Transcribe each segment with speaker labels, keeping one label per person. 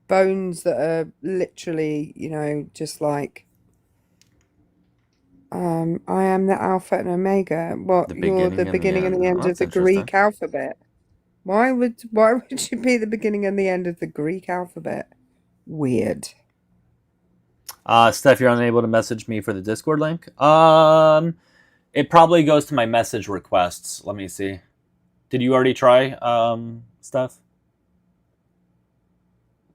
Speaker 1: bones that are literally, just like, I am the Alpha and Omega. What,
Speaker 2: The
Speaker 1: you're the
Speaker 2: beginning and the
Speaker 1: beginning and
Speaker 2: end.
Speaker 1: the
Speaker 2: Oh,
Speaker 1: end of
Speaker 2: that's
Speaker 1: the
Speaker 2: interesting.
Speaker 1: Greek alphabet. Why would you be the beginning and the end of the Greek alphabet? Weird.
Speaker 2: Steph, you're unable to message me for the Discord link. It probably goes to my message requests. Let me see. Did you already try, Steph?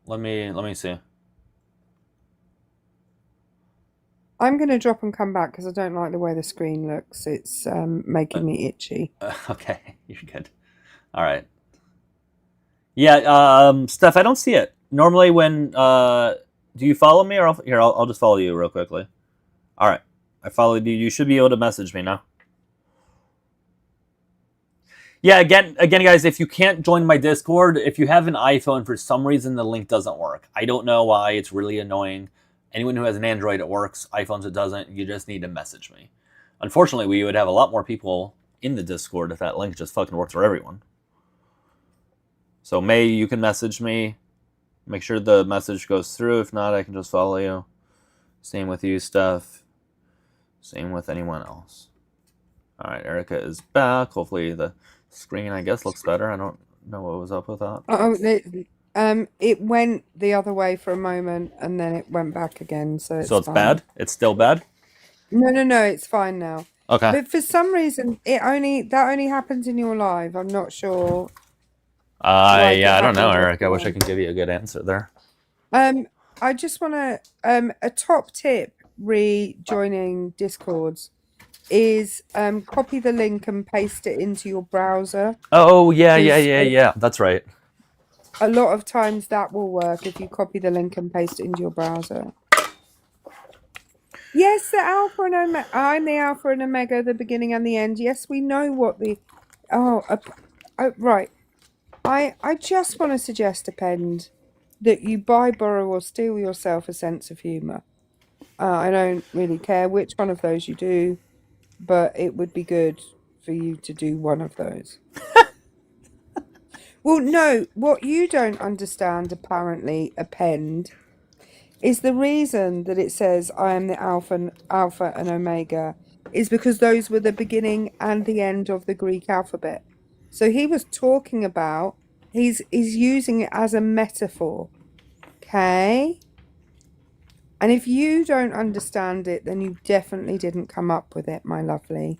Speaker 2: Let me see.
Speaker 1: I'm going to drop and come back because I don't like the way the screen looks. It's
Speaker 2: Uh,
Speaker 1: making me itchy.
Speaker 2: okay, you're good. All right. Yeah, Steph, I don't see it. Normally, when do you follow me, or I'll just follow you real quickly. All right, I followed you. You should be able to message me now. Yeah, again, guys, if you can't join my Discord, if you have an iPhone, for some reason the link doesn't work. I don't know why. It's really annoying. Anyone who has an Android, it works. iPhones, it doesn't. You just need to message me. Unfortunately, we would have a lot more people in the Discord if that link just fucking works for everyone. So May, you can message me. Make sure the message goes through. If not, I can just follow you. Same with you, Steph. Same with anyone else. All right, Erica is back. Hopefully the screen, I guess, looks better. I don't know what was up with that.
Speaker 1: It went the other way for a moment and then it went back again, so
Speaker 2: So
Speaker 1: it's
Speaker 2: it's
Speaker 1: fine.
Speaker 2: bad? It's still bad?
Speaker 1: No, it's fine now.
Speaker 2: Okay.
Speaker 1: But for some reason, that only happens in your live. I'm not sure. Like it
Speaker 2: Yeah, I don't know,
Speaker 1: happens
Speaker 2: Eric. I wish I
Speaker 1: offline.
Speaker 2: could give you a good answer there.
Speaker 1: I just want to a top tip rejoining Discords is copy the link and paste it into your browser
Speaker 2: Oh, yeah, yeah,
Speaker 1: because
Speaker 2: yeah, yeah. That's right.
Speaker 1: a lot of times that will work if you copy the link and paste it into your browser. Yes, the Alpha and Omega. I'm the Alpha and Omega, the beginning and the end. Yes, we know what the. Oh, right. I just want to suggest, Append, that you buy, borrow, or steal yourself a sense of humour. I don't really care which one of those you do, but it would be good for you to do one of those. Well, no, what you don't understand, apparently, Append, is the reason that it says I am the Alpha and Omega is because those were the beginning and the end of the Greek alphabet. So he was talking about he's using it as a metaphor. Okay? And if you don't understand it, then you definitely didn't come up with it, my lovely.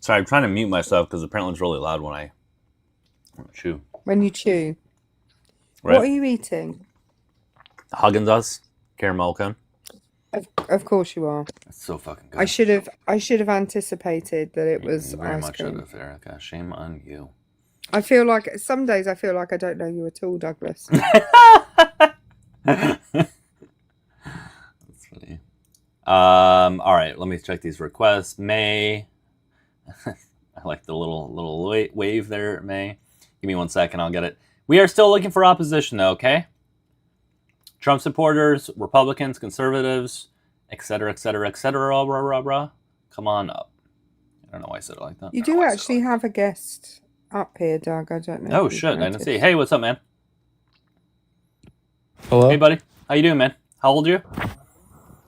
Speaker 2: Sorry, I'm trying to mute myself because apparently it's really loud when I chew.
Speaker 1: When you chew. What
Speaker 2: Right?
Speaker 1: are you eating?
Speaker 2: Haagen-Dazs caramel cone.
Speaker 1: Of course you are.
Speaker 2: It's so fucking
Speaker 1: I
Speaker 2: good.
Speaker 1: should have anticipated that it was
Speaker 2: You very
Speaker 1: ice
Speaker 2: much should
Speaker 1: cream.
Speaker 2: have, Erica. Shame on you.
Speaker 1: I feel like some days I feel like I don't know you at all, Douglas.
Speaker 2: That's funny. All right, let me check these requests. May, I like the little wave there. May, give me 1 second. I'll get it. We are still looking for opposition, though. Okay. Trump supporters, Republicans, conservatives, etc., etc., etc. Rah, rah, rah. Come on up. I don't know why I said it like that.
Speaker 1: You do actually have a guest up here, Doug. I don't know
Speaker 2: Oh
Speaker 1: if you've
Speaker 2: shit! I didn't see.
Speaker 1: noticed.
Speaker 2: Hey, what's up, man? Hey,
Speaker 3: Hello?
Speaker 2: buddy. How you doing, man? How old are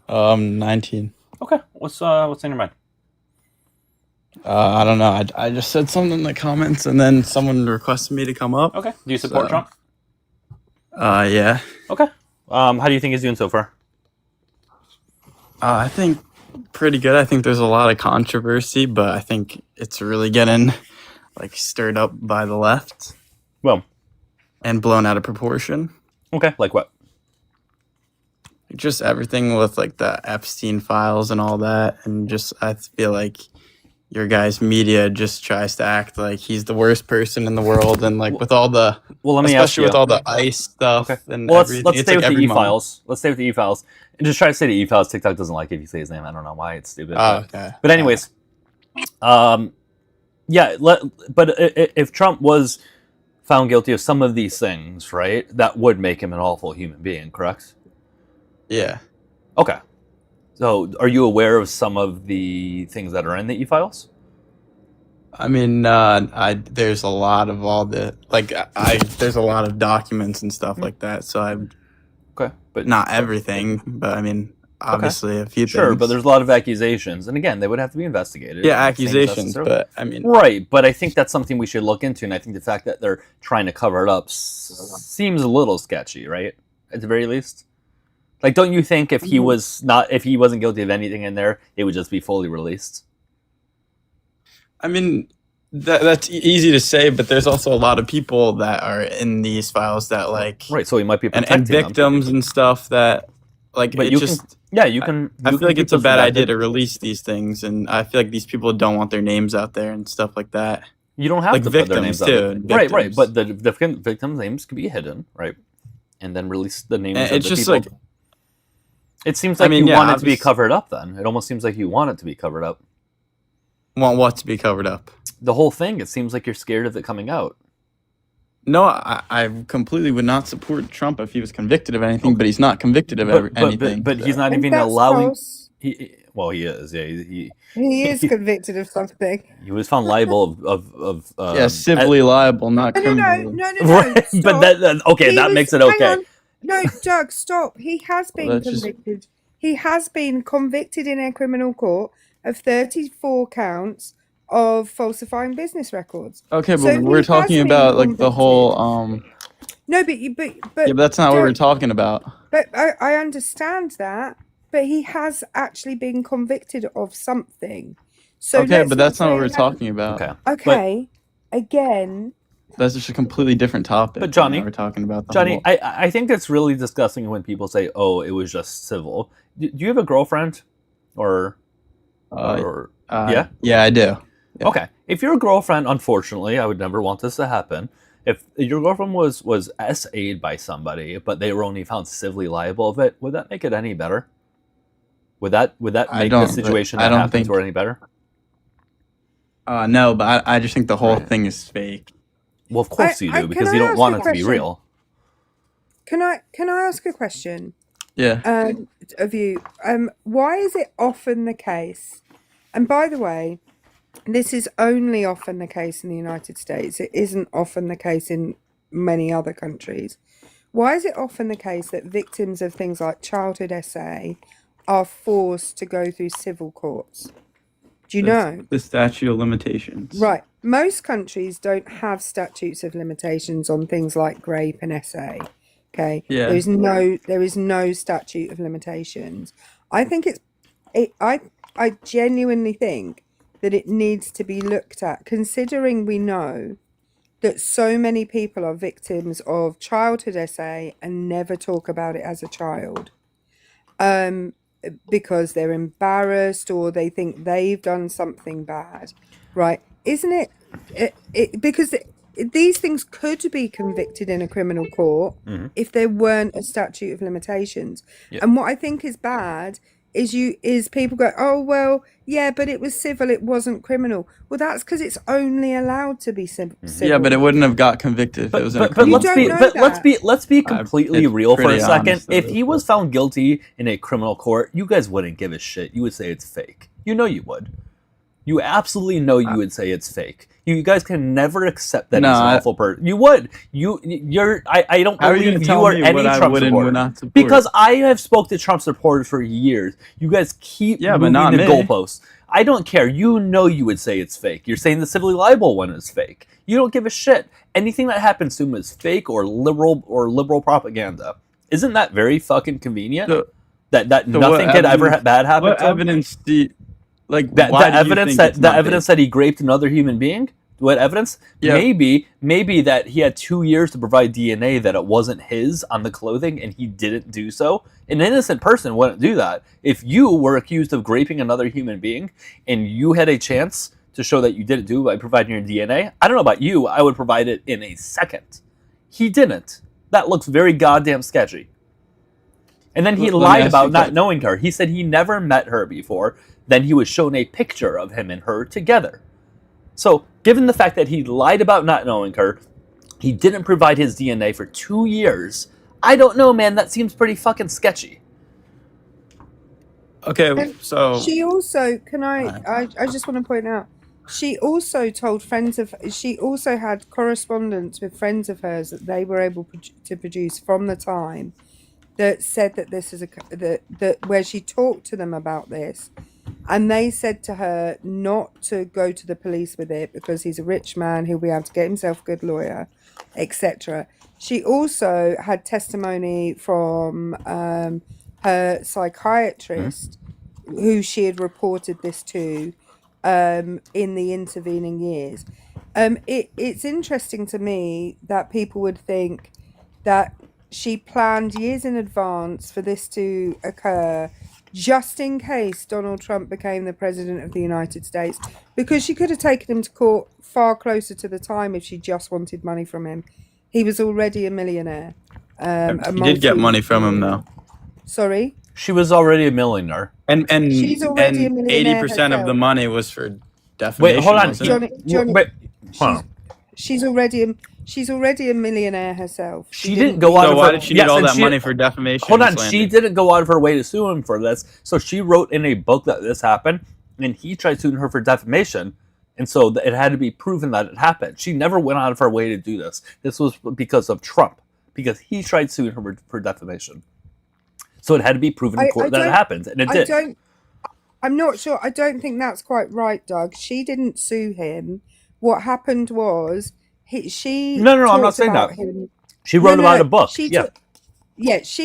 Speaker 2: you?
Speaker 3: 19.
Speaker 2: Okay. What's on your mind?
Speaker 3: I don't know. I just said something in the comments, and then someone requested me to come up.
Speaker 2: Okay. Do you support Trump?
Speaker 3: Yeah.
Speaker 2: Okay. How do you think he's doing so far?
Speaker 3: I think pretty good. I think there's a lot of controversy, but I think it's really getting stirred up by the left
Speaker 2: Well,
Speaker 3: and blown out of proportion.
Speaker 2: okay. Like what?
Speaker 3: Just everything with the Epstein files and all that, and just I feel like your guys' media just tries to act like he's the worst person in the world, and with all the,
Speaker 2: Well, let me ask
Speaker 3: especially
Speaker 2: you.
Speaker 3: with all the ICE stuff
Speaker 2: Okay.
Speaker 3: and
Speaker 2: Well,
Speaker 3: everything.
Speaker 2: let's
Speaker 3: It's
Speaker 2: stay with the
Speaker 3: every month.
Speaker 2: e-files. Let's stay with the e-files and just try to say the e-files. TikTok doesn't like it if you say his name. I don't know why. It's stupid.
Speaker 3: Oh, okay.
Speaker 2: But anyways, yeah. But if Trump was found guilty of some of these things, right, that would make him an awful human being, correct?
Speaker 3: Yeah.
Speaker 2: Okay. So, are you aware of some of the things that are in the e-files?
Speaker 3: I mean, there's a lot of all the there's a lot of documents and stuff like that. So I'm
Speaker 2: Okay, but
Speaker 3: not everything, but I mean, obviously a few
Speaker 2: sure,
Speaker 3: things.
Speaker 2: but there's a lot of accusations, and again, they would have to be investigated.
Speaker 3: Yeah,
Speaker 2: I'm not saying
Speaker 3: accusations,
Speaker 2: necessarily-
Speaker 3: but I mean,
Speaker 2: right. But I think that's something we should look into, and I think the fact that they're trying to cover it up seems a little sketchy, right? At the very least, like, don't you think if he wasn't guilty of anything in there, it would just be fully released?
Speaker 3: I mean, that's easy to say, but there's also a lot of people that are in these files that
Speaker 2: Right. So he might be
Speaker 3: and
Speaker 2: protecting them.
Speaker 3: victims and stuff that
Speaker 2: But
Speaker 3: it
Speaker 2: you
Speaker 3: just.
Speaker 2: can, yeah, you can.
Speaker 3: I
Speaker 2: you
Speaker 3: feel
Speaker 2: can
Speaker 3: like
Speaker 2: keep
Speaker 3: it's a
Speaker 2: those
Speaker 3: bad idea
Speaker 2: redacted.
Speaker 3: to release these things, and I feel like these people don't want their names out there and stuff like that.
Speaker 2: You don't have
Speaker 3: Like
Speaker 2: to put their
Speaker 3: victims
Speaker 2: names out
Speaker 3: too.
Speaker 2: there. Right.
Speaker 3: Victims.
Speaker 2: But the victims' names can be hidden, right? And then release the names
Speaker 3: And
Speaker 2: of
Speaker 3: it's
Speaker 2: the
Speaker 3: just
Speaker 2: people.
Speaker 3: like,
Speaker 2: It seems
Speaker 3: I
Speaker 2: like
Speaker 3: mean,
Speaker 2: you
Speaker 3: yeah,
Speaker 2: want it to be
Speaker 3: obviously-
Speaker 2: covered up. Then it almost seems like you want it to be covered up.
Speaker 3: want what to be covered up.
Speaker 2: The whole thing. It seems like you're scared of it coming out.
Speaker 3: No, I completely would not support Trump if he was convicted of anything, but he's not convicted of anything.
Speaker 2: But he's
Speaker 3: so.
Speaker 2: not
Speaker 1: And
Speaker 2: even
Speaker 1: that's
Speaker 2: allowing.
Speaker 1: false.
Speaker 2: Well, he is. Yeah,
Speaker 1: He is convicted of something.
Speaker 2: he was found liable of
Speaker 3: Yeah, civilly liable, not
Speaker 1: No,
Speaker 3: criminally.
Speaker 1: no.
Speaker 2: Right,
Speaker 1: Stop.
Speaker 2: but that okay.
Speaker 1: He
Speaker 2: That
Speaker 1: was-
Speaker 2: makes it
Speaker 1: hang
Speaker 2: okay.
Speaker 1: on. No, Doug, stop. He has been
Speaker 3: that's just-
Speaker 1: convicted. He has been convicted in a criminal court of 34 counts of falsifying business records.
Speaker 3: Okay,
Speaker 1: So
Speaker 3: but
Speaker 1: he
Speaker 3: we're
Speaker 1: has
Speaker 3: talking
Speaker 1: been
Speaker 3: about like the
Speaker 1: convicted.
Speaker 3: whole
Speaker 1: No, but
Speaker 3: yeah, but that's not what we're
Speaker 1: Doug,
Speaker 3: talking about.
Speaker 1: But I understand that. But he has actually been convicted of something. So
Speaker 3: Okay,
Speaker 1: let's
Speaker 3: but
Speaker 1: not
Speaker 3: that's not
Speaker 1: say
Speaker 3: what we're
Speaker 1: he hasn't-
Speaker 3: talking about.
Speaker 2: Okay.
Speaker 1: Okay, again,
Speaker 3: That's just a completely different topic.
Speaker 2: But Johnny-
Speaker 3: now we're talking about the
Speaker 2: Johnny,
Speaker 3: whole,
Speaker 2: I think it's really disgusting when people say, "Oh, it was just civil." Do you have a girlfriend, or yeah?
Speaker 3: Yeah, I do. Yeah.
Speaker 2: Okay, if your girlfriend, unfortunately, I would never want this to happen. If your girlfriend was SA'd by somebody, but they were only found civilly liable of it, would that make it any better? Would that
Speaker 3: I
Speaker 2: make
Speaker 3: don't-
Speaker 2: the situation
Speaker 3: I
Speaker 2: that
Speaker 3: don't
Speaker 2: happened
Speaker 3: think-
Speaker 2: to her any better?
Speaker 3: No, but I just think the whole
Speaker 2: Right.
Speaker 3: thing is fake.
Speaker 2: Well, of course you do,
Speaker 1: can
Speaker 2: because
Speaker 1: I
Speaker 2: you don't
Speaker 1: ask
Speaker 2: want
Speaker 1: a
Speaker 2: it to be
Speaker 1: question?
Speaker 2: real.
Speaker 1: can I ask a question?
Speaker 3: Yeah.
Speaker 1: Of you? Why is it often the case? And by the way, this is only often the case in the United States. It isn't often the case in many other countries. Why is it often the case that victims of things like childhood SA are forced to go through civil courts? Do you know?
Speaker 3: The statute of limitations.
Speaker 1: Right. Most countries don't have statutes of limitations on things like rape and SA. Okay.
Speaker 3: Yeah.
Speaker 1: There is no statute of limitations. I think I genuinely think that it needs to be looked at, considering we know that so many people are victims of childhood SA and never talk about it as a child. Because they're embarrassed or they think they've done something bad, right? Isn't it because these things could be convicted in a criminal court if there weren't a statute of limitations.
Speaker 2: Yeah.
Speaker 1: And what I think is bad is people go, oh well, yeah, but it was civil, it wasn't criminal. Well, that's because it's only allowed to be civil.
Speaker 3: Yeah, but it wouldn't have got convicted if it was in a
Speaker 2: But
Speaker 3: criminal
Speaker 1: You
Speaker 2: let's
Speaker 1: don't
Speaker 2: be
Speaker 1: know that.
Speaker 2: let's be completely
Speaker 3: it's
Speaker 2: real for a
Speaker 3: pretty
Speaker 2: second.
Speaker 3: honest,
Speaker 2: If
Speaker 3: though.
Speaker 2: he was found guilty in a criminal court, you guys wouldn't give a shit. You would say it's fake. You know you would. You absolutely know you would say it's fake. You guys can never accept that
Speaker 3: No,
Speaker 2: he's an
Speaker 3: I-
Speaker 2: awful person. You would. I don't
Speaker 3: How are you
Speaker 2: believe
Speaker 3: gonna
Speaker 2: you
Speaker 3: tell
Speaker 2: are
Speaker 3: me
Speaker 2: any
Speaker 3: what I
Speaker 2: Trump
Speaker 3: would and
Speaker 2: supporter.
Speaker 3: would not support?
Speaker 2: Because I have spoke to Trump supporters for years. You guys keep
Speaker 3: Yeah, but
Speaker 2: moving
Speaker 3: not
Speaker 2: the
Speaker 3: me.
Speaker 2: goalposts. I don't care. You know you would say it's fake. You're saying the civilly liable one is fake. You don't give a shit. Anything that happens to him is fake or liberal propaganda. Isn't that very fucking convenient?
Speaker 3: So-
Speaker 2: that
Speaker 3: so what
Speaker 2: nothing could ever
Speaker 3: evidence-
Speaker 2: bad happen
Speaker 3: What
Speaker 2: to him?
Speaker 3: evidence do you, like
Speaker 2: That
Speaker 3: why
Speaker 2: the
Speaker 3: do you
Speaker 2: evidence
Speaker 3: think
Speaker 2: that
Speaker 3: it's
Speaker 2: the
Speaker 3: not
Speaker 2: evidence that he raped another human being. What evidence?
Speaker 3: Yeah.
Speaker 2: Maybe that he had 2 years to provide DNA that it wasn't his on the clothing and he didn't do so. An innocent person wouldn't do that. If you were accused of raping another human being and you had a chance to show that you didn't do it by providing your DNA, I don't know about you, I would provide it in a second. He didn't. That looks very goddamn sketchy. And then he
Speaker 3: Let me
Speaker 2: lied
Speaker 3: ask
Speaker 2: about
Speaker 3: you
Speaker 2: not
Speaker 3: that.
Speaker 2: knowing her. He said he never met her before. Then he was shown a picture of him and her together. So, given the fact that he lied about not knowing her, he didn't provide his DNA for 2 years. I don't know, man. That seems pretty fucking sketchy.
Speaker 3: Okay,
Speaker 1: And
Speaker 3: so
Speaker 1: she also,
Speaker 3: uh,
Speaker 1: I just want to point out, she also told friends of, she also had correspondence with friends of hers that they were able to produce from the time that said that this is that where she talked to them about this, and they said to her not to go to the police with it because he's a rich man, he'll be able to get himself a good lawyer, etc. She also had testimony from her psychiatrist who she had reported this to in the intervening years. It's interesting to me that people would think that she planned years in advance for this to occur just in case Donald Trump became the president of the United States, because she could have taken him to court far closer to the time if she just wanted money from him. He was already a millionaire.
Speaker 3: she did get money from him though,
Speaker 1: Sorry?
Speaker 2: She was already a millionaire.
Speaker 3: and
Speaker 1: She's already a millionaire
Speaker 3: 80% of the
Speaker 1: herself.
Speaker 3: money was for
Speaker 2: Wait, hold
Speaker 3: defamation,
Speaker 2: on.
Speaker 3: wasn't it?
Speaker 1: Johnny,
Speaker 2: Wait, hold
Speaker 1: she's
Speaker 2: on.
Speaker 1: she's already a millionaire herself.
Speaker 2: She didn't go out
Speaker 3: So
Speaker 2: of
Speaker 3: why
Speaker 2: her.
Speaker 3: did she need
Speaker 2: Yes,
Speaker 3: all
Speaker 2: and
Speaker 3: that money for defamation?
Speaker 2: Hold
Speaker 3: and
Speaker 2: on,
Speaker 3: slander?
Speaker 2: she didn't go out of her way to sue him for this. So she wrote in a book that this happened, and he tried suing her for defamation, and so it had to be proven that it happened. She never went out of her way to do this. This was because of Trump, because he tried suing her for defamation. So it had to be proven in court that it happened, and it did.
Speaker 1: I'm not sure. I don't think that's quite right, Doug. She didn't sue him. What happened was she
Speaker 2: No, I'm not
Speaker 1: talked
Speaker 2: saying
Speaker 1: about
Speaker 2: that.
Speaker 1: him.
Speaker 2: She wrote
Speaker 1: No,
Speaker 2: about a book.
Speaker 1: She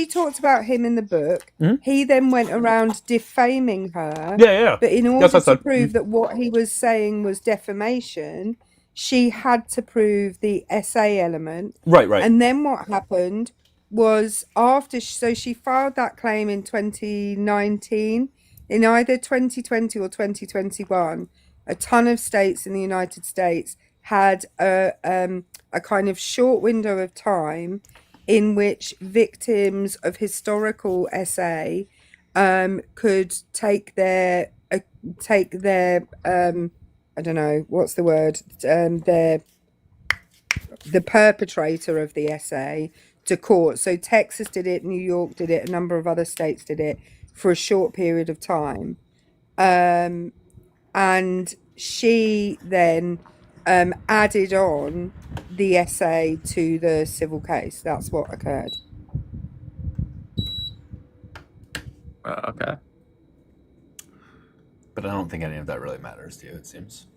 Speaker 1: talked about him in the book.
Speaker 2: Mhm.
Speaker 1: He then went around defaming her.
Speaker 2: Yeah.
Speaker 1: But in
Speaker 2: Yes,
Speaker 1: order
Speaker 2: I
Speaker 1: to
Speaker 2: said.
Speaker 1: prove that what he was saying was defamation, she had to prove the essay element.
Speaker 2: Right.
Speaker 1: And then what happened was so she filed that claim in 2019. In either 2020 or 2021, a ton of states in the United States had a kind of short window of time in which victims of historical essay could take their I don't know what's the word, the perpetrator of the essay to court. So Texas did it, New York did it, a number of other states did it for a short period of time. And she then added on the essay to the civil case. That's what occurred.
Speaker 3: Okay.
Speaker 2: But I don't think any of that really matters to you, it seems.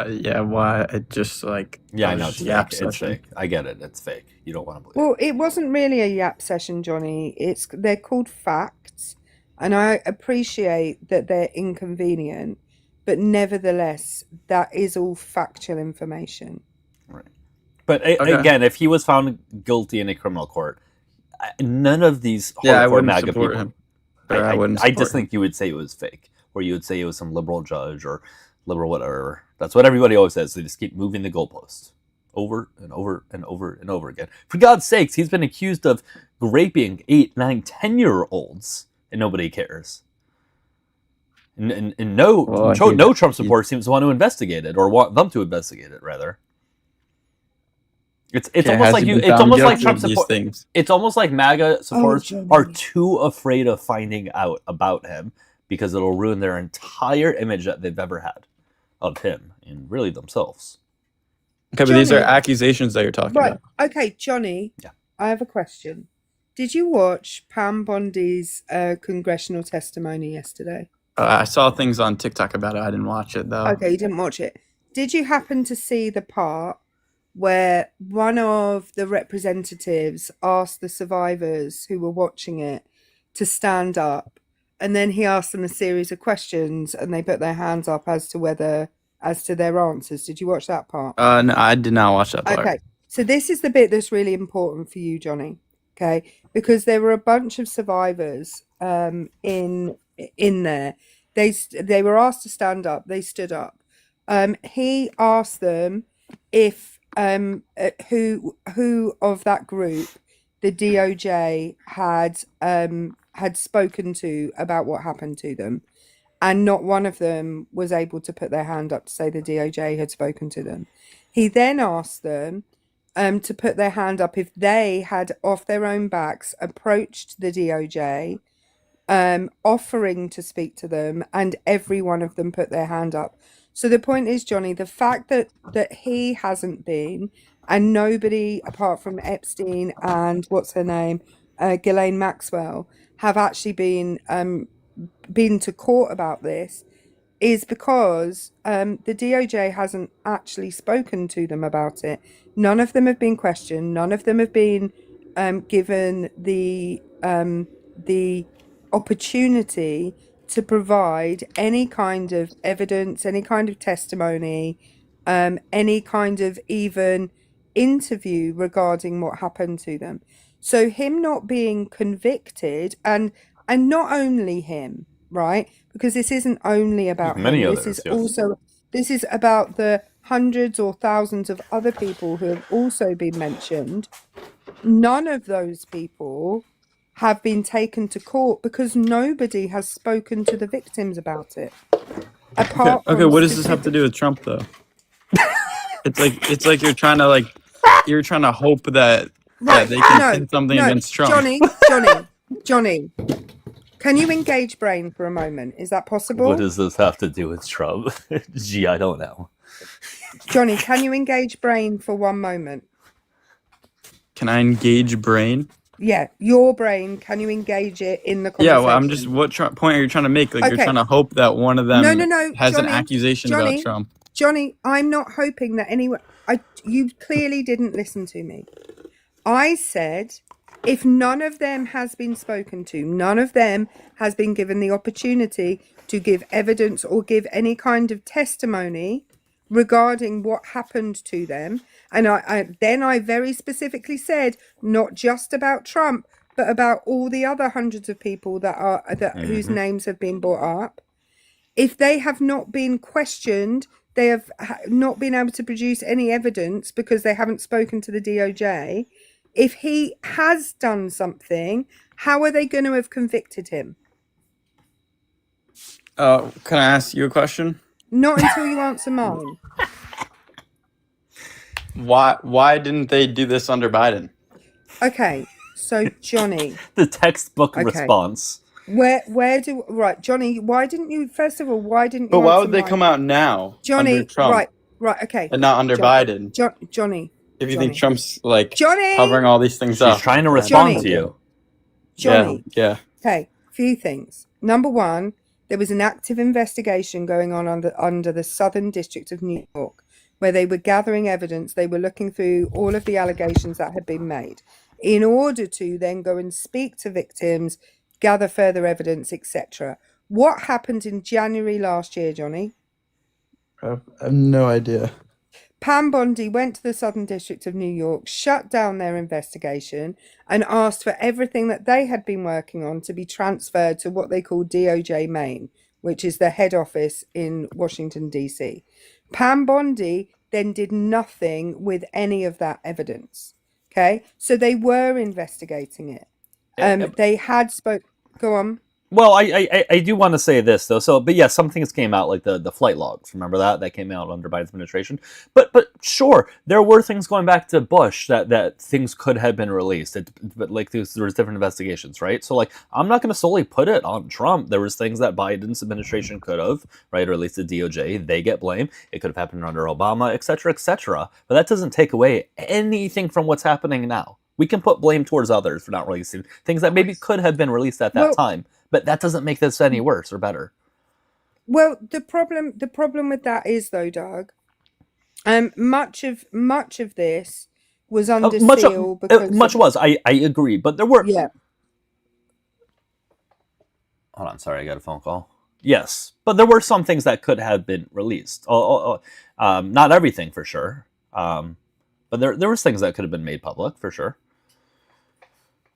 Speaker 3: Yeah, why? It just like...
Speaker 2: Yeah, I know, it's fake.
Speaker 3: yap
Speaker 2: It's
Speaker 3: session.
Speaker 2: fake. I get it. It's fake. You don't want to believe
Speaker 1: Well, it wasn't really a yap session, Johnny. They're called facts, and I appreciate that they're inconvenient, but nevertheless, that is all factual information.
Speaker 2: Right. But again, if he was found guilty in a criminal court, none of these hardcore MAGA people...
Speaker 3: him.
Speaker 2: I just think you would say it was fake, or you would say it was some liberal judge or liberal whatever. That's what everybody always says. They just keep moving the goalposts over and over and over and over again. For God's sakes, he's been accused of raping 8, 9, 10-year-olds, and nobody cares. And no Trump supporter seems to want to investigate it, or want them to investigate it, rather. It's almost like it's almost like Trump supporters. It's almost like MAGA supporters are too afraid of finding out about him because it'll ruin their entire image that they've ever had of him and really themselves.
Speaker 3: Okay, but these are accusations that you're talking about.
Speaker 1: Okay, Johnny. Yeah. I have a question. Did you watch Pam Bondi's congressional testimony yesterday?
Speaker 3: I saw things on TikTok about it. I didn't watch it though.
Speaker 1: Okay, you didn't watch it. Did you happen to see the part where one of the representatives asked the survivors who were watching it to stand up, and then he asked them a series of questions and they put their hands up as to their answers? Did you watch that part?
Speaker 3: No, I did not watch that part.
Speaker 1: Okay, so this is the bit that's really important for you, Johnny. Okay, because there were a bunch of survivors in there. They were asked to stand up. They stood up. He asked them if who of that group the DOJ had spoken to about what happened to them, and not one of them was able to put their hand up to say the DOJ had spoken to them. He then asked them to put their hand up if they had, off their own backs, approached the DOJ offering to speak to them, and every one of them put their hand up. So the point is, Johnny, the fact that he hasn't been, and nobody apart from Epstein and what's her name, Ghislaine Maxwell, have actually been to court about this, is because the DOJ hasn't actually spoken to them about it. None of them have been questioned. None of them have been given the opportunity to provide any kind of evidence, any kind of testimony, any kind of even interview regarding what happened to them. So him not being convicted, and not only him, right? Because this isn't only about him.
Speaker 2: Many
Speaker 1: This
Speaker 2: others,
Speaker 1: is
Speaker 2: yes.
Speaker 1: also about the hundreds or thousands of other people who have also been mentioned. None of those people have been taken to court because nobody has spoken to the victims about it. Apart
Speaker 3: Okay,
Speaker 1: from
Speaker 3: what does this have to do with Trump though? It's like you're trying to hope that
Speaker 1: Right,
Speaker 3: they can
Speaker 1: no,
Speaker 3: pin something
Speaker 1: no,
Speaker 3: against Trump.
Speaker 1: Johnny, can you engage brain for a moment? Is that possible?
Speaker 2: What does this have to do with Trump? Gee, I don't know.
Speaker 1: Johnny, can you engage brain for one moment?
Speaker 3: Can I engage brain?
Speaker 1: Yeah, your brain. Can you engage it in the
Speaker 3: Yeah,
Speaker 1: conversation?
Speaker 3: well, I'm just. What point are you trying to make? Like,
Speaker 1: Okay.
Speaker 3: you're trying to hope that one of them
Speaker 1: No,
Speaker 3: has
Speaker 1: Johnny,
Speaker 3: an accusation about Trump.
Speaker 1: Johnny, I'm not hoping that anyone. You clearly didn't listen to me. I said, if none of them has been spoken to, none of them has been given the opportunity to give evidence or give any kind of testimony regarding what happened to them. And I very specifically said, not just about Trump, but about all the other hundreds of people whose names have been brought up. If they have not been questioned, they have not been able to produce any evidence because they haven't spoken to the DOJ. If he has done something, how are they going to have convicted him?
Speaker 3: Can I ask you a question?
Speaker 1: Not until you answer mine.
Speaker 3: Why didn't they do this under Biden?
Speaker 1: Okay, so Johnny,
Speaker 2: The textbook response.
Speaker 1: Johnny, why didn't you, first of all, why didn't you
Speaker 3: But why
Speaker 1: answer
Speaker 3: would they
Speaker 1: mine?
Speaker 3: come out now
Speaker 1: Johnny,
Speaker 3: under Trump
Speaker 1: right, okay.
Speaker 3: and not under Biden?
Speaker 1: Johnny.
Speaker 3: If you
Speaker 1: Johnny.
Speaker 3: think Trump's like
Speaker 1: Johnny!
Speaker 3: covering all these things up.
Speaker 2: She's trying to respond
Speaker 1: Johnny.
Speaker 2: to you.
Speaker 1: Johnny.
Speaker 3: Yeah.
Speaker 1: Okay, few things. Number one, there was an active investigation going on under the Southern District of New York, where they were gathering evidence. They were looking through all of the allegations that had been made in order to then go and speak to victims, gather further evidence, etc. What happened in January last year, Johnny?
Speaker 3: I have no idea.
Speaker 1: Pam Bondi went to the Southern District of New York, shut down their investigation, and asked for everything that they had been working on to be transferred to what they call DOJ Main, which is the head office in Washington, D.C. Pam Bondi then did nothing with any of that evidence. Okay, so they were investigating it. They had Go on.
Speaker 2: Well, I do want to say this though. But yeah, some things came out like the flight logs. Remember that came out under Biden's administration. But sure, there were things going back to Bush that things could have been released. But like there was different investigations, right? So like I'm not going to solely put it on Trump. There was things that Biden's administration could have, right, or at least the DOJ. They get blame. It could have happened under Obama, et cetera, et cetera. But that doesn't take away anything from what's happening now. We can put blame towards others for not releasing things that maybe could have been released at that time. But that doesn't make this any worse or better.
Speaker 1: Well, the problem with that is though, Doug, much of this was under seal because
Speaker 2: much was. I agree, but there were.
Speaker 1: Yeah.
Speaker 2: Hold on, sorry, I got a phone call. Yes, but there were some things that could have been released. Not everything for sure, but there was things that could have been made public for sure.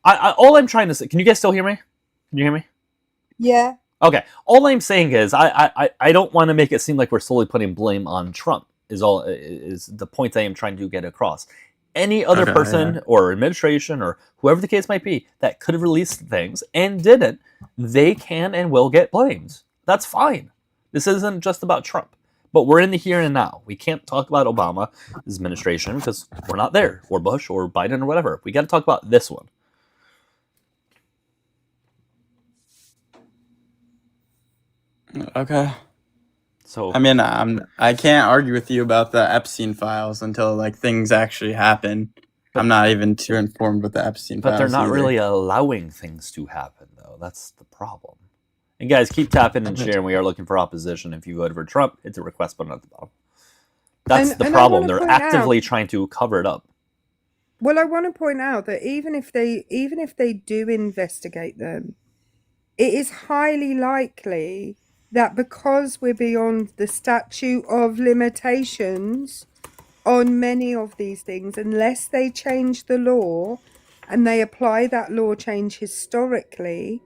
Speaker 2: All I'm trying to say. Can you guys still hear me? Can you hear me?
Speaker 1: Yeah.
Speaker 2: Okay. All I'm saying is I don't want to make it seem like we're solely putting blame on Trump. Is the point I am trying to get across. Any other person or administration or whoever the case might be that could have released things and didn't, they can and will get blamed. That's fine. This isn't just about Trump. But we're in the here and now. We can't talk about Obama's administration because we're not there, or Bush or Biden or whatever. We got to talk about this one.
Speaker 3: Okay.
Speaker 2: So
Speaker 3: I mean, I can't argue with you about the Epstein files until like things actually happen. I'm not even too informed with the Epstein
Speaker 2: but
Speaker 3: files.
Speaker 2: they're not
Speaker 3: either.
Speaker 2: really allowing things to happen, though. That's the problem. And guys, keep tapping and sharing. We are looking for opposition. If you voted for Trump, hit the request button at the bottom. That's the
Speaker 1: And I
Speaker 2: problem.
Speaker 1: wanna
Speaker 2: They're
Speaker 1: point out-
Speaker 2: actively trying to cover it up.
Speaker 1: Well, I want to point out that even if they do investigate them, it is highly likely that because we're beyond the statute of limitations on many of these things, unless they change the law and they apply that law change historically,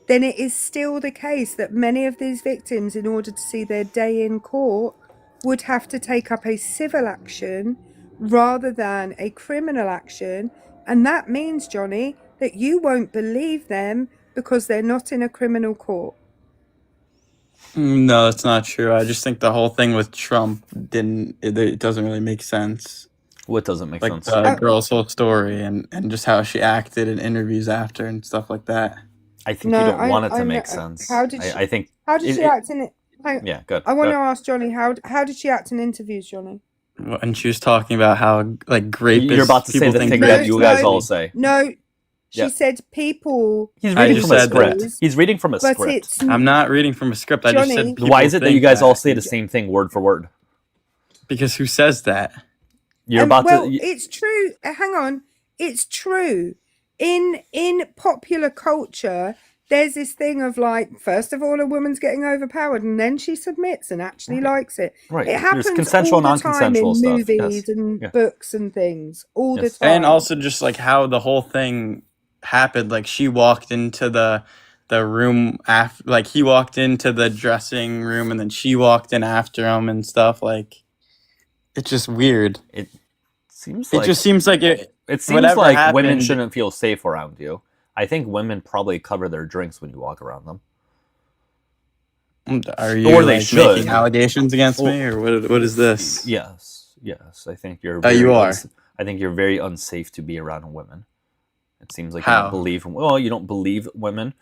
Speaker 1: then it is still the case that many of these victims, in order to see their day in court, would have to take up a civil action rather than a criminal action. And that means, Johnny, that you won't believe them because they're not in a criminal court.
Speaker 3: No, that's not true. I just think the whole thing with Trump it doesn't really make sense.
Speaker 2: What doesn't make
Speaker 3: Like
Speaker 2: sense?
Speaker 3: the girl's whole story and just how she acted in interviews after and stuff like that.
Speaker 2: I think
Speaker 1: No,
Speaker 2: you don't want it to
Speaker 1: I
Speaker 2: make
Speaker 1: know.
Speaker 2: sense.
Speaker 1: How did she-
Speaker 2: I think.
Speaker 1: How did she act in it?
Speaker 2: Yeah, good.
Speaker 1: I want to
Speaker 2: good.
Speaker 1: ask Johnny, how did she act in interviews, Johnny?
Speaker 3: And she was talking about how like rapists.
Speaker 2: You're about to say
Speaker 3: people
Speaker 2: the
Speaker 3: think
Speaker 2: thing
Speaker 1: No,
Speaker 2: that you guys
Speaker 1: no.
Speaker 2: all say.
Speaker 1: No, she
Speaker 2: Yeah.
Speaker 1: said people.
Speaker 2: He's
Speaker 3: I
Speaker 2: reading
Speaker 3: just
Speaker 2: from a
Speaker 3: said that.
Speaker 2: script. He's reading from a
Speaker 1: But
Speaker 2: script.
Speaker 1: it's
Speaker 3: I'm not reading from a script. I just
Speaker 1: Johnny.
Speaker 3: said.
Speaker 2: Why is it that you guys all
Speaker 3: think
Speaker 2: say the same thing word for word?
Speaker 3: Because who says that?
Speaker 2: You're about
Speaker 1: well,
Speaker 2: to.
Speaker 1: it's true. Hang on, it's true. In popular culture, there's this thing of like, first of all, a woman's getting overpowered, and then she submits and actually likes it.
Speaker 2: Right.
Speaker 1: It
Speaker 2: There's
Speaker 1: happens
Speaker 2: consensual,
Speaker 1: all the time in
Speaker 2: non-consensual stuff.
Speaker 1: movies
Speaker 2: Yes.
Speaker 1: and
Speaker 2: Yeah.
Speaker 1: books and things all
Speaker 2: Yes.
Speaker 1: the time.
Speaker 3: And also just like how the whole thing happened. Like she walked into the room after, like he walked into the dressing room and then she walked in after him and stuff. Like it's just weird.
Speaker 2: It seems
Speaker 3: It
Speaker 2: like
Speaker 3: just seems like it.
Speaker 2: it seems
Speaker 3: whatever
Speaker 2: like women
Speaker 3: happened-
Speaker 2: shouldn't feel safe around you. I think women probably cover their drinks when you walk around them.
Speaker 3: Are you
Speaker 2: Or they
Speaker 3: like,
Speaker 2: should.
Speaker 3: making allegations against me, or what is this?
Speaker 2: Yes. I think you're.
Speaker 3: Oh, you
Speaker 2: very
Speaker 3: are?
Speaker 2: I think you're very unsafe to be around women. It seems like you
Speaker 3: How?
Speaker 2: don't believe. Well, you don't believe women.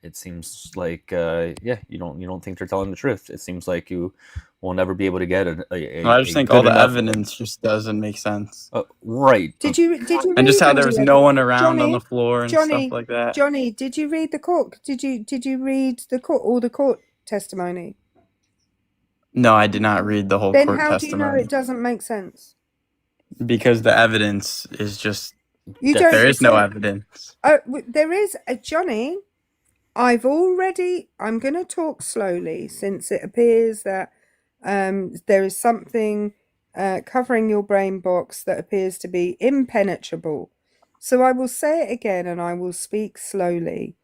Speaker 2: It seems like you don't think they're telling the truth. It seems like you will never be able to get
Speaker 3: I just think
Speaker 2: good
Speaker 3: all the
Speaker 2: enough-
Speaker 3: evidence just doesn't make sense.
Speaker 2: Right.
Speaker 1: Did you
Speaker 3: And just
Speaker 1: read
Speaker 3: how there was
Speaker 1: Dougielifts?
Speaker 3: no one around on
Speaker 1: Johnny,
Speaker 3: the floor and
Speaker 1: Johnny,
Speaker 3: stuff like that.
Speaker 1: Johnny, did you read the court? Did you read the court, all the court testimony?
Speaker 3: No, I did not read the whole
Speaker 1: Then
Speaker 3: court
Speaker 1: how do you know
Speaker 3: testimony
Speaker 1: it doesn't make sense?
Speaker 3: because the evidence is just
Speaker 1: You
Speaker 2: There
Speaker 1: don't.
Speaker 3: there is no evidence.
Speaker 1: There is a Johnny. I'm going to talk slowly since it appears that there is something covering your brain box that appears to be impenetrable. So I will say it again and I will speak slowly.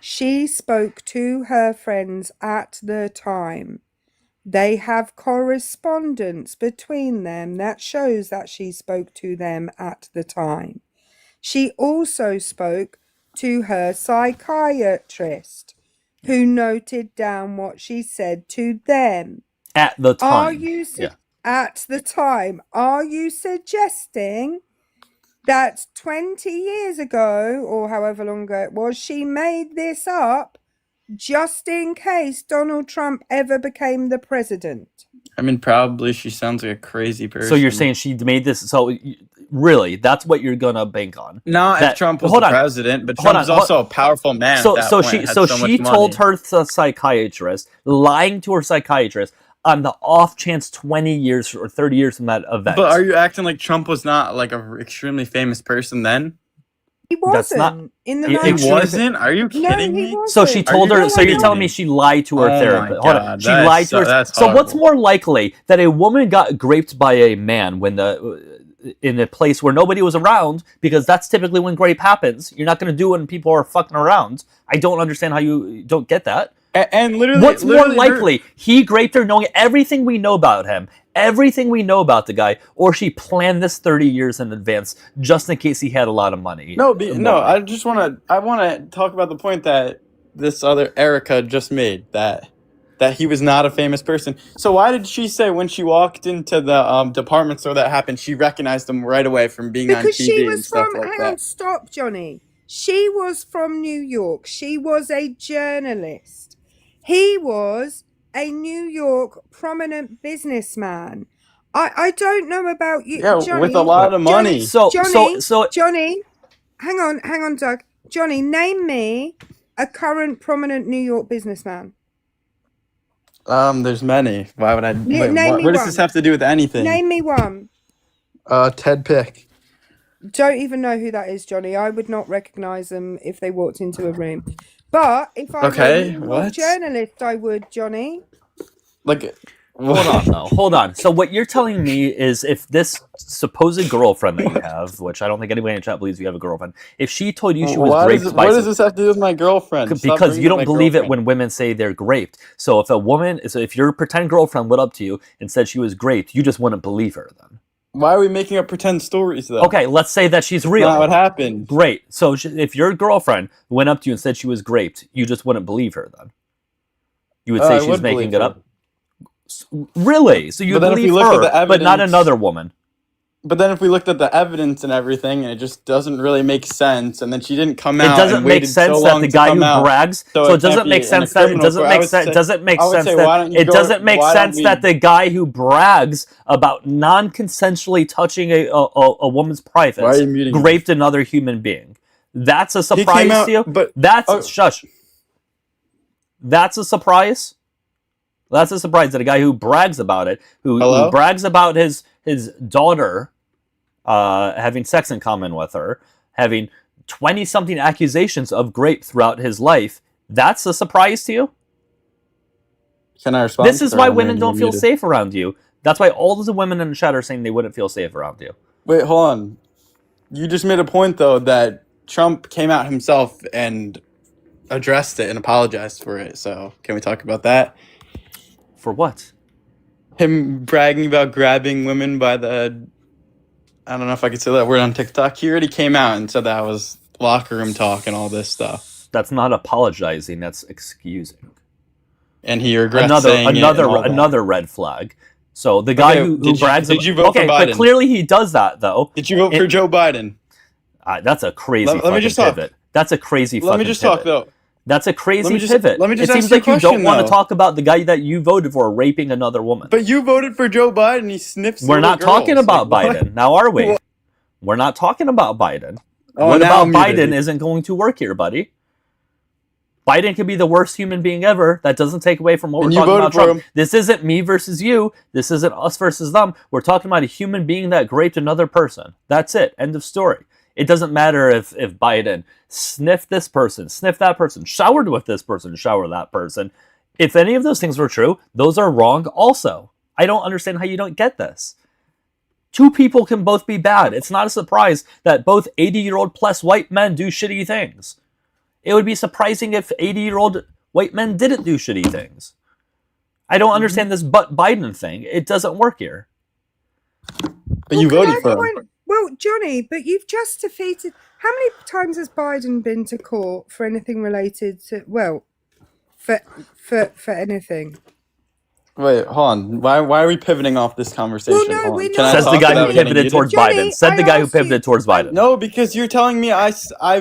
Speaker 1: She spoke to her friends at the time. They have correspondence between them that shows that she spoke to them at the time. She also spoke to her psychiatrist, who noted down what she said to them.
Speaker 2: At the time.
Speaker 1: Are you
Speaker 2: Yeah.
Speaker 1: at the time? Are you suggesting that 20 years ago, or however long ago it was, she made this up just in case Donald Trump ever became the president?
Speaker 3: I mean, probably she sounds like a crazy person.
Speaker 2: So you're saying she made this? So really, that's what you're gonna bank on?
Speaker 3: no,
Speaker 2: that-
Speaker 3: if Trump was
Speaker 2: hold
Speaker 3: the
Speaker 2: on.
Speaker 3: president, but
Speaker 2: Hold
Speaker 3: Trump's
Speaker 2: on,
Speaker 3: also a powerful man.
Speaker 2: So
Speaker 3: at that
Speaker 2: so
Speaker 3: point,
Speaker 2: she
Speaker 3: had
Speaker 2: so
Speaker 3: so
Speaker 2: she
Speaker 3: much
Speaker 2: told
Speaker 3: money.
Speaker 2: her psychiatrist, lying to her psychiatrist on the off chance 20 years or 30 years from that event.
Speaker 3: But are you acting like Trump was not like a extremely famous person then?
Speaker 1: He
Speaker 2: That's
Speaker 1: wasn't
Speaker 2: not-
Speaker 1: in the
Speaker 2: He-
Speaker 3: He
Speaker 1: 90s.
Speaker 3: wasn't. Are you
Speaker 1: No,
Speaker 3: kidding
Speaker 1: he
Speaker 3: me?
Speaker 1: wasn't.
Speaker 2: So she told
Speaker 3: Are you
Speaker 2: her. So you're
Speaker 3: kidding
Speaker 2: telling
Speaker 3: me?
Speaker 2: me she lied to her
Speaker 3: Oh my
Speaker 2: therapist. Hold on.
Speaker 3: God,
Speaker 2: She
Speaker 3: that's
Speaker 2: lied to her.
Speaker 3: that's
Speaker 2: So what's
Speaker 3: horrible.
Speaker 2: more likely, that a woman got raped by a man when in a place where nobody was around? Because that's typically when rape happens. You're not going to do it when people are fucking around. I don't understand how you don't get that.
Speaker 3: And literally,
Speaker 2: What's more
Speaker 3: literally her-
Speaker 2: likely? He raped her knowing everything we know about him, everything we know about the guy, or she planned this 30 years in advance just in case he had a lot of money.
Speaker 3: No, I just want to talk about the point that this other Erica just made that he was not a famous person. So why did she say when she walked into the department store that happened, she recognized him right away from being on
Speaker 1: Because
Speaker 3: TV
Speaker 1: she
Speaker 3: and
Speaker 1: was
Speaker 3: stuff
Speaker 1: from,
Speaker 3: like
Speaker 1: hang
Speaker 3: that?
Speaker 1: on, stop, Johnny. She was from New York. She was a journalist. He was a New York prominent businessman. I don't know about you,
Speaker 3: Yeah,
Speaker 1: Johnny.
Speaker 3: with a lot of money.
Speaker 1: Johnny, hang on, Doug. Johnny, name me a current prominent New York businessman.
Speaker 3: There's many. Why would I? Wait,
Speaker 1: Name me
Speaker 3: what does
Speaker 1: one.
Speaker 3: this have to do with anything?
Speaker 1: Name me one.
Speaker 3: Ted Pick.
Speaker 1: Don't even know who that is, Johnny. I would not recognise them if they walked into a room. But if I were a New York journalist, I would, Johnny.
Speaker 3: Like,
Speaker 2: Hold on. So what you're telling me is if this supposed girlfriend that you have, which I don't think anybody in the chat believes you have a girlfriend, if she told you she was raped by...
Speaker 3: What does this have to do with my girlfriend?
Speaker 2: Because you don't believe it when women say they're raped. So if your pretend girlfriend went up to you and said she was raped, you just wouldn't believe her then.
Speaker 3: Why are we making up pretend stories, though?
Speaker 2: Okay, let's say that she's real.
Speaker 3: That's not what happened.
Speaker 2: Great. So if your girlfriend went up to you and said she was raped, you just wouldn't believe her then? You would say she's making it up? Really? So you believe her, but not another woman?
Speaker 3: But then if we looked at the evidence and everything, and it just doesn't really make sense, and then she didn't come out.
Speaker 2: It doesn't make sense that the guy who brags. So it doesn't make sense that it doesn't make sense. Doesn't make sense that it doesn't make sense that the guy who brags about non-consensually touching a woman's privates raped another human being. That's a surprise to you.
Speaker 3: But
Speaker 2: shush. That's a surprise. That's a surprise that a guy who brags about it, who brags about his daughter having sex in common with her, having 20-something accusations of rape throughout his life, that's a surprise to you?
Speaker 3: Can I respond?
Speaker 2: This is why women don't feel safe around you. That's why all of the women in the chat are saying they wouldn't feel safe around you.
Speaker 3: Wait, hold on. You just made a point, though, that Trump came out himself and addressed it and apologized for it. So can we talk about that?
Speaker 2: For what?
Speaker 3: Him bragging about grabbing women by the... I don't know if I could say that word on TikTok. He already came out and said that was locker room talk and all this stuff.
Speaker 2: That's not apologizing. That's excusing.
Speaker 3: And he regrets saying
Speaker 2: another red flag. So the guy who brags...
Speaker 3: Did you vote for Biden?
Speaker 2: But clearly he does that, though.
Speaker 3: Did you vote for Joe Biden?
Speaker 2: That's a crazy pivot. That's a crazy fucking pivot.
Speaker 3: Let me just talk, though.
Speaker 2: That's a crazy pivot.
Speaker 3: Let me just
Speaker 2: it seems like you don't want to talk about the guy that you voted for raping another woman.
Speaker 3: But you voted for Joe Biden. He sniffs.
Speaker 2: We're not talking about Biden now, are we? We're not talking about Biden.
Speaker 3: Oh,
Speaker 2: what about Biden isn't going to work here, buddy? Biden could be the worst human being ever. That doesn't take away from what we're talking about Trump. This isn't me versus you. This isn't us versus them. We're talking about a human being that raped another person. That's it. End of story. It doesn't matter if Biden sniffed this person, sniffed that person, showered with this person, showered that person. If any of those things were true, those are wrong also. I don't understand how you don't get this. Two people can both be bad. It's not a surprise that both 80-year-old plus white men do shitty things. It would be surprising if 80-year-old white men didn't do shitty things. I don't understand this but Biden thing. It doesn't work here.
Speaker 3: But you voted for him.
Speaker 1: Well, Johnny, but you've just defeated... How many times has Biden been to court for anything related to... Well, for anything?
Speaker 3: Wait, hold on. Why are we pivoting off this conversation?
Speaker 1: Well, no, we're not.
Speaker 2: Says the guy who pivoted towards Biden. Said the guy who pivoted towards Biden.
Speaker 3: No, because you're telling me I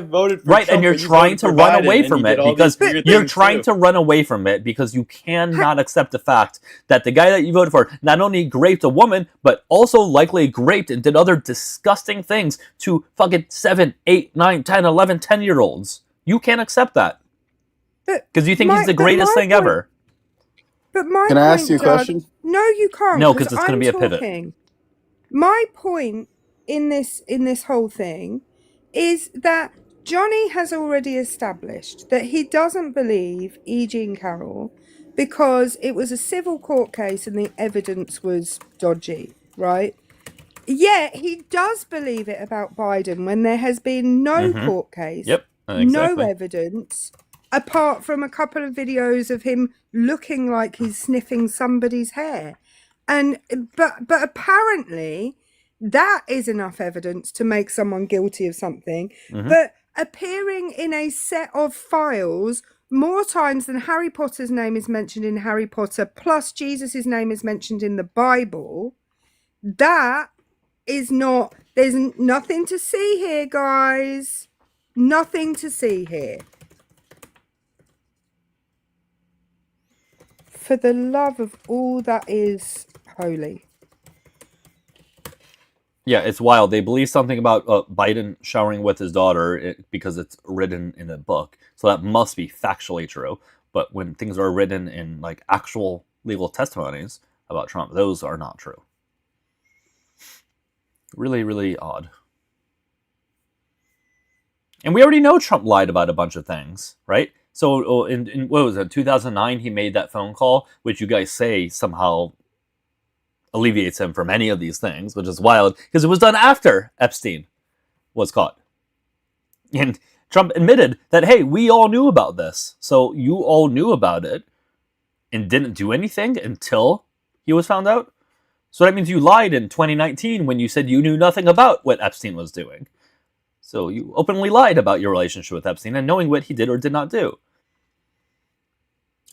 Speaker 3: voted for
Speaker 2: Trump,
Speaker 3: and
Speaker 2: you're trying to run away from it because you're trying to run away from it because you cannot accept the fact that the guy that you voted for not only raped a woman, but also likely raped and did other disgusting things to fucking 7, 8, 9, 10, 11, 10-year-olds. You can't accept that. Because you think he's the greatest thing ever.
Speaker 1: But my
Speaker 3: Can I ask you a question?
Speaker 1: No, you can't.
Speaker 2: No, because it's going to be a pivot.
Speaker 1: My point in this whole thing is that Johnny has already established that he doesn't believe E. Jean Carroll because it was a civil court case and the evidence was dodgy, right? Yet he does believe it about Biden when there has been no court case, no evidence, apart from a couple of videos of him looking like he's sniffing somebody's hair. But apparently that is enough evidence to make someone guilty of something. But appearing in a set of files more times than Harry Potter's name is mentioned in Harry Potter, plus Jesus' name is mentioned in the Bible, that is not... There's nothing to see here, guys. Nothing to see here. for the love of all that is holy.
Speaker 2: Yeah, it's wild. They believe something about Biden showering with his daughter because it's written in a book. So that must be factually true. But when things are written in like actual legal testimonies about Trump, those are not true. Really, really odd. And we already know Trump lied about a bunch of things, right? So in what was it, 2009, he made that phone call, which you guys say somehow alleviates him from any of these things, which is wild, because it was done after Epstein was caught. And Trump admitted that, hey, we all knew about this. So you all knew about it and didn't do anything until he was found out? So that means you lied in 2019 when you said you knew nothing about what Epstein was doing. So you openly lied about your relationship with Epstein and knowing what he did or did not do.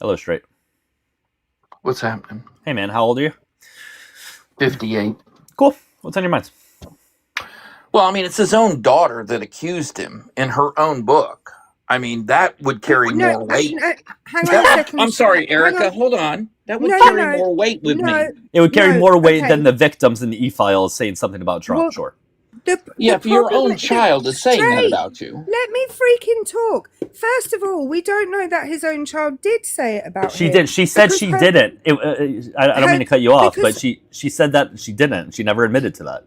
Speaker 2: Hello, Straight.
Speaker 4: What's happening?
Speaker 2: Hey, man, how old are you?
Speaker 4: 58.
Speaker 2: Cool. What's on your mind?
Speaker 4: Well, I mean, it's his own daughter that accused him in her own book. I mean, that would carry more weight.
Speaker 1: Hang on a second.
Speaker 4: I'm sorry, Erica. Hold on. That would carry more weight with me.
Speaker 2: It would carry more weight than the victims in the e-files saying something about Trump,
Speaker 1: Well,
Speaker 2: sure.
Speaker 4: If your own child is saying that about you.
Speaker 1: Let me freaking talk. First of all, we don't know that his own child did say it about him.
Speaker 2: She did. She said she didn't. I don't mean to cut you off, but she said that she didn't. She never admitted to that.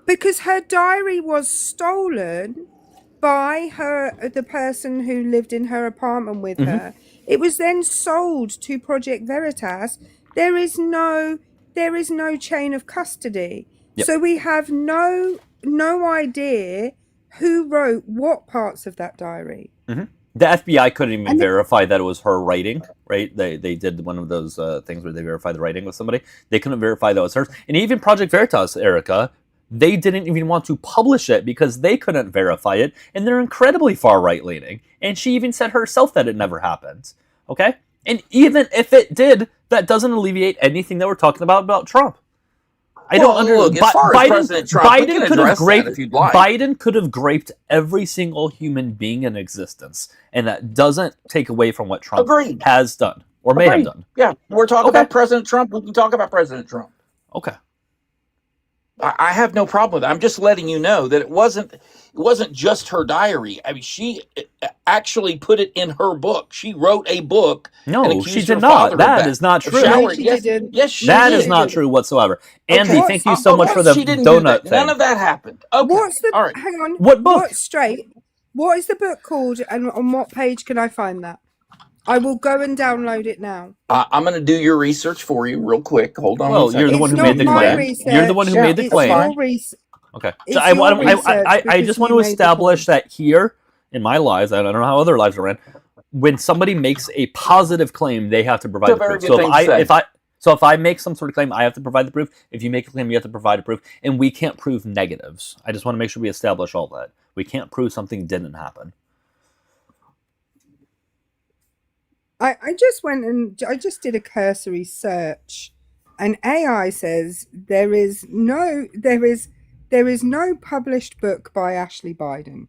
Speaker 1: Because her diary was stolen by the person who lived in her apartment with her. It was then sold to Project Veritas. There is no chain of custody.
Speaker 2: Yep.
Speaker 1: So we have no idea who wrote what parts of that diary.
Speaker 2: The FBI couldn't even verify that it was her writing, right? They did one of those things where they verify the writing with somebody. They couldn't verify that it was hers. And even Project Veritas, Erica, they didn't even want to publish it because they couldn't verify it. And they're incredibly far right-leaning. And she even said herself that it never happened. Okay? And even if it did, that doesn't alleviate anything that we're talking about Trump. I don't understand.
Speaker 4: As far as President Trump, Biden could have graped if you'd like.
Speaker 2: Biden could have graped every single human being in existence, and that doesn't take away from what Trump has done or may have done.
Speaker 4: Yeah, we're talking about President Trump. We can talk about President Trump.
Speaker 2: Okay.
Speaker 4: I have no problem with it. I'm just letting you know that it wasn't just her diary. I mean, she actually put it in her book. She wrote a book.
Speaker 2: No, she did not. That is not true.
Speaker 4: Yes, she
Speaker 2: that
Speaker 4: did.
Speaker 2: is not true whatsoever. Andy, thank you so much for the donut thing.
Speaker 4: None of that happened. Okay.
Speaker 1: All right. Hang on.
Speaker 2: What book?
Speaker 1: What is the book called, and on what page can I find that? I will go and download it now.
Speaker 4: I'm going to do your research for you real quick. Hold on.
Speaker 2: Well, you're the one who made the claim. You're the one who made the claim. Okay. So I just want to establish that here in my lives, I don't know how other lives are ran, when somebody makes a positive claim, they have to provide the proof. So if I make some sort of claim, I have to provide the proof. If you make a claim, you have to provide a proof. And we can't prove negatives. I just want to make sure we establish all that. We can't prove something didn't happen.
Speaker 1: I just went and I just did a cursory search, and AI says there is no published book by Ashley Biden.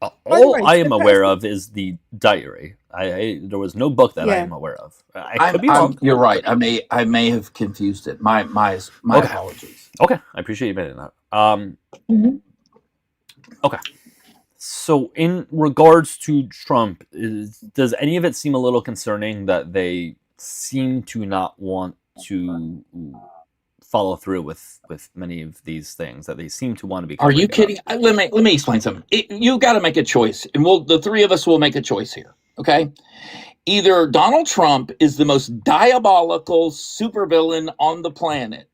Speaker 2: All I am aware of is the diary. There was no book that I am aware of. I could be wrong.
Speaker 4: You're right. I may have confused it. My apologies.
Speaker 2: Okay, I appreciate you admitting that. Okay. So, in regards to Trump, does any of it seem a little concerning that they seem to not want to follow through with many of these things that they seem to want to be?
Speaker 4: Are you kidding? Let me explain something. You got to make a choice, and the three of us will make a choice here. Okay, either Donald Trump is the most diabolical supervillain on the planet,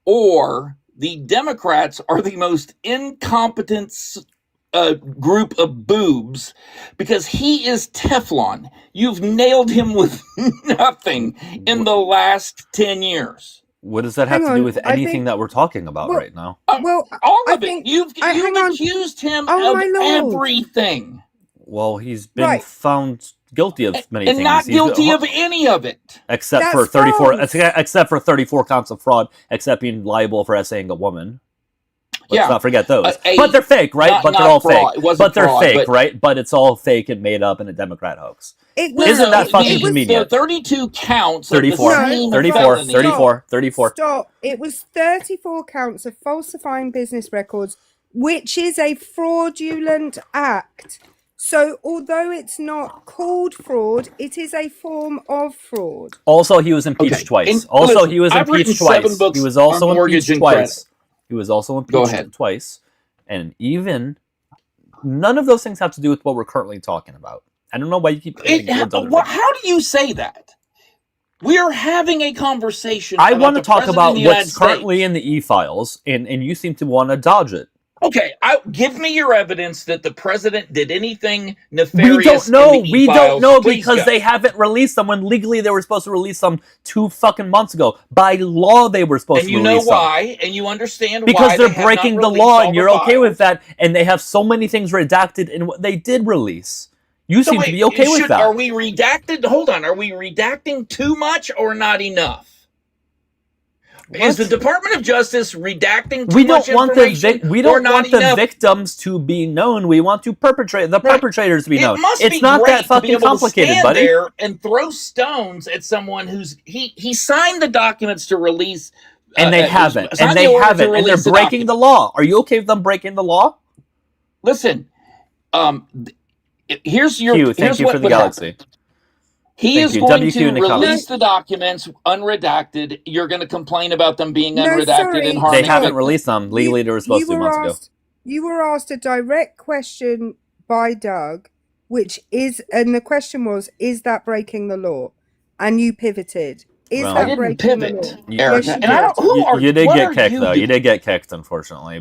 Speaker 4: or the Democrats are the most incompetent group of boobs, because he is Teflon. You've nailed him with nothing in the last 10 years.
Speaker 2: What does that have to do with anything that we're talking about right now?
Speaker 4: All of it. You've accused him of everything.
Speaker 2: Well, he's been found guilty of many things.
Speaker 4: And not guilty of any of it.
Speaker 2: Except for 34 counts of fraud, except being liable for essaying a woman. Let's
Speaker 4: Yeah.
Speaker 2: not forget those.
Speaker 4: A-
Speaker 2: But they're fake, right?
Speaker 4: not-
Speaker 2: But they're
Speaker 4: not
Speaker 2: all
Speaker 4: fraud.
Speaker 2: fake.
Speaker 4: It wasn't
Speaker 2: But they're
Speaker 4: fraud,
Speaker 2: fake,
Speaker 4: but-
Speaker 2: right? But it's all fake and made up in a Democrat hoax.
Speaker 1: It was,
Speaker 2: Isn't that fucking
Speaker 4: the
Speaker 2: convenient?
Speaker 4: 32 counts
Speaker 2: 34,
Speaker 4: of the same
Speaker 2: 34,
Speaker 4: felony.
Speaker 2: 34, 34.
Speaker 1: Stop. It was 34 counts of falsifying business records, which is a fraudulent act. So although it's not called fraud, it is a form of fraud.
Speaker 2: Also, he was impeached
Speaker 4: Okay.
Speaker 2: twice.
Speaker 4: And
Speaker 2: Also,
Speaker 4: listen,
Speaker 2: he was
Speaker 4: I've written
Speaker 2: impeached twice.
Speaker 4: 7 books
Speaker 2: He was also
Speaker 4: on mortgage
Speaker 2: impeached
Speaker 4: and credit.
Speaker 2: twice. He was also
Speaker 4: Go
Speaker 2: impeached
Speaker 4: ahead.
Speaker 2: twice. And even none of those things have to do with what we're currently talking about. I don't know why you keep putting words on it.
Speaker 4: How do you say that? We are having a conversation.
Speaker 2: I
Speaker 4: about
Speaker 2: want to
Speaker 4: the
Speaker 2: talk
Speaker 4: President
Speaker 2: about
Speaker 4: of the United
Speaker 2: what's currently
Speaker 4: States.
Speaker 2: in the e-files, and you seem to want to dodge it.
Speaker 4: Okay, give me your evidence that the president did anything
Speaker 2: We
Speaker 4: nefarious.
Speaker 2: don't know.
Speaker 4: In the
Speaker 2: We don't
Speaker 4: e-files.
Speaker 2: know
Speaker 4: Please
Speaker 2: because
Speaker 4: go.
Speaker 2: they haven't released them when legally they were supposed to release them 2 fucking months ago. By law, they were supposed
Speaker 4: And
Speaker 2: to
Speaker 4: you know
Speaker 2: release them.
Speaker 4: why, and you understand
Speaker 2: Because
Speaker 4: why
Speaker 2: they're
Speaker 4: they have
Speaker 2: breaking
Speaker 4: not
Speaker 2: the
Speaker 4: released
Speaker 2: law,
Speaker 4: all
Speaker 2: and
Speaker 4: the
Speaker 2: you're okay
Speaker 4: files.
Speaker 2: with that. And they have so many things redacted in what they did release. You
Speaker 4: So
Speaker 2: seem to be okay with that.
Speaker 4: Are we redacted? Hold on. Are we redacting too much or not enough? Is the Department of Justice redacting too
Speaker 2: We don't
Speaker 4: much
Speaker 2: want
Speaker 4: information
Speaker 2: we
Speaker 4: or
Speaker 2: don't
Speaker 4: not
Speaker 2: want the
Speaker 4: enough?
Speaker 2: victims to be known. We want to perpetrators to be known.
Speaker 4: It must
Speaker 2: It's
Speaker 4: be
Speaker 2: not
Speaker 4: great
Speaker 2: that
Speaker 4: to be
Speaker 2: fucking
Speaker 4: able to
Speaker 2: complicated,
Speaker 4: stand
Speaker 2: buddy.
Speaker 4: there and throw stones at someone who's he signed the documents to release,
Speaker 2: And they haven't.
Speaker 4: signed
Speaker 2: And
Speaker 4: the
Speaker 2: they
Speaker 4: order to
Speaker 2: haven't. And they're
Speaker 4: release the
Speaker 2: breaking the
Speaker 4: document.
Speaker 2: law. Are you okay with them breaking the law?
Speaker 4: Listen, here's
Speaker 2: Q, thank
Speaker 4: here's
Speaker 2: you
Speaker 4: what
Speaker 2: for the
Speaker 4: would
Speaker 2: galaxy.
Speaker 4: happen. He
Speaker 2: Thank
Speaker 4: is
Speaker 2: you.
Speaker 4: going
Speaker 2: WQ
Speaker 4: to
Speaker 2: in the
Speaker 4: release
Speaker 2: comments.
Speaker 4: the documents unredacted. You're going to complain about them being
Speaker 1: No,
Speaker 4: unredacted
Speaker 1: sorry.
Speaker 4: and
Speaker 2: They
Speaker 4: harming
Speaker 2: haven't
Speaker 4: victims.
Speaker 2: released them. Legally, they were supposed to months ago.
Speaker 1: You were asked a direct question by Doug, which is, and the question was, is that breaking the law? And you pivoted. Is
Speaker 2: Well,
Speaker 4: I
Speaker 1: that
Speaker 4: didn't
Speaker 1: breaking the
Speaker 4: pivot,
Speaker 1: law?
Speaker 4: Erica.
Speaker 1: Yes, you
Speaker 4: And I
Speaker 1: did.
Speaker 4: don't. Who are
Speaker 2: You did
Speaker 4: what
Speaker 2: get
Speaker 4: are
Speaker 2: kicked,
Speaker 4: you
Speaker 2: though.
Speaker 4: doing?
Speaker 2: You did get kicked, unfortunately.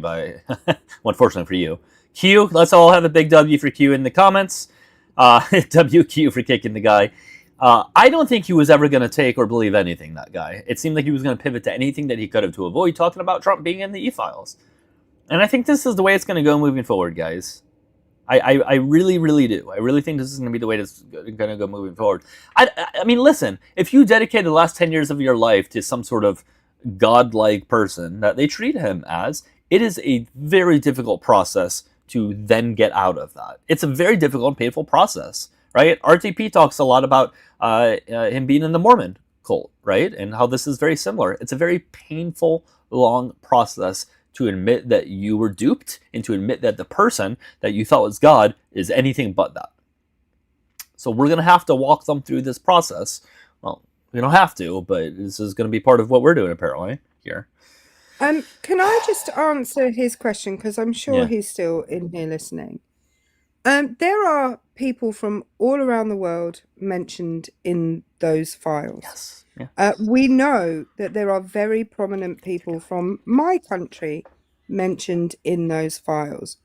Speaker 2: Unfortunately for you. Q, let's all have a big W for Q in the comments. WQ for kicking the guy. I don't think he was ever going to take or believe anything, that guy. It seemed like he was going to pivot to anything that he could have to avoid talking about Trump being in the e-files. And I think this is the way it's going to go moving forward, guys. I really, really do. I really think this is going to be the way it's going to go moving forward. I mean, listen, if you dedicated the last 10 years of your life to some sort of godlike person that they treat him as, it is a very difficult process to then get out of that. It's a very difficult and painful process, right? RTP talks a lot about him being in the Mormon cult, right? And how this is very similar. It's a very painful, long process to admit that you were duped and to admit that the person that you thought was God is anything but that. So we're going to have to walk them through this process. Well, we don't have to, but this is going to be part of what we're doing apparently here.
Speaker 1: Can I just answer his question? Because I'm sure
Speaker 2: Yeah.
Speaker 1: he's still in here listening. There are people from all around the world mentioned in those files.
Speaker 2: Yes. Yeah.
Speaker 1: We know that there are very prominent people from my country mentioned in those files.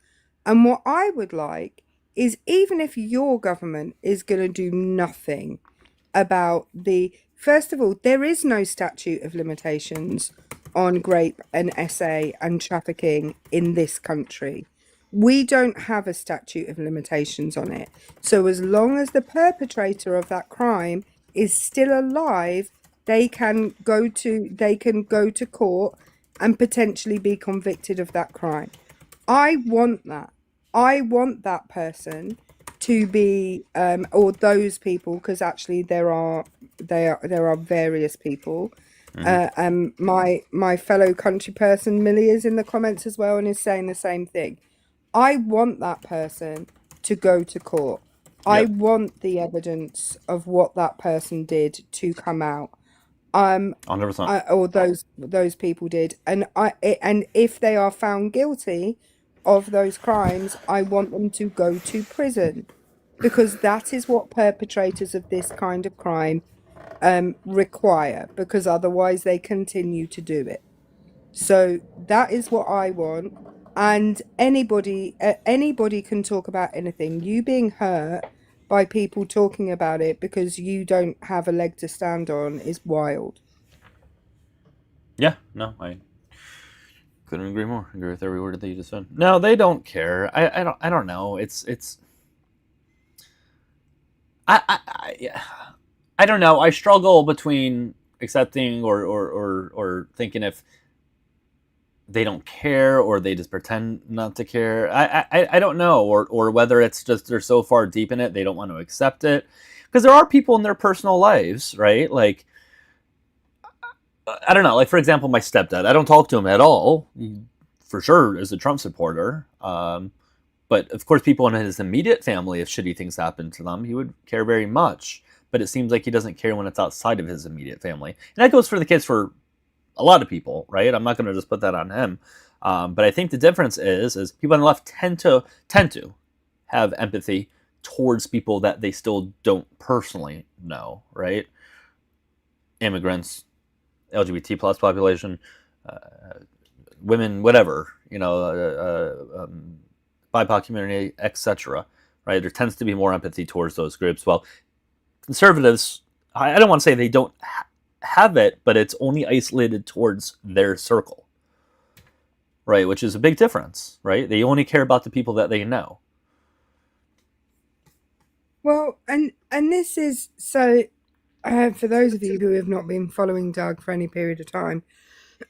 Speaker 1: And what I would like is, even if your government is going to do nothing about first of all, there is no statute of limitations on grape and SA and trafficking in this country. We don't have a statute of limitations on it. So as long as the perpetrator of that crime is still alive, they can go to court and potentially be convicted of that crime. I want that. I want that person to be, or those people, because actually there are various people. My fellow country person Millie is in the comments as well and is saying the same thing. I want that person to go to court. I want the evidence of what that person did to come out.
Speaker 2: 100%.
Speaker 1: Or those people did, and if they are found guilty of those crimes, I want them to go to prison, because that is what perpetrators of this kind of crime require, because otherwise they continue to do it. So that is what I want. And anybody can talk about anything. You being hurt by people talking about it because you don't have a leg to stand on is wild.
Speaker 2: Yeah, no, I couldn't agree more. I agree with every word that you just said. No, they don't care. I don't know. I don't know. I struggle between accepting or thinking if they don't care, or they just pretend not to care. I don't know, or whether it's just they're so far deep in it they don't want to accept it, because there are people in their personal lives, right? Like, I don't know. Like, for example, my stepdad. I don't talk to him at all. He, for sure, is a Trump supporter. But of course, people in his immediate family, if shitty things happen to them, he would care very much. But it seems like he doesn't care when it's outside of his immediate family. And that goes for the kids for a lot of people, right? I'm not going to just put that on him. But I think the difference is people on the left tend to have empathy towards people that they still don't personally know, right? Immigrants, LGBT plus population, women, whatever, BIPOC community, etc. Right? There tends to be more empathy towards those groups. Well, conservatives, I don't want to say they don't have it, but it's only isolated towards their circle, right? Which is a big difference, right? They only care about the people that they know.
Speaker 1: Well, and this is so. For those of you who have not been following Doug for any period of time,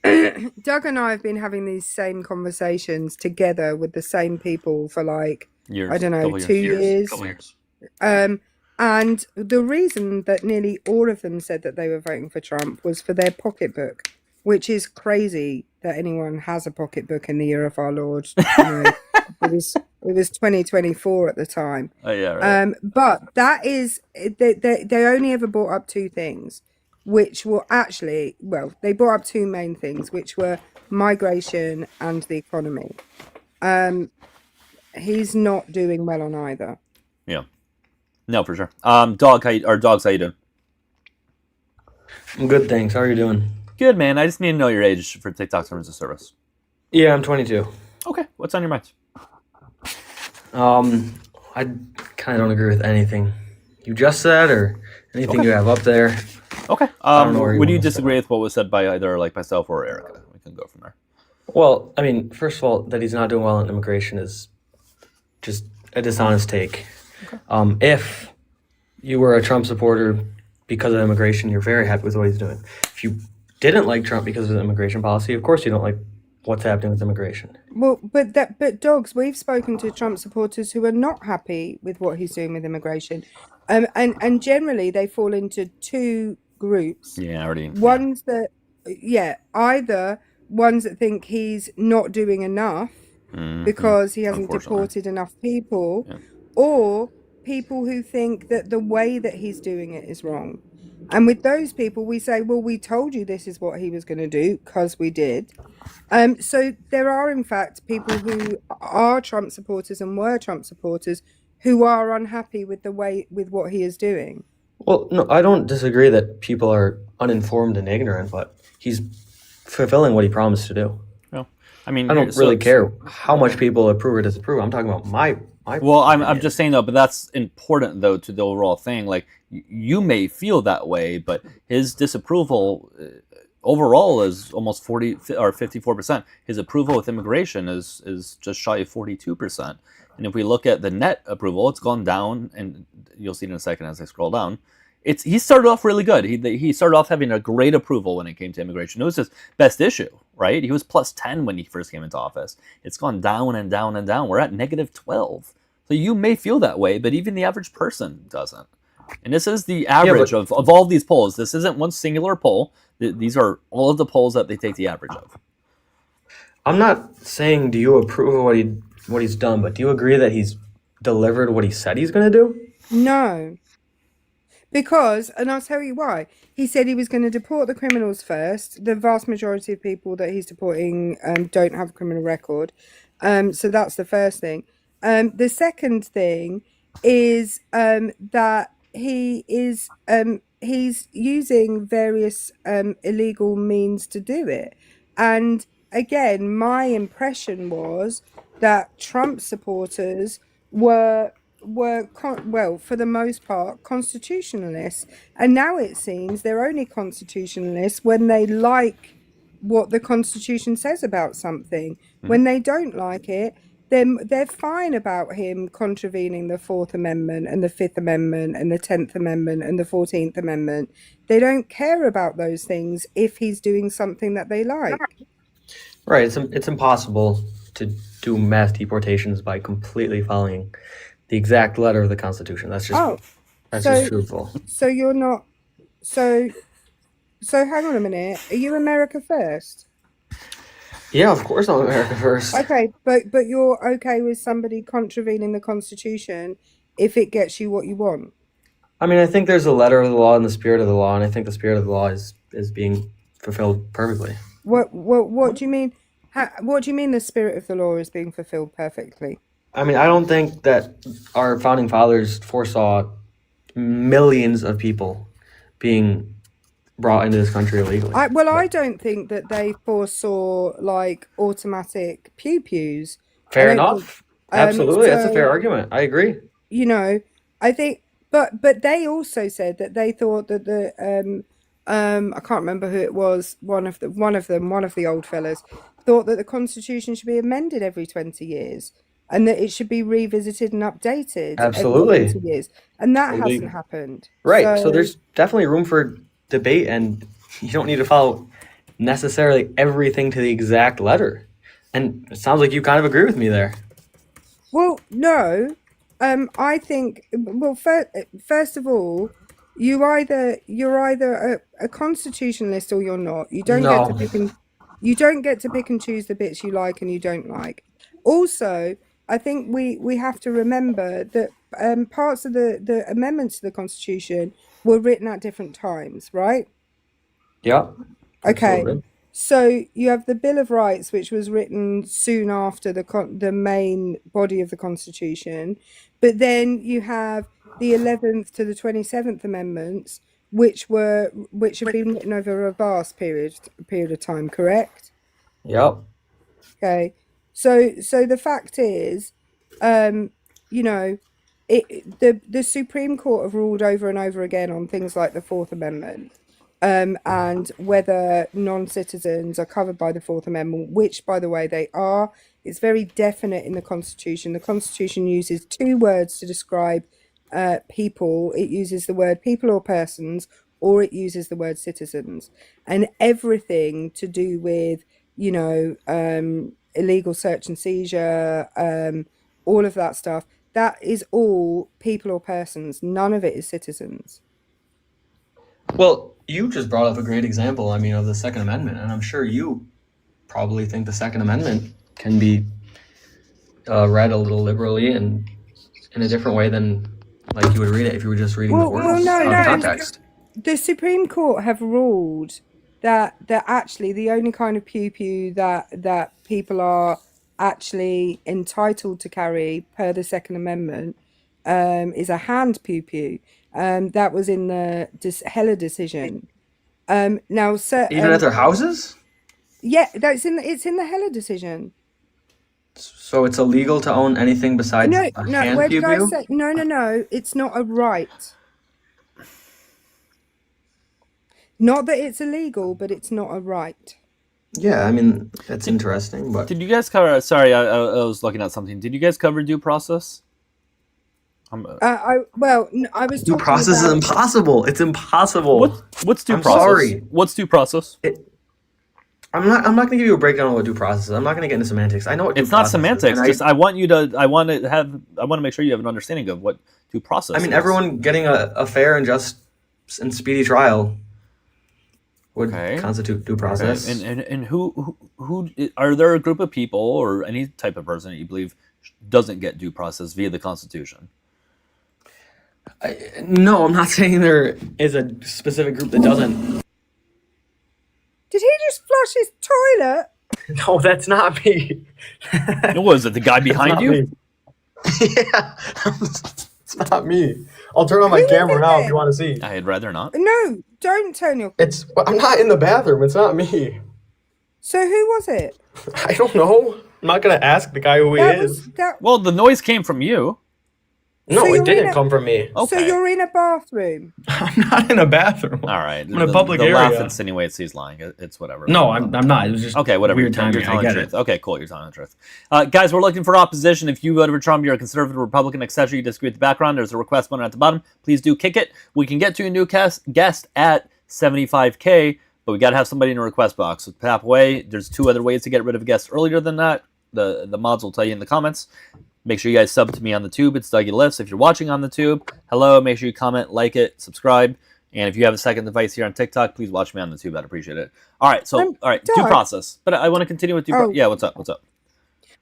Speaker 1: Doug and I have been having these same conversations together with the same people for like
Speaker 2: Years,
Speaker 1: I don't know,
Speaker 2: couple
Speaker 1: 2 years.
Speaker 4: Couple years.
Speaker 1: And the reason that nearly all of them said that they were voting for Trump was for their pocketbook, which is crazy that anyone has a pocketbook in the year of our Lord. It was 2024 at the time.
Speaker 2: Oh yeah, right.
Speaker 1: But that is they only ever brought up two things, which were actually, well, they brought up two main things, which were migration and the economy. He's not doing well on either.
Speaker 2: Yeah. No, for sure. Dogs, how you doing?
Speaker 5: I'm good, thanks. How are you doing?
Speaker 2: Good, man. I just need to know your age for TikTok terms of service.
Speaker 5: Yeah, I'm 22.
Speaker 2: Okay. What's on your mind?
Speaker 5: I kind of don't agree with anything you just said or anything you have up there.
Speaker 2: Okay.
Speaker 5: don't know where you
Speaker 2: Would you
Speaker 5: wanna
Speaker 2: disagree with what was said by either like myself or Erica? We can go from there.
Speaker 5: Well, I mean, first of all, that he's not doing well on immigration is just a dishonest take. If you were a Trump supporter because of immigration, you're very happy with what he's doing. If you didn't like Trump because of his immigration policy, of course you don't like what's happening with immigration.
Speaker 1: Well, but dogs, we've spoken to Trump supporters who are not happy with what he's doing with immigration, and generally they fall into two groups.
Speaker 2: Yeah, already.
Speaker 1: Ones that, either ones that think he's not doing enough because he hasn't deported enough people, or people who think that the way that he's doing it is wrong. And with those people, we say, well, we told you this is what he was going to do because we did. So there are, in fact, people who are Trump supporters and were Trump supporters who are unhappy with the way, with what he is doing.
Speaker 5: Well, no, I don't disagree that people are uninformed and ignorant, but he's fulfilling what he promised to do.
Speaker 2: No, I mean,
Speaker 5: I don't really care how much people approve or disapprove. I'm talking about my
Speaker 2: well, I'm just saying though, but that's important though to the overall thing. Like you may feel that way, but his disapproval overall is almost 40 or 54%. His approval with immigration is just shy of 42%. And if we look at the net approval, it's gone down, and you'll see it in a second as I scroll down. He started off really good. He started off having a great approval when it came to immigration. It was his best issue, right? He was plus 10 when he first came into office. It's gone down and down and down. We're at negative 12. So you may feel that way, but even the average person doesn't. And this is the average of all of these polls. This isn't one singular poll. These are all of the polls that they take the average of.
Speaker 5: I'm not saying do you approve of what he's done, but do you agree that he's delivered what he said he's going to do?
Speaker 1: No. Because, and I'll tell you why, he said he was going to deport the criminals first. The vast majority of people that he's deporting don't have a criminal record. So that's the first thing. The second thing is that he is he's using various illegal means to do it. And again, my impression was that Trump supporters were for the most part constitutionalists, and now it seems they're only constitutionalists when they like what the Constitution says about something. When they don't like it, then they're fine about him contravening the 4th Amendment and the 5th Amendment and the 10th Amendment and the 14th Amendment. They don't care about those things if he's doing something that they like.
Speaker 5: Right. It's impossible to do mass deportations by completely following the exact letter of the Constitution. That's
Speaker 1: Oh,
Speaker 5: just
Speaker 1: so
Speaker 5: truthful.
Speaker 1: so you're not so so hang on a minute. Are you America first?
Speaker 5: Yeah, of course I'm America first.
Speaker 1: Okay, but you're okay with somebody contravening the Constitution if it gets you what you want.
Speaker 5: I mean, I think there's a letter of the law and the spirit of the law, and I think the spirit of the law is being fulfilled perfectly.
Speaker 1: What do you mean? What do you mean the spirit of the law is being fulfilled perfectly?
Speaker 5: I mean, I don't think that our founding fathers foresaw millions of people being brought into this country illegally.
Speaker 1: I don't think that they foresaw like automatic pew-pews.
Speaker 5: Fair
Speaker 1: I don't think-
Speaker 5: enough. Absolutely, that's a
Speaker 1: so,
Speaker 5: fair argument. I agree.
Speaker 1: You know, I think, but they also said that they thought that the I can't remember who it was. One of the old fellas thought that the Constitution should be amended every 20 years and that it should be revisited and updated
Speaker 5: Absolutely.
Speaker 1: every 20 years, and that
Speaker 5: Totally.
Speaker 1: hasn't happened.
Speaker 5: Right. So there's definitely room for debate, and you don't need to follow necessarily everything to the exact letter. And it sounds like you kind of agree with me there.
Speaker 1: Well, no. I think. Well, first of all, you're either a constitutionalist or you're not. You don't
Speaker 5: No.
Speaker 1: get to pick and choose the bits you like and you don't like. Also, I think we have to remember that parts of the amendments to the Constitution were written at different times, right?
Speaker 5: Yeah.
Speaker 1: Okay.
Speaker 5: Absolutely.
Speaker 1: So you have the Bill of Rights, which was written soon after the main body of the Constitution, but then you have the 11th to the 27th Amendments, which have been written over a vast period of time. Correct?
Speaker 5: Yep.
Speaker 1: Okay. So the fact is, you know, the Supreme Court have ruled over and over again on things like the Fourth Amendment. And whether non-citizens are covered by the Fourth Amendment, which, by the way, they are. It's very definite in the Constitution. The Constitution uses two words to describe people. It uses the word people or persons, or it uses the word citizens. And everything to do with, you know, illegal search and seizure, all of that stuff, that is all people or persons. None of it is citizens.
Speaker 5: Well, you just brought up a great example, I mean, of the Second Amendment, and I'm sure you probably think the Second Amendment can be read a little liberally and in a different way than like you would read it if you were just reading the words out of context.
Speaker 1: The Supreme Court have ruled that actually the only kind of pew that people are actually entitled to carry per the Second Amendment is a hand pew. That was in the Heller decision. Now,
Speaker 5: Even at their houses?
Speaker 1: Yeah, it's in the Heller decision.
Speaker 5: So it's illegal to own anything besides a hand
Speaker 1: where did I
Speaker 5: pew?
Speaker 1: say? No, it's not a right. Not that it's illegal, but it's not a right.
Speaker 5: Yeah, I mean, that's interesting, but...
Speaker 2: Did you guys cover... Sorry, I was looking at something. Did you guys cover due process?
Speaker 1: I was
Speaker 5: Due
Speaker 1: talking
Speaker 5: process is impossible. It's impossible.
Speaker 2: What's due
Speaker 5: I'm
Speaker 2: process?
Speaker 5: sorry.
Speaker 2: What's due process?
Speaker 5: I'm not going to give you a breakdown of what due process is. I'm not going to get into semantics. I know what due
Speaker 2: It's not
Speaker 5: process is,
Speaker 2: semantics.
Speaker 5: and
Speaker 2: Just I want to make sure you have an understanding of what due process is.
Speaker 5: everyone getting a fair and just and speedy trial would constitute due process.
Speaker 2: Okay. And who are there a group of people or any type of person that you believe doesn't get due process via the Constitution?
Speaker 5: No, I'm not saying there is a specific group that doesn't.
Speaker 1: Did he just flush his toilet?
Speaker 5: No, that's not me.
Speaker 2: Was it the guy behind you?
Speaker 5: Yeah, it's not me. I'll turn on my camera now if you want to see.
Speaker 2: I'd rather not.
Speaker 1: No, don't turn your...
Speaker 5: I'm not in the bathroom. It's not me.
Speaker 1: So who was it?
Speaker 5: I don't know. I'm not going to ask the guy who he is.
Speaker 2: Well, the noise came from you.
Speaker 5: No,
Speaker 1: So
Speaker 5: it
Speaker 1: you're
Speaker 5: didn't come from me.
Speaker 2: Okay.
Speaker 1: So you're in a bathroom.
Speaker 5: I'm not in a bathroom.
Speaker 2: All right.
Speaker 5: I'm in a public
Speaker 2: the
Speaker 5: area.
Speaker 2: laugh insinuates he's lying. It's whatever.
Speaker 5: No, I'm not. It was just
Speaker 2: okay. Whatever.
Speaker 5: weird
Speaker 2: You're
Speaker 5: timing.
Speaker 2: telling
Speaker 5: I
Speaker 2: the
Speaker 5: get
Speaker 2: truth.
Speaker 5: it.
Speaker 2: Okay, cool. You're telling the truth. Guys, we're looking for opposition. If you voted for Trump, you're a conservative, Republican, etc. You disagree with the background. There's a request button at the bottom. Please do kick it. We can get to a new guest at 75K. but we got to have somebody in a request box. So tap away. There's 2 other ways to get rid of guests earlier than that. The mods will tell you in the comments. Make sure you guys sub to me on the tube. It's Dougielifts. If you're watching on the tube, hello. Make sure you comment, like it, subscribe. And if you have a second device here on TikTok, please watch me on the tube. I'd appreciate it. All right. So, all right. Due process. But I want to continue with Yeah, what's up? What's up?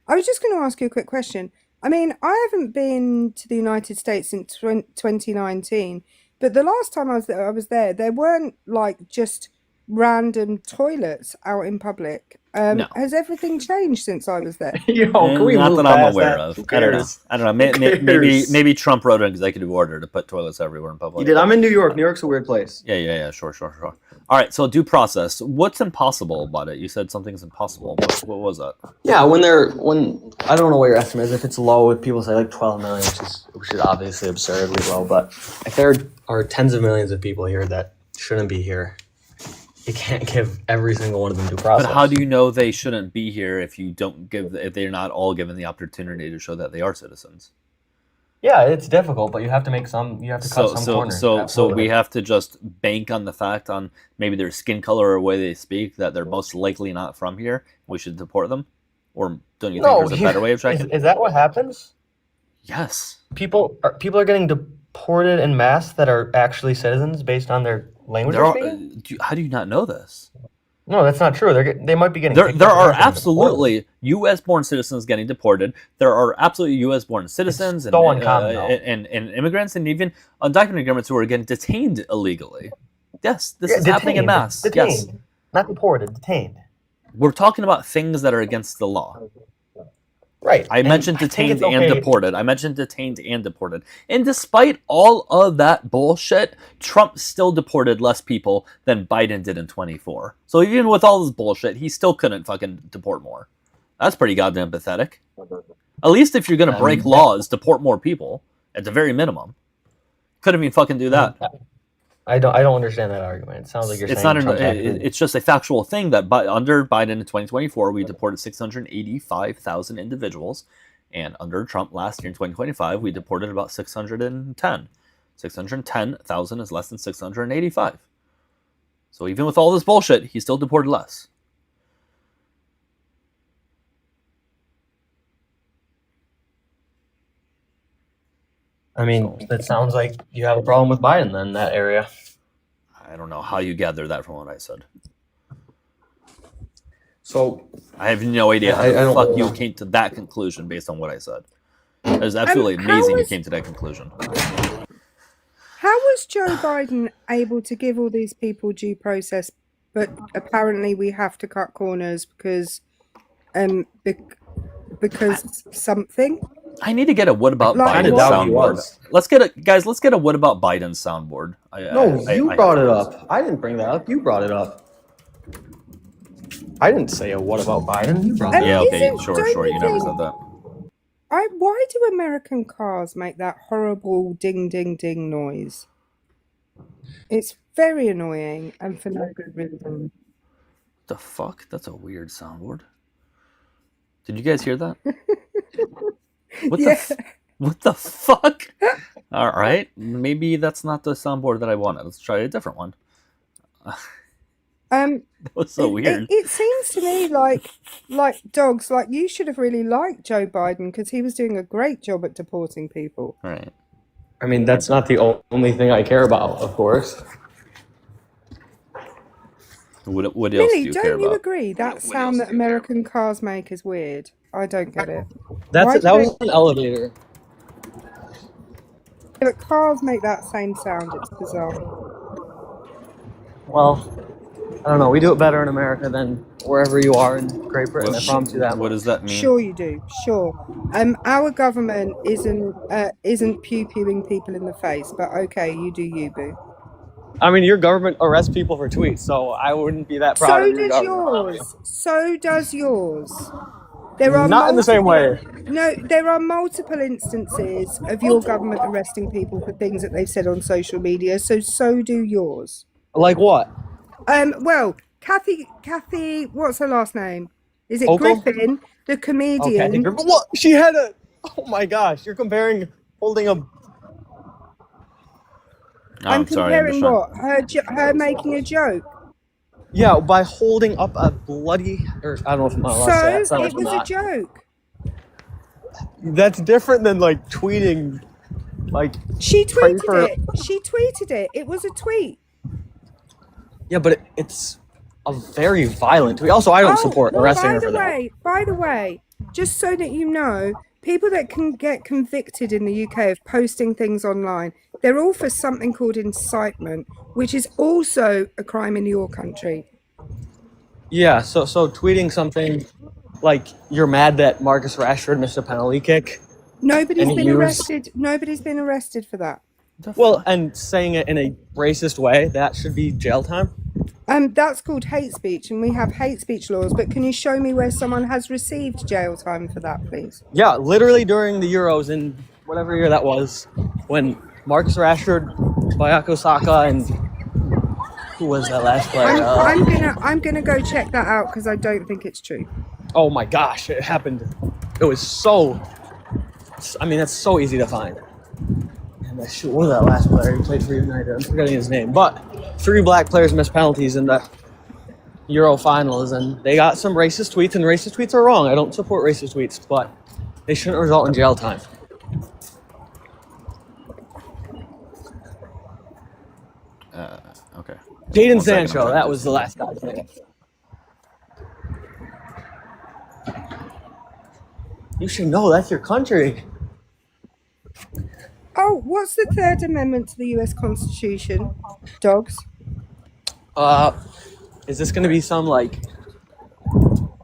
Speaker 1: I was just going to ask you a quick question. I mean, I haven't been to the United States since 2019, but the last time I was there, there weren't like just random toilets out in public.
Speaker 2: No.
Speaker 1: Has everything changed since I was there?
Speaker 5: Yo, can we
Speaker 2: Not
Speaker 5: move
Speaker 2: that I'm
Speaker 5: past
Speaker 2: aware
Speaker 5: that?
Speaker 2: of.
Speaker 5: Who
Speaker 2: I don't know.
Speaker 5: cares?
Speaker 2: I don't know.
Speaker 5: Who cares?
Speaker 2: Maybe Trump wrote an executive order to put toilets everywhere in public.
Speaker 5: He did. I'm in New York. New York's a weird place.
Speaker 2: Yeah. Sure. All right. So due process. What's impossible about it? You said something's impossible. What was that?
Speaker 5: Yeah, when I don't know what your estimate is. If it's low, if people say like 12 million, which is obviously absurdly low, but if there are tens of millions of people here that shouldn't be here, you can't give every single one of them due process.
Speaker 2: But how do you know they shouldn't be here if they're not all given the opportunity to show that they are citizens?
Speaker 5: Yeah, it's difficult, but you have to cut some corners.
Speaker 2: So we have to just bank on the fact on maybe their skin color or the way they speak that they're most likely not from here. We should deport them, or don't you think there's a better way of checking?
Speaker 5: Is that what happens?
Speaker 2: Yes.
Speaker 5: People are getting deported en masse that are actually citizens based on their language.
Speaker 2: How do you not know this?
Speaker 5: No, that's not true. They might be getting.
Speaker 2: There are absolutely U.S.-born citizens getting deported. There are absolutely U.S.-born citizens and immigrants and even undocumented immigrants who are getting detained illegally. Yes, this is happening en masse.
Speaker 5: Detained.
Speaker 2: Yes.
Speaker 5: Not deported, detained.
Speaker 2: We're talking about things that are against the law.
Speaker 5: Right.
Speaker 2: I mentioned detained and deported. And despite all of that bullshit, Trump still deported less people than Biden did in 24. So even with all this bullshit, he still couldn't fucking deport more. That's pretty goddamn pathetic. At least if you're going to break laws, deport more people at the very minimum. Couldn't even fucking do that.
Speaker 5: I don't understand that argument. It sounds like
Speaker 2: it's just a factual thing that under Biden in 2024, we deported 685,000 individuals. And under Trump last year in 2025, we deported about 610. 610,000 is less than 685. So even with all this bullshit, he still deported less.
Speaker 5: I mean, that sounds like you have a problem with Biden then, in that area.
Speaker 2: I don't know how you gather that from what I said.
Speaker 5: So
Speaker 2: I have no idea how the fuck you came to that conclusion based on what I said. It was absolutely amazing you came to that conclusion.
Speaker 1: How was Joe Biden able to give all these people due process, but apparently we have to cut corners because something?
Speaker 2: I need to get a what about Biden soundboard. Let's get a what about Biden soundboard.
Speaker 5: You brought it up. I didn't bring that up. You brought it up. I didn't say a what about Biden. You brought it up.
Speaker 2: Yeah, okay, sure. You never said that.
Speaker 1: Why do American cars make that horrible ding ding ding noise? It's very annoying and for no good reason.
Speaker 2: The fuck? That's a weird soundboard. Did you guys hear that? What the fuck? All right, maybe that's not the soundboard that I wanted. Let's try a different one. That was so weird.
Speaker 1: It seems to me like dogs. Like you should have really liked Joe Biden because he was doing a great job at deporting people.
Speaker 2: Right.
Speaker 5: I mean, that's not the only thing I care about, of course.
Speaker 2: What else
Speaker 1: Millie,
Speaker 2: do you care
Speaker 1: don't you
Speaker 2: about?
Speaker 1: agree that sound that American cars make is weird? I don't get it.
Speaker 5: That was an elevator.
Speaker 1: But cars make that same sound. It's bizarre.
Speaker 5: Well, I don't know. We do it better in America than wherever you are in Great Britain. I promise you that.
Speaker 2: What does that mean?
Speaker 1: Sure, you do. Sure. Our government isn't pew-pewing people in the face, but okay, you do you, boo.
Speaker 5: I mean, your government arrests people for tweets, so I wouldn't be that proud of your government.
Speaker 1: So does yours. There are
Speaker 5: not in the same way.
Speaker 1: No, there are multiple instances of your government arresting people for things that they've said on social media. So do yours.
Speaker 5: Like what?
Speaker 1: Well, Kathy, what's her last name? Is it
Speaker 5: Hochul?
Speaker 1: Griffin, the comedian?
Speaker 5: Okay. What? She had a. Oh my gosh! You're comparing holding a.
Speaker 1: I'm comparing what? Her making a joke.
Speaker 5: Yeah, by holding up a bloody, or I don't know if I'm allowed to say that.
Speaker 1: So
Speaker 5: Sounds
Speaker 1: it was
Speaker 5: like
Speaker 1: a joke.
Speaker 3: That's different than like tweeting, like
Speaker 1: She
Speaker 3: pray
Speaker 1: tweeted
Speaker 3: for.
Speaker 1: it. She tweeted it. It was a tweet.
Speaker 5: Yeah, but it's a very violent tweet. Also, I don't support
Speaker 1: well,
Speaker 5: arresting her for that.
Speaker 1: by the way, just so that you know, people that can get convicted in the UK of posting things online, they're all for something called incitement, which is also a crime in your country.
Speaker 5: Yeah, so tweeting something like you're mad that Marcus Rashford missed a penalty kick.
Speaker 1: Nobody's
Speaker 5: And
Speaker 1: been
Speaker 5: use-
Speaker 1: arrested. Nobody's been arrested for that.
Speaker 5: Well, and saying it in a racist way, that should be jail time.
Speaker 1: That's called hate speech, and we have hate speech laws. But can you show me where someone has received jail time for that, please?
Speaker 5: Yeah, literally during the Euros in whatever year that was, when Marcus Rashford, Bayako Saka, and who was that last player?
Speaker 1: I'm gonna go check that out because I don't think it's true.
Speaker 5: Oh my gosh, it happened. It was so. I mean, that's so easy to find. And what was that last player? He played for United. I'm forgetting his name. But 3 black players missed penalties in the Euro finals, and they got some racist tweets. And racist tweets are wrong. I don't support racist tweets, but they shouldn't result in jail time.
Speaker 2: Okay.
Speaker 5: Jadon
Speaker 2: One second,
Speaker 5: Sancho,
Speaker 2: I'm
Speaker 5: that
Speaker 2: trying
Speaker 5: was the last guy's name. You should know, that's your country.
Speaker 1: Oh, what's the Third Amendment to the U.S. Constitution? Dogs.
Speaker 5: Is this going to be some like?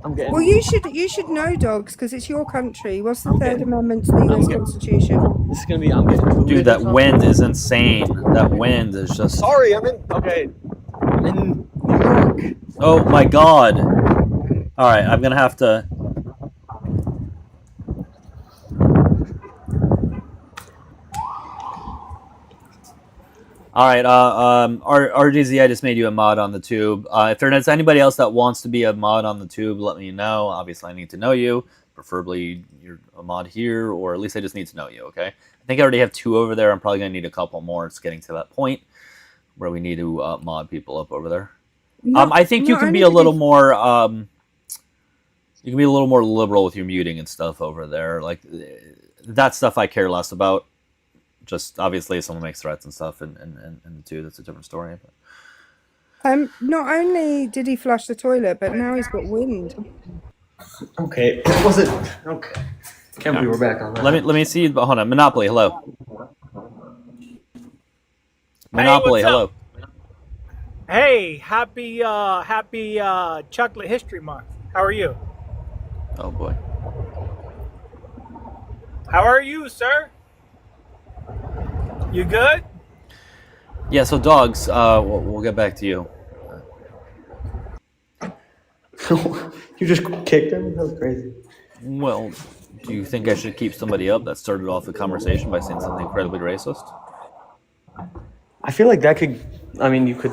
Speaker 5: I'm getting.
Speaker 1: Well, you should know, dogs, because it's your country. What's the Third
Speaker 5: Okay.
Speaker 1: Amendment to the U.S. Constitution?
Speaker 5: This is going to be. I'm getting.
Speaker 2: Dude,
Speaker 5: booted
Speaker 2: that
Speaker 5: or something.
Speaker 2: wind is insane. That wind is just.
Speaker 5: Sorry, I'm in. Okay. I'm in New York.
Speaker 2: Oh my god. All right, I'm gonna have to. All right, RGZ, I just made you a mod on the tube. If there's anybody else that wants to be a mod on the tube, let me know. Obviously, I need to know you. Preferably, you're a mod here, or at least I just need to know you, okay? I think I already have 2 over there. I'm probably going to need a couple more. It's getting to that point where we need to mod people up over there. I think you can be a little more... you can be a little more liberal with your muting and stuff over there. Like, that stuff I care less about. Just obviously, if someone makes threats and stuff, and the 2, that's a different story. But.
Speaker 1: Not only did he flush the toilet, but now he's got wind.
Speaker 5: Okay. Was it? Okay. Can't believe we're back on that.
Speaker 2: Let me see. Hold on. Monopoly. Hello. Monopoly.
Speaker 6: Hey,
Speaker 2: hello.
Speaker 6: Hey, happy Chocolate History Month. How are you?
Speaker 2: Oh boy.
Speaker 6: How are you, sir? You good?
Speaker 2: Yeah. So dogs. We'll get back to you.
Speaker 5: You just kicked him? That was crazy.
Speaker 2: Well, do you think I should keep somebody up that started off the conversation by saying something incredibly racist?
Speaker 5: I feel like that could. I mean, you could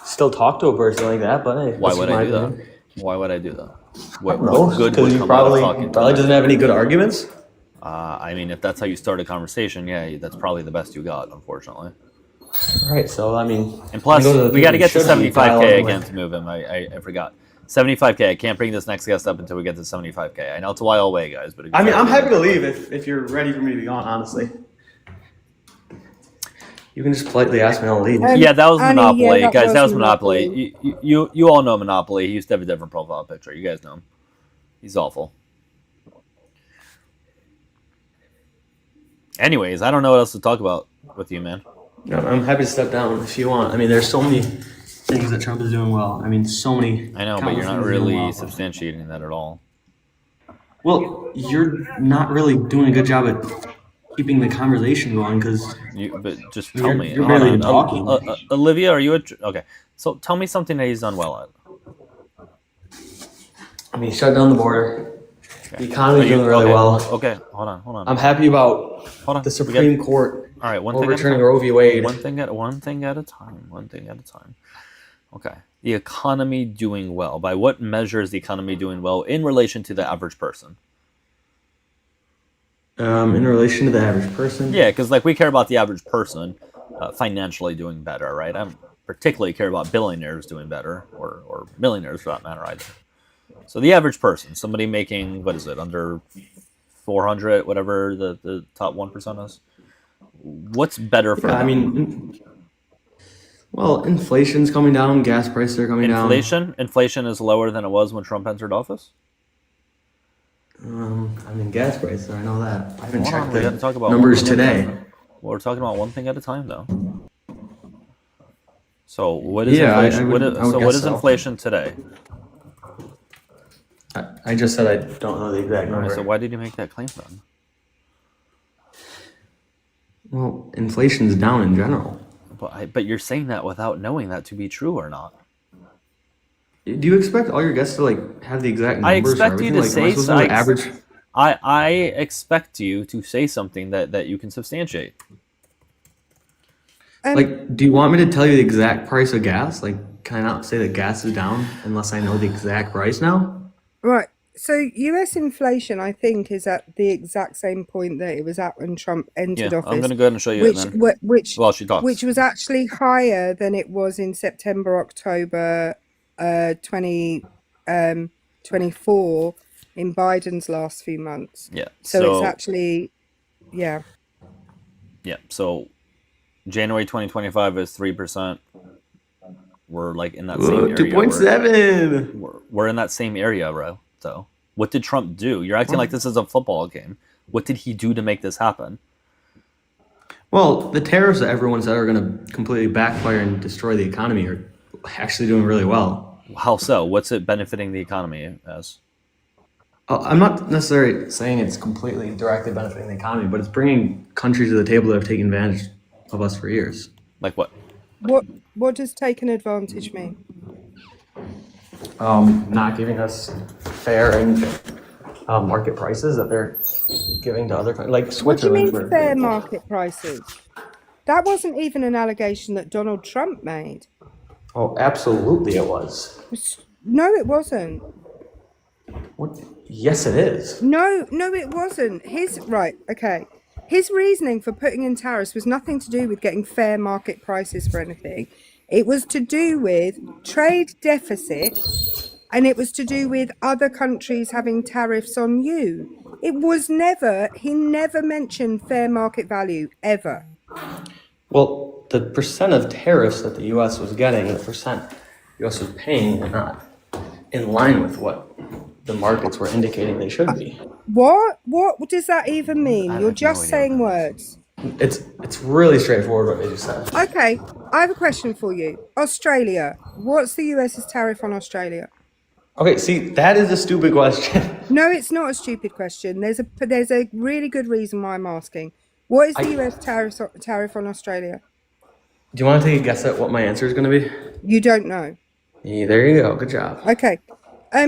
Speaker 5: still talk to a person like that, but hey,
Speaker 2: Why would I do that? Why would I do that? What good would
Speaker 5: because you
Speaker 2: come out of talking
Speaker 5: probably
Speaker 2: to
Speaker 5: doesn't have any good arguments.
Speaker 2: I mean, if that's how you start a conversation, yeah, that's probably the best you got, unfortunately.
Speaker 5: Right. So I mean,
Speaker 2: And plus, we got to get to
Speaker 5: should be
Speaker 2: 75K
Speaker 5: dialogue
Speaker 2: again
Speaker 5: with.
Speaker 2: to move him. I forgot. 75K. I can't bring this next guest up until we get to 75K. I know it's a while away, guys, but
Speaker 5: I mean, I'm happy to leave if you're ready for me to be gone. Honestly, you can just politely ask me. I'll leave.
Speaker 2: Yeah, that was
Speaker 1: Annie,
Speaker 2: Monopoly,
Speaker 1: yeah, that
Speaker 2: guys.
Speaker 1: was
Speaker 2: That was
Speaker 1: Monopoly.
Speaker 2: Monopoly. You all know Monopoly. He used to have a different profile picture. You guys know him. He's awful. Anyways, I don't know what else to talk about with you, man.
Speaker 5: No, I'm happy to step down if you want. I mean, there's so many things that Trump is doing well. I mean, so many.
Speaker 2: I know, but
Speaker 5: countless
Speaker 2: you're not
Speaker 5: things he's doing
Speaker 2: really
Speaker 5: well.
Speaker 2: substantiating that at all.
Speaker 5: Well, you're not really doing a good job at keeping the conversation going because
Speaker 2: But just tell me.
Speaker 5: You're
Speaker 2: Hold
Speaker 5: barely
Speaker 2: on.
Speaker 5: talking.
Speaker 2: Olivia, are you okay? So tell me something that he's done well at.
Speaker 5: I mean, he shut down the border.
Speaker 2: Okay.
Speaker 5: The economy's doing really
Speaker 2: okay,
Speaker 5: well.
Speaker 2: Okay, hold on.
Speaker 5: I'm happy about
Speaker 2: Hold on.
Speaker 5: the
Speaker 2: We
Speaker 5: Supreme Court
Speaker 2: All right, one thing
Speaker 5: overturning
Speaker 2: at a time.
Speaker 5: Roe v. Wade.
Speaker 2: One thing at a time. One thing at a time. Okay. The economy doing well. By what measure is the economy doing well in relation to the average person?
Speaker 5: In relation to the average person.
Speaker 2: Yeah, because like we care about the average person financially doing better, right? I'm particularly care about billionaires doing better, or millionaires for that matter either. So the average person, somebody making, what is it, under 400, whatever the top 1% is, what's better for
Speaker 5: Yeah, I
Speaker 2: them?
Speaker 5: mean, well, inflation's coming down, gas prices are coming down.
Speaker 2: Inflation is lower than it was when Trump entered office.
Speaker 5: I mean, gas prices, I know that. I haven't
Speaker 2: Hold on,
Speaker 5: checked
Speaker 2: we gotta
Speaker 5: the
Speaker 2: talk about
Speaker 5: numbers
Speaker 2: one thing at a
Speaker 5: today.
Speaker 2: time. Well, we're talking about one thing at a time, though. So what is
Speaker 5: Yeah,
Speaker 2: inflation?
Speaker 5: I would
Speaker 2: What
Speaker 5: guess
Speaker 2: is
Speaker 5: so.
Speaker 2: inflation today?
Speaker 5: I just said I don't know the exact
Speaker 2: Okay,
Speaker 5: number.
Speaker 2: so why did you make that claim then?
Speaker 5: Well, inflation's down in general.
Speaker 2: But you're saying that without knowing that to be true or not.
Speaker 5: Do you expect all your guests to like have the exact numbers?
Speaker 2: I expect
Speaker 5: for
Speaker 2: you
Speaker 5: everything?
Speaker 2: to
Speaker 5: Like, am I
Speaker 2: say
Speaker 5: supposed to know the average?
Speaker 2: I expect you to say something that you can substantiate.
Speaker 5: Like, do you want me to tell you the exact price of gas? Like, can I not say that gas is down unless I know the exact price now?
Speaker 1: Right. So US inflation, I think, is at the exact same point that it was at when Trump entered
Speaker 2: Yeah,
Speaker 1: office.
Speaker 2: I'm gonna go ahead and show you it then. While she talks.
Speaker 1: Which was actually higher than it was in September, October 2024 in Biden's last few months.
Speaker 2: Yeah.
Speaker 1: So it's actually, yeah.
Speaker 2: Yeah. So January 2025 is 3%. We're like in that same area.
Speaker 5: 2.7.
Speaker 2: We're in that same area, bro. So what did Trump do? You're acting like this is a football game. What did he do to make this happen?
Speaker 5: Well, the tariffs that everyone said are going to completely backfire and destroy the economy are actually doing really well.
Speaker 2: How so? What's it benefiting the economy as?
Speaker 5: I'm not necessarily saying it's completely directly benefiting the economy, but it's bringing countries to the table that have taken advantage of us for years.
Speaker 2: Like what?
Speaker 1: What does taken advantage mean?
Speaker 5: Not giving us fair and market prices that they're giving to other countries, like
Speaker 1: What do you
Speaker 5: Switzerland.
Speaker 1: mean fair market prices? That wasn't even an allegation that Donald Trump made.
Speaker 5: Oh, absolutely it was.
Speaker 1: No, it wasn't.
Speaker 5: What? Yes, it is.
Speaker 1: No, it wasn't. His reasoning for putting in tariffs was nothing to do with getting fair market prices for anything. It was to do with trade deficit, and it was to do with other countries having tariffs on you. He never mentioned fair market value, ever.
Speaker 5: Well, the percent of tariffs that the U.S. was getting, the percent the U.S. was paying, were not in line with what the markets were indicating they should be.
Speaker 1: What does that even mean?
Speaker 2: I
Speaker 1: You're
Speaker 2: have no
Speaker 1: just
Speaker 2: idea
Speaker 1: saying
Speaker 2: what that
Speaker 1: words.
Speaker 5: It's really straightforward what they just said.
Speaker 1: Okay, I have a question for you. Australia. What's the US's tariff on Australia?
Speaker 5: Okay, see, that is a stupid question.
Speaker 1: No, it's not a stupid question. There's a really good reason why I'm asking. What is the US tariff on Australia?
Speaker 5: Do you want to take a guess at what my answer is going to be?
Speaker 1: You don't know.
Speaker 5: Yeah, there you go. Good job.
Speaker 1: Okay.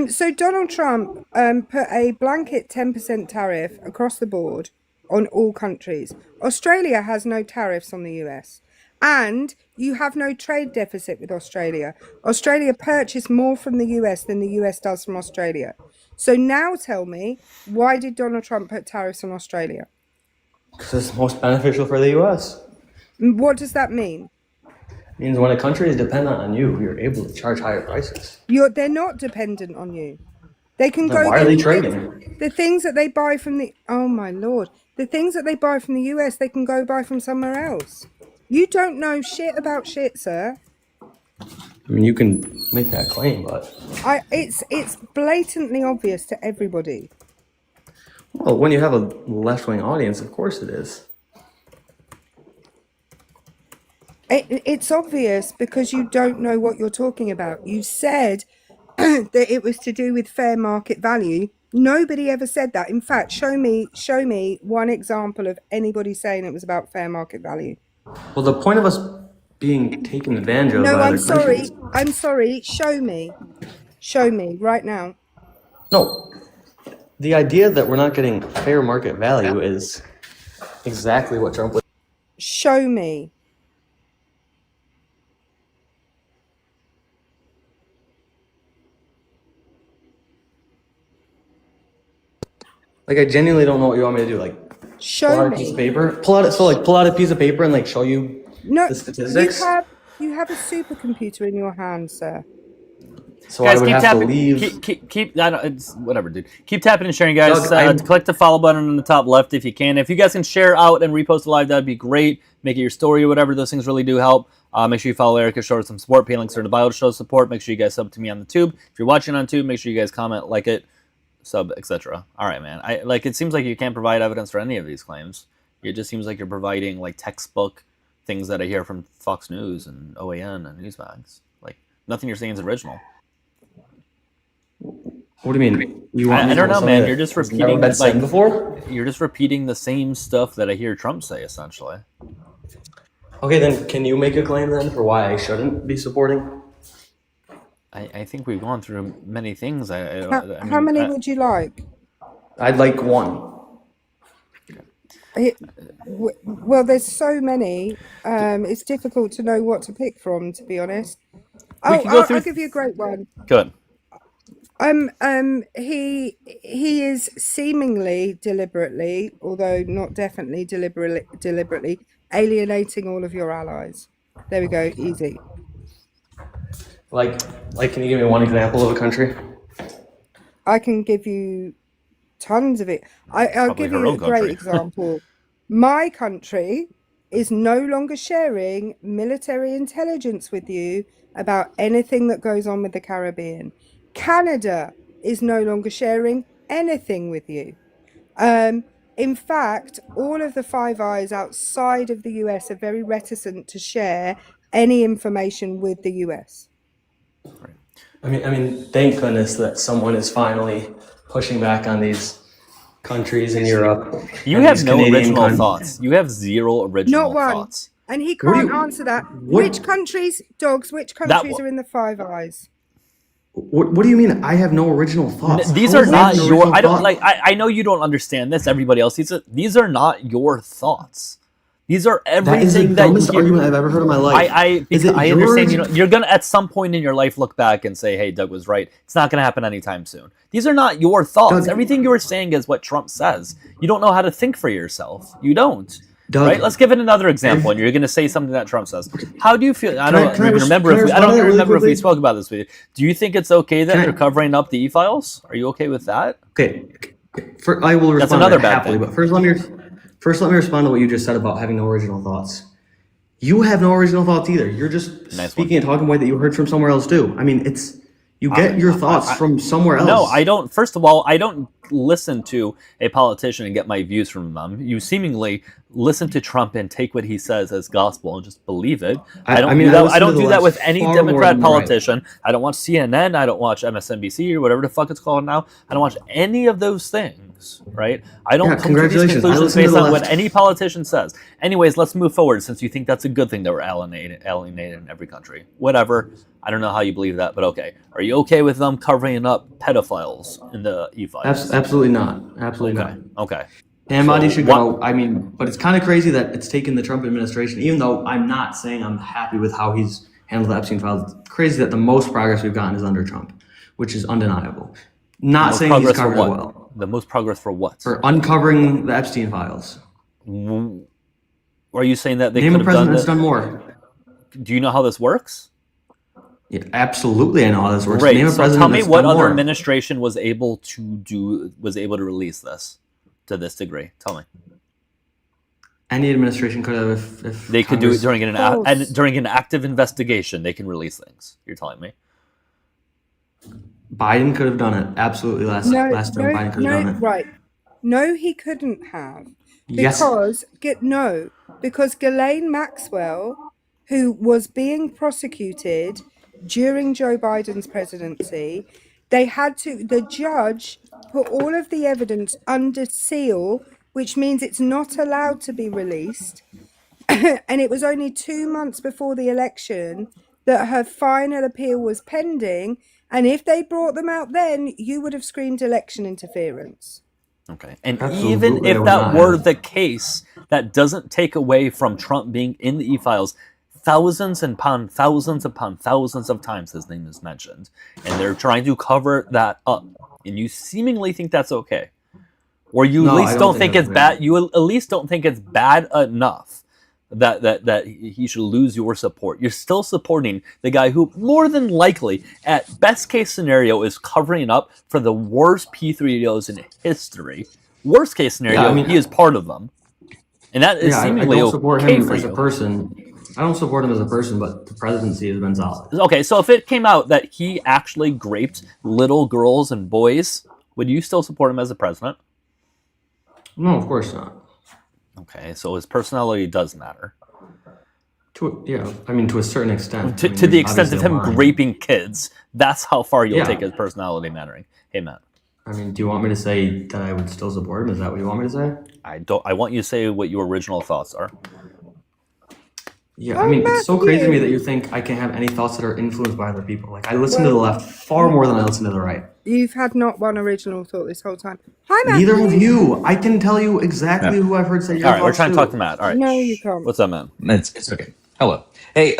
Speaker 1: So Donald Trump put a blanket 10% tariff across the board on all countries. Australia has no tariffs on the US. And you have no trade deficit with Australia. Australia purchased more from the US than the US does from Australia. So now tell me, why did Donald Trump put tariffs on Australia?
Speaker 5: Because it's most beneficial for the U.S.
Speaker 1: What does that mean?
Speaker 5: It means when a country is dependent on you, you're able to charge higher prices.
Speaker 1: They're not dependent on you. They can
Speaker 5: Then
Speaker 1: go.
Speaker 5: why are they trading?
Speaker 1: The things that they buy from the the things that they buy from the US, they can go buy from somewhere else. You don't know shit about shit, sir.
Speaker 5: I mean, you can make that claim, but
Speaker 1: It's blatantly obvious to everybody.
Speaker 5: well, when you have a left-wing audience, of course it is.
Speaker 1: It's obvious because you don't know what you're talking about. You said that it was to do with fair market value. Nobody ever said that. In fact, show me one example of anybody saying it was about fair market value.
Speaker 5: Well, the point of us being taken advantage of
Speaker 1: No,
Speaker 5: by
Speaker 1: I'm
Speaker 5: other countries.
Speaker 1: sorry. Show me right now.
Speaker 5: No, the idea that we're not getting fair market value is exactly what Trump was.
Speaker 1: Show me.
Speaker 5: Like, I genuinely don't know what you want me to do. Like, pull
Speaker 1: Show
Speaker 5: out a piece of
Speaker 1: me.
Speaker 5: paper, pull out a piece of paper and like show you
Speaker 1: No,
Speaker 5: the statistics.
Speaker 1: You have a supercomputer in your hand, sir.
Speaker 5: So
Speaker 2: Guys,
Speaker 5: I would
Speaker 2: keep
Speaker 5: have
Speaker 2: tapping.
Speaker 5: to leave.
Speaker 2: Keep. I don't. It's whatever, dude. Keep tapping and sharing, guys.
Speaker 5: Doug,
Speaker 2: Click the follow button on the top left if you can. If you guys can share out and repost live, that'd be great. Make it your story or whatever. Those things really do help. Make sure you follow Erica. Show her some support. Pay links are in the bio to show support. Make sure you guys sub to me on the tube. If you're watching on tube, make sure you guys comment, like it, sub, etc. All right, man. It seems like you can't provide evidence for any of these claims. It just seems like you're providing like textbook things that I hear from Fox News and OAN and Newsmax. Like nothing you're saying is original.
Speaker 5: What do you mean? You want
Speaker 2: I
Speaker 5: me
Speaker 2: don't
Speaker 5: to
Speaker 2: know,
Speaker 5: say
Speaker 2: man.
Speaker 5: that
Speaker 2: You're just
Speaker 5: has never
Speaker 2: repeating
Speaker 5: been said
Speaker 2: like
Speaker 5: before.
Speaker 2: you're just repeating the same stuff that I hear Trump say, essentially.
Speaker 5: Okay, then can you make a claim then for why I shouldn't be supporting?
Speaker 2: I think we've gone through many things.
Speaker 1: How many would you like?
Speaker 5: I'd like one.
Speaker 1: Well, there's so many. It's difficult to know what to pick from, to be honest.
Speaker 2: We can go through.
Speaker 1: I'll give you a great one.
Speaker 2: Good.
Speaker 1: He is seemingly deliberately, although not definitely deliberately alienating all of your allies. There we go, easy.
Speaker 5: Like, can you give me one example of a country?
Speaker 1: I can give you tons of it. I'll
Speaker 2: Probably
Speaker 1: give
Speaker 2: her
Speaker 1: you a
Speaker 2: own
Speaker 1: great
Speaker 2: country.
Speaker 1: example. My country is no longer sharing military intelligence with you about anything that goes on with the Caribbean. Canada is no longer sharing anything with you. In fact, all of the Five Eyes outside of the US are very reticent to share any information with the US.
Speaker 5: I mean, thank goodness that someone is finally pushing back on these countries in Europe.
Speaker 2: You
Speaker 5: and
Speaker 2: have
Speaker 5: these
Speaker 2: no
Speaker 5: Canadian
Speaker 2: original
Speaker 5: coun-
Speaker 2: thoughts. You have zero original
Speaker 1: Not one.
Speaker 2: thoughts.
Speaker 1: And he
Speaker 5: What do
Speaker 1: can't
Speaker 5: you-
Speaker 1: answer that.
Speaker 5: what-
Speaker 1: Which countries, dogs, which countries are in the Five Eyes?
Speaker 5: What do you mean? I have no original thoughts.
Speaker 2: These
Speaker 5: How
Speaker 2: are
Speaker 5: is that
Speaker 2: not
Speaker 5: an
Speaker 2: your.
Speaker 5: original
Speaker 2: I don't
Speaker 5: thought?
Speaker 2: like. I know you don't understand this. Everybody else. These are not your thoughts. These are
Speaker 5: That is the
Speaker 2: everything that
Speaker 5: dumbest
Speaker 2: you
Speaker 5: argument I've ever heard in my life. Is it
Speaker 2: I understand.
Speaker 5: yours?
Speaker 2: You're gonna at some point in your life look back and say, "Hey, Doug was right." It's not gonna happen anytime soon. These are not your thoughts.
Speaker 5: Doug-
Speaker 2: Everything you're saying is what Trump says. You don't know how to think for yourself. You don't.
Speaker 5: Doug,
Speaker 2: Right? Let's give it another example. And you're going to say something that Trump says. How do you feel? I don't
Speaker 5: can I
Speaker 2: even remember if we, I
Speaker 5: respond
Speaker 2: don't
Speaker 5: to that really
Speaker 2: remember if we
Speaker 5: quickly?
Speaker 2: spoke about this with you. Do you think it's okay that
Speaker 5: Can I-
Speaker 2: they're covering up the e-files? Are you okay with that?
Speaker 5: Okay, I will respond
Speaker 2: another
Speaker 5: to that
Speaker 2: bad
Speaker 5: happily,
Speaker 2: thing.
Speaker 5: but first let me respond to what you just said about having no original thoughts. You have no original thoughts either. You're just
Speaker 2: Nice
Speaker 5: speaking and talking way that you heard from somewhere else too. I mean, you get your thoughts from somewhere else.
Speaker 2: No, I don't. First of all, I don't listen to a politician and get my views from them. You seemingly listen to Trump and take what he says as gospel and just believe it. I don't do that. I
Speaker 5: listen
Speaker 2: don't
Speaker 5: to the
Speaker 2: do that with
Speaker 5: left
Speaker 2: any
Speaker 5: far more
Speaker 2: Democrat
Speaker 5: than the right.
Speaker 2: politician. I don't watch CNN. I don't watch MSNBC or whatever the fuck it's called now. I don't watch any of those things. Right? I don't
Speaker 5: Yeah,
Speaker 2: come to these
Speaker 5: congratulations. I
Speaker 2: conclusions
Speaker 5: listen to
Speaker 2: based
Speaker 5: the
Speaker 2: on what
Speaker 5: left.
Speaker 2: any politician says. Anyways, let's move forward since you think that's a good thing that we're alienated in every country. Whatever. I don't know how you believe that, but okay. Are you okay with them covering up pedophiles in the e-files?
Speaker 5: Absolutely not. Absolutely
Speaker 2: Okay.
Speaker 5: not.
Speaker 2: Okay.
Speaker 5: And Mahdi should
Speaker 2: what-
Speaker 5: go. I mean, but it's kind of crazy that it's taken the Trump administration, even though I'm not saying I'm happy with how he's handled the Epstein files. It's crazy that the most progress we've gotten is under Trump, which is undeniable. Not
Speaker 2: Most
Speaker 5: saying he's
Speaker 2: progress for
Speaker 5: covered it
Speaker 2: what?
Speaker 5: well.
Speaker 2: The most progress for what?
Speaker 5: For uncovering the Epstein files.
Speaker 2: Are you saying that they
Speaker 5: Name a
Speaker 2: could have done
Speaker 5: president that's
Speaker 2: that?
Speaker 5: done more.
Speaker 2: Do you know how this works?
Speaker 5: Yeah, absolutely, I know how this works.
Speaker 2: Great.
Speaker 5: Name a
Speaker 2: So
Speaker 5: president
Speaker 2: tell me
Speaker 5: that's
Speaker 2: what
Speaker 5: done
Speaker 2: other
Speaker 5: more.
Speaker 2: administration was able to release this to this degree. Tell me.
Speaker 5: Any administration could have if
Speaker 2: They could do it
Speaker 5: Congress-
Speaker 2: during an active investigation. They can release things. You're telling me.
Speaker 5: Biden could have done it. Absolutely, last term Biden could have done it.
Speaker 1: Right. No, he couldn't have.
Speaker 5: Yes.
Speaker 1: Because Ghislaine Maxwell, who was being prosecuted during Joe Biden's presidency, the judge put all of the evidence under seal, which means it's not allowed to be released. And it was only 2 months before the election that her final appeal was pending. And if they brought them out then, you would have screamed election interference.
Speaker 2: Okay. And
Speaker 5: Absolutely,
Speaker 2: even
Speaker 5: I
Speaker 2: if
Speaker 5: would
Speaker 2: that
Speaker 5: not
Speaker 2: were
Speaker 5: have.
Speaker 2: the case, that doesn't take away from Trump being in the e-files thousands upon thousands of times his name is mentioned. And they're trying to cover that up. And you seemingly think that's okay. Or you
Speaker 5: No,
Speaker 2: at
Speaker 5: I
Speaker 2: least
Speaker 5: don't
Speaker 2: don't
Speaker 5: think
Speaker 2: think it's
Speaker 5: that's okay.
Speaker 2: bad. You at least don't think it's bad enough that he should lose your support. You're still supporting the guy who, more than likely, at best case scenario, is covering up for the worst P3DOs in history. Worst case scenario, he is part of them, and that is seemingly
Speaker 5: I don't support
Speaker 2: okay
Speaker 5: him
Speaker 2: for
Speaker 5: as
Speaker 2: you.
Speaker 5: a person. I don't support him as a person, but the presidency has been solid.
Speaker 2: Okay, so if it came out that he actually raped little girls and boys, would you still support him as a president?
Speaker 5: No, of course not.
Speaker 2: Okay, so his personality does matter.
Speaker 5: To a certain extent.
Speaker 2: To the extent of him raping kids, that's how far you'll take his personality mattering. Hey, Matt.
Speaker 5: I mean, do you want me to say that I would still support him? Is that what you want me to say?
Speaker 2: I don't. I want you to say what your original thoughts are.
Speaker 5: Yeah, I mean, it's so crazy to me that you think I can have any thoughts that are influenced by other people. Like, I listen to the left far more than I listen to the right.
Speaker 1: You've had not one original thought this whole time. Hi, Matt.
Speaker 5: Neither have you. I can tell you exactly who I've heard say your
Speaker 2: All right, we're
Speaker 5: thoughts
Speaker 2: trying to
Speaker 5: too.
Speaker 2: talk to Matt. All right.
Speaker 1: No, you can't.
Speaker 2: What's up, Matt?
Speaker 7: It's okay. Hello. Hey,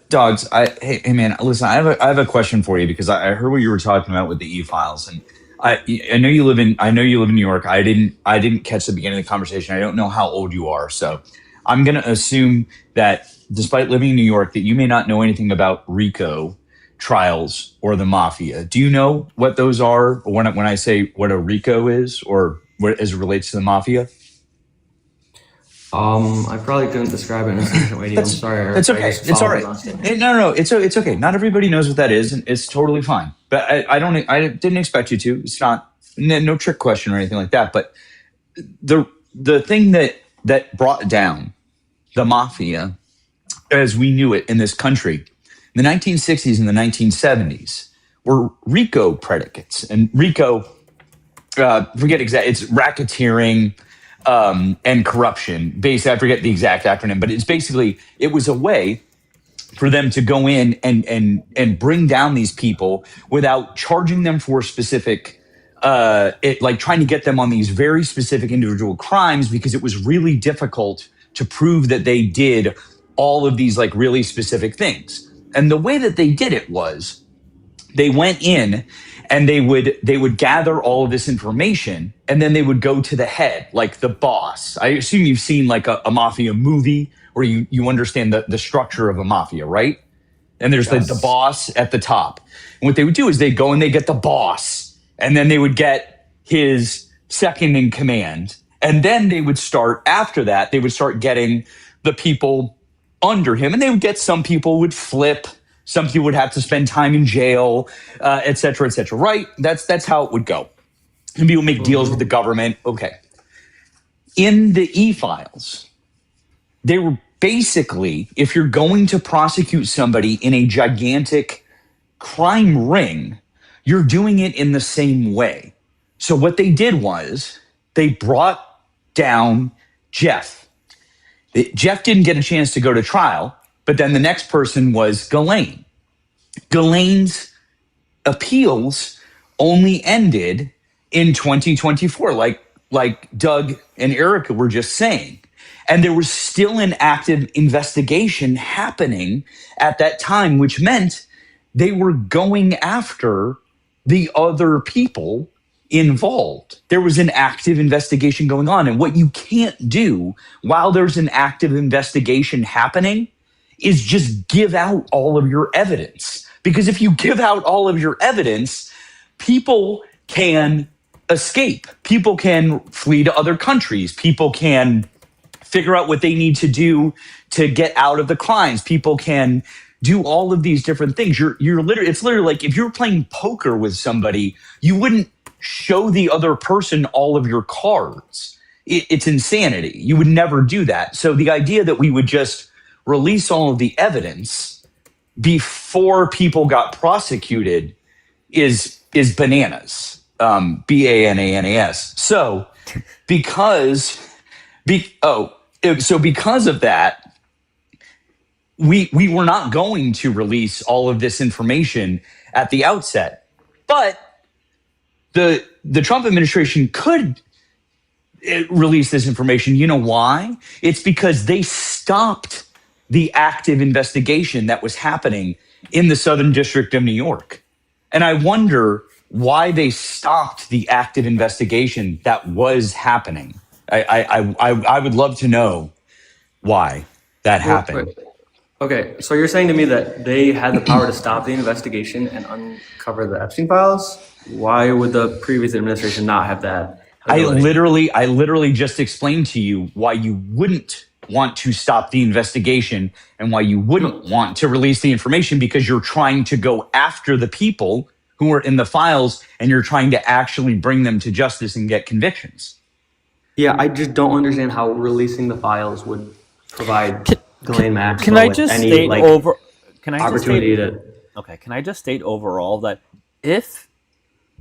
Speaker 7: dogs. Hey, man. Listen, I have a question for you because I heard what you were talking about with the e-files, and I know you live in New York. I didn't catch the beginning of the conversation. I don't know how old you are, so I'm gonna assume that despite living in New York, that you may not know anything about RICO trials or the mafia. Do you know what those are? When I say what a RICO is, or what as it relates to the mafia?
Speaker 5: I probably couldn't describe it in a certain way. I'm sorry, Eric.
Speaker 7: It's okay. It's all right. No. It's okay. Not everybody knows what that is, and it's totally fine. But I didn't expect you to. It's not no trick question or anything like that. But the thing that brought down the mafia as we knew it in this country in the 1960s and the 1970s were RICO predicates, and RICO, forget exact. It's racketeering. And corruption. Basically, I forget the exact acronym, but it was a way for them to go in and bring down these people without charging them for specific, like trying to get them on these very specific individual crimes, because it was really difficult to prove that they did all of these like really specific things. And the way that they did it was they went in and they would gather all of this information, and then they would go to the head, like the boss. I assume you've seen like a mafia movie where you understand the structure of a mafia, right? And there's the boss at the top. And what they would do is they'd go and they get the boss, and then they would get his second in command. And then they would start, after that, they would start getting the people under him, and they would get some people would flip. Some people would have to spend time in jail, et cetera, right? That's how it would go. And people make deals with the government. Okay. In the e-files, they were basically, if you're going to prosecute somebody in a gigantic crime ring, you're doing it in the same way. So what they did was they brought down Jeff. Jeff didn't get a chance to go to trial. But then the next person was Ghislaine. Ghislaine's appeals only ended in 2024, like Doug and Erica were just saying. And there was still an active investigation happening at that time, which meant they were going after the other people involved. There was an active investigation going on. And what you can't do while there's an active investigation happening is just give out all of your evidence. Because if you give out all of your evidence, people can escape. People can flee to other countries. People can figure out what they need to do to get out of the crimes. People can do all of these different things. It's literally like if you're playing poker with somebody, you wouldn't show the other person all of your cards. It's insanity. You would never do that. So the idea that we would just release all of the evidence before people got prosecuted is bananas. BANANAS. So because of that, we were not going to release all of this information at the outset. But the Trump administration could release this information. You know why? It's because they stopped the active investigation that was happening in the Southern District of New York. And I wonder why they stopped the active investigation that was happening. I would love to know why. that
Speaker 5: Well,
Speaker 7: happened.
Speaker 5: wait. Okay, so you're saying to me that they had the power to stop the investigation and uncover the Epstein files? Why would the previous administration not have that ability?
Speaker 7: I literally just explained to you why you wouldn't want to stop the investigation and why you wouldn't want to release the information, because you're trying to go after the people who are in the files and you're trying to actually bring them to justice and get convictions.
Speaker 5: Yeah, I just don't understand how releasing the files would provide Ghislaine
Speaker 2: Can
Speaker 5: Maxwell
Speaker 2: I
Speaker 5: with
Speaker 2: just
Speaker 5: any
Speaker 2: state
Speaker 5: like
Speaker 2: over? Can I just
Speaker 5: opportunity
Speaker 2: state?
Speaker 5: to?
Speaker 2: Okay. Can I just state overall that if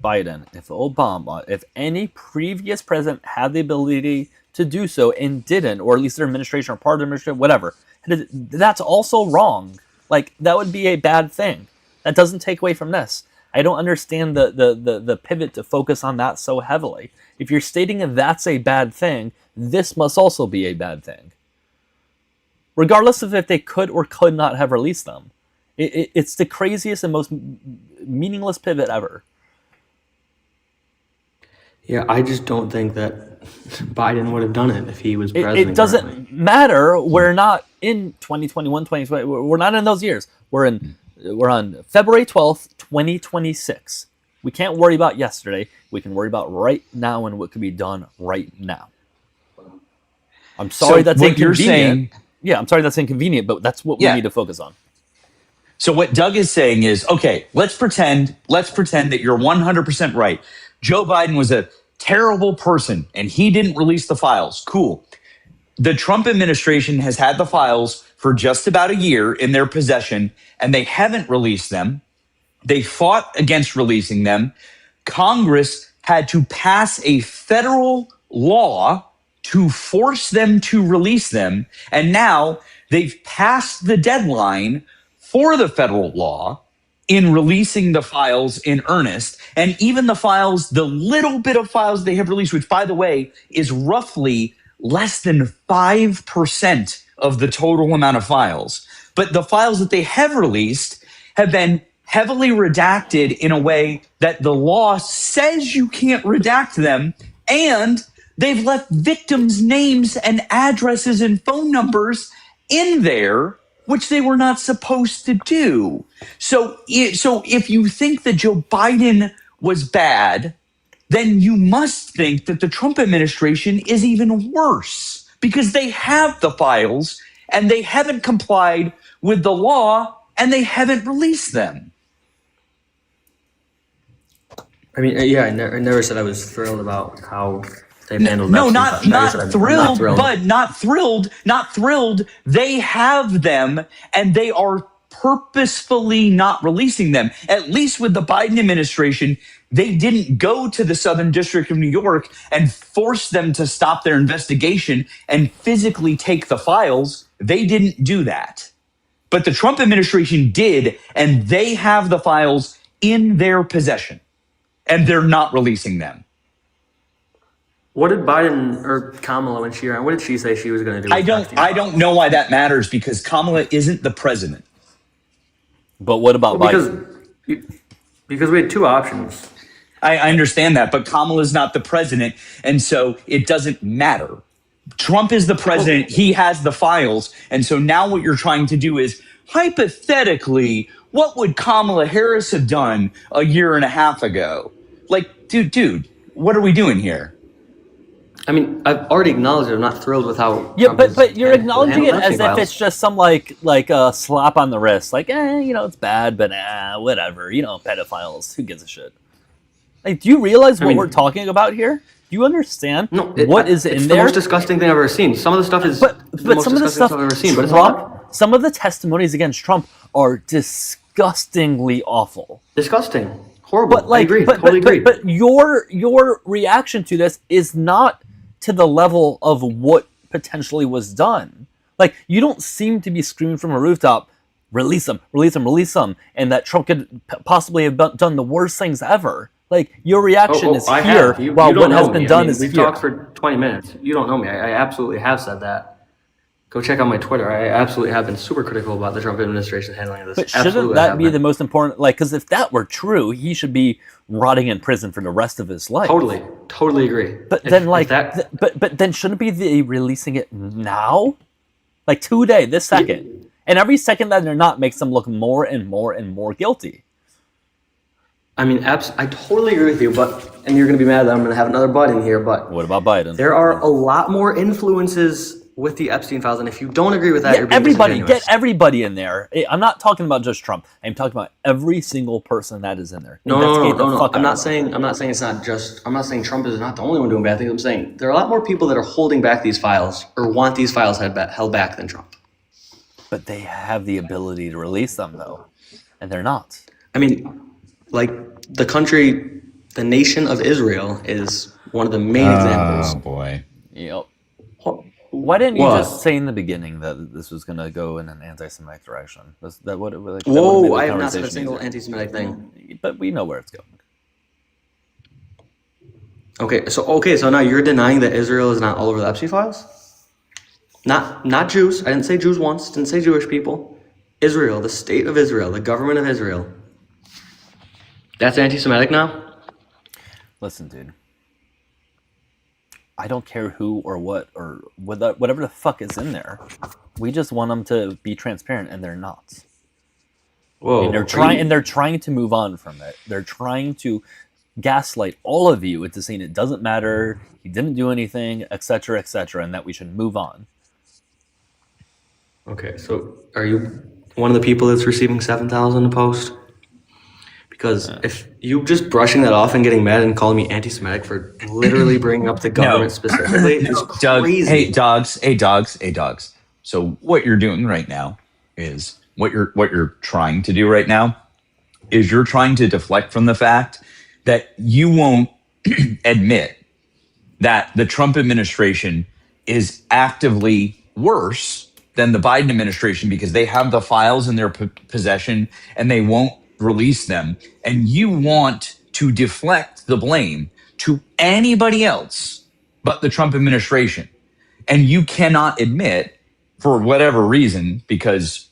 Speaker 2: Biden, if Obama, if any previous president had the ability to do so and didn't, or at least their administration or part of their administration, whatever, that's also wrong. Like, that would be a bad thing. That doesn't take away from this. I don't understand the pivot to focus on that so heavily. If you're stating that that's a bad thing, this must also be a bad thing. Regardless of if they could or could not have released them. It's the craziest and most meaningless pivot ever.
Speaker 5: Yeah, I just don't think that Biden would have done it if he was president.
Speaker 2: It doesn't
Speaker 5: currently.
Speaker 2: matter. We're not in 2021, 2020. We're not in those years. We're on February 12th, 2026. We can't worry about yesterday. We can worry about right now and what could be done right now. I'm sorry that's
Speaker 7: what you're
Speaker 2: inconvenient.
Speaker 7: saying,
Speaker 2: Yeah, I'm sorry that's inconvenient, but that's what we need to focus on.
Speaker 7: so what Doug is saying is, okay, let's pretend that you're 100% right. Joe Biden was a terrible person and he didn't release the files. Cool. The Trump administration has had the files for just about a year in their possession and they haven't released them. They fought against releasing them. Congress had to pass a federal law to force them to release them. And now they've passed the deadline for the federal law in releasing the files in earnest. And even the files, the little bit of files they have released, which, by the way, is roughly less than 5% of the total amount of files. But the files that they have released have been heavily redacted in a way that the law says you can't redact them. And they've left victims' names and addresses and phone numbers in there, which they were not supposed to do. So if you think that Joe Biden was bad, then you must think that the Trump administration is even worse, because they have the files and they haven't complied with the law and they haven't released them.
Speaker 5: I mean, yeah, I never said I was thrilled about how they've handled
Speaker 7: No,
Speaker 5: Epstein
Speaker 7: not
Speaker 5: files.
Speaker 7: thrilled, but not thrilled. They have them and they are purposefully not releasing them. At least with the Biden administration, they didn't go to the Southern District of New York and force them to stop their investigation and physically take the files. They didn't do that. But the Trump administration did, and they have the files in their possession, and they're not releasing them.
Speaker 5: What did Biden or Kamala, when she ran, what did she say she was going to do?
Speaker 7: I don't know why that matters, because Kamala isn't the president.
Speaker 2: But what about Biden?
Speaker 5: Because we had two options.
Speaker 7: I understand that, but Kamala's not the president, and so it doesn't matter. Trump is the president. He has the files. And so now what you're trying to do is, hypothetically, what would Kamala Harris have done a year and a half ago? Like, dude, what are we doing here?
Speaker 5: I mean, I've already acknowledged it. I'm not thrilled with how.
Speaker 2: Yeah,
Speaker 5: Trump
Speaker 2: but you're acknowledging it as if
Speaker 5: files.
Speaker 2: it's just some like a slap on the wrist, like, it's bad, but whatever, pedophiles, who gives a shit? Like, do you realize what we're talking about here? Do you understand what is in there?
Speaker 5: It's the most disgusting thing I've ever seen. Some of the stuff is
Speaker 2: but
Speaker 5: the most
Speaker 2: some of the
Speaker 5: disgusting
Speaker 2: stuff
Speaker 5: I've ever seen. But it's
Speaker 2: Trump, some of the testimonies against Trump are disgustingly awful.
Speaker 5: Disgusting. Horrible.
Speaker 2: But like,
Speaker 5: I agree. Totally agree.
Speaker 2: But your reaction to this is not to the level of what potentially was done. Like, you don't seem to be screaming from a rooftop, release them, and that Trump could possibly have done the worst things ever. Like, your reaction is here, while what has been done is here.
Speaker 5: We've talked for 20 minutes. You don't know me. I absolutely have said that. Go check out my Twitter. I absolutely have been super critical about the Trump administration handling of this.
Speaker 2: But shouldn't that be the most important? Like, because if that were true, he should be rotting in prison for the rest of his life.
Speaker 5: Totally agree.
Speaker 2: But then, like, but then shouldn't it be the releasing it now? Like today, this second. And every second that they're not makes them look more and more and more guilty.
Speaker 5: I mean, I totally agree with you, and you're going to be mad that I'm going to have another but in here, but
Speaker 2: What about Biden?
Speaker 5: there are a lot more influences with the Epstein files, and if you don't agree with that, you're being
Speaker 2: Everybody,
Speaker 5: disingenuous.
Speaker 2: get everybody in there. I'm not talking about just Trump. I'm talking about every single person that is in there.
Speaker 5: No.
Speaker 2: I'm
Speaker 5: I'm not saying it's not just. I'm not saying Trump is not the only one doing bad things. I'm saying there are a lot more people that are holding back these files or want these files held back than Trump.
Speaker 2: But they have the ability to release them, though, and they're not.
Speaker 5: I mean, like the nation of Israel is one of the main examples.
Speaker 7: Oh boy.
Speaker 2: Yep. Why didn't you
Speaker 5: What?
Speaker 2: just say in the beginning that this was going to go in an anti-Semitic direction?
Speaker 5: Whoa, I have not said a single anti-Semitic thing.
Speaker 2: But we know where it's going.
Speaker 5: Okay, so now you're denying that Israel is not all over the Epstein files? Not Jews. I didn't say Jews once. Didn't say Jewish people. Israel, the state of Israel, the government of Israel. That's anti-Semitic now?
Speaker 2: Listen, dude. I don't care who or what or whatever the fuck is in there. We just want them to be transparent, and they're not.
Speaker 5: Whoa.
Speaker 2: And they're trying to move on from it. They're trying to gaslight all of you into saying it doesn't matter, he didn't do anything, etc., and that we should move on.
Speaker 5: Okay, so are you one of the people that's receiving 7,000 a post? Because if you just brushing that off and getting mad and calling me anti-Semitic for literally bringing up the government specifically is crazy.
Speaker 7: Doug, hey dogs. So what you're doing right now is what you're trying to do right now is you're trying to deflect from the fact that you won't admit that the Trump administration is actively worse than the Biden administration because they have the files in their possession and they won't release them. And you want to deflect the blame to anybody else but the Trump administration. And you cannot admit, for whatever reason, because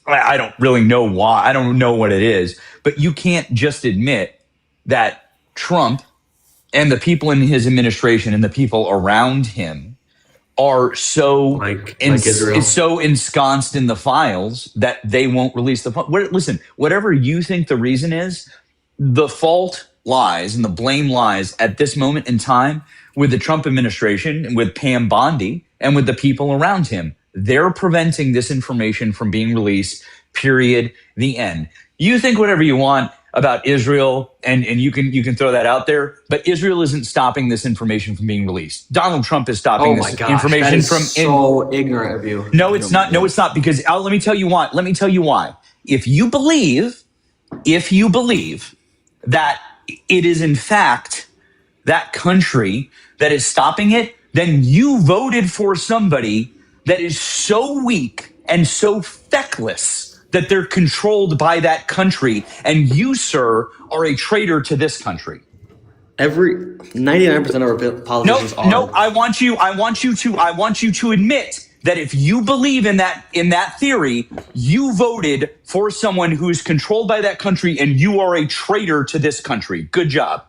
Speaker 7: I don't really know why, I don't know what it is, but you can't just admit that Trump and the people in his administration and the people around him are so so ensconced in the files that they won't release the listen, whatever you think the reason is, the fault lies and the blame lies at this moment in time with the Trump administration, with Pam Bondi, and with the people around him. They're preventing this information from being released, period, the end. You think whatever you want about Israel, and you can throw that out there, but Israel isn't stopping this information from being released. Donald Trump is stopping this information
Speaker 5: that is
Speaker 7: from.
Speaker 5: So ignorant of you.
Speaker 7: No, it's not. No, it's not. Because let me tell you why. If you believe that it is in fact that country that is stopping it, then you voted for somebody that is so weak and so feckless that they're controlled by that country, and you, sir, are a traitor to this country.
Speaker 5: 99% of our politicians are.
Speaker 7: No, I want you to admit that if you believe in that theory, you voted for someone who is controlled by that country, and you are a traitor to this country. Good job.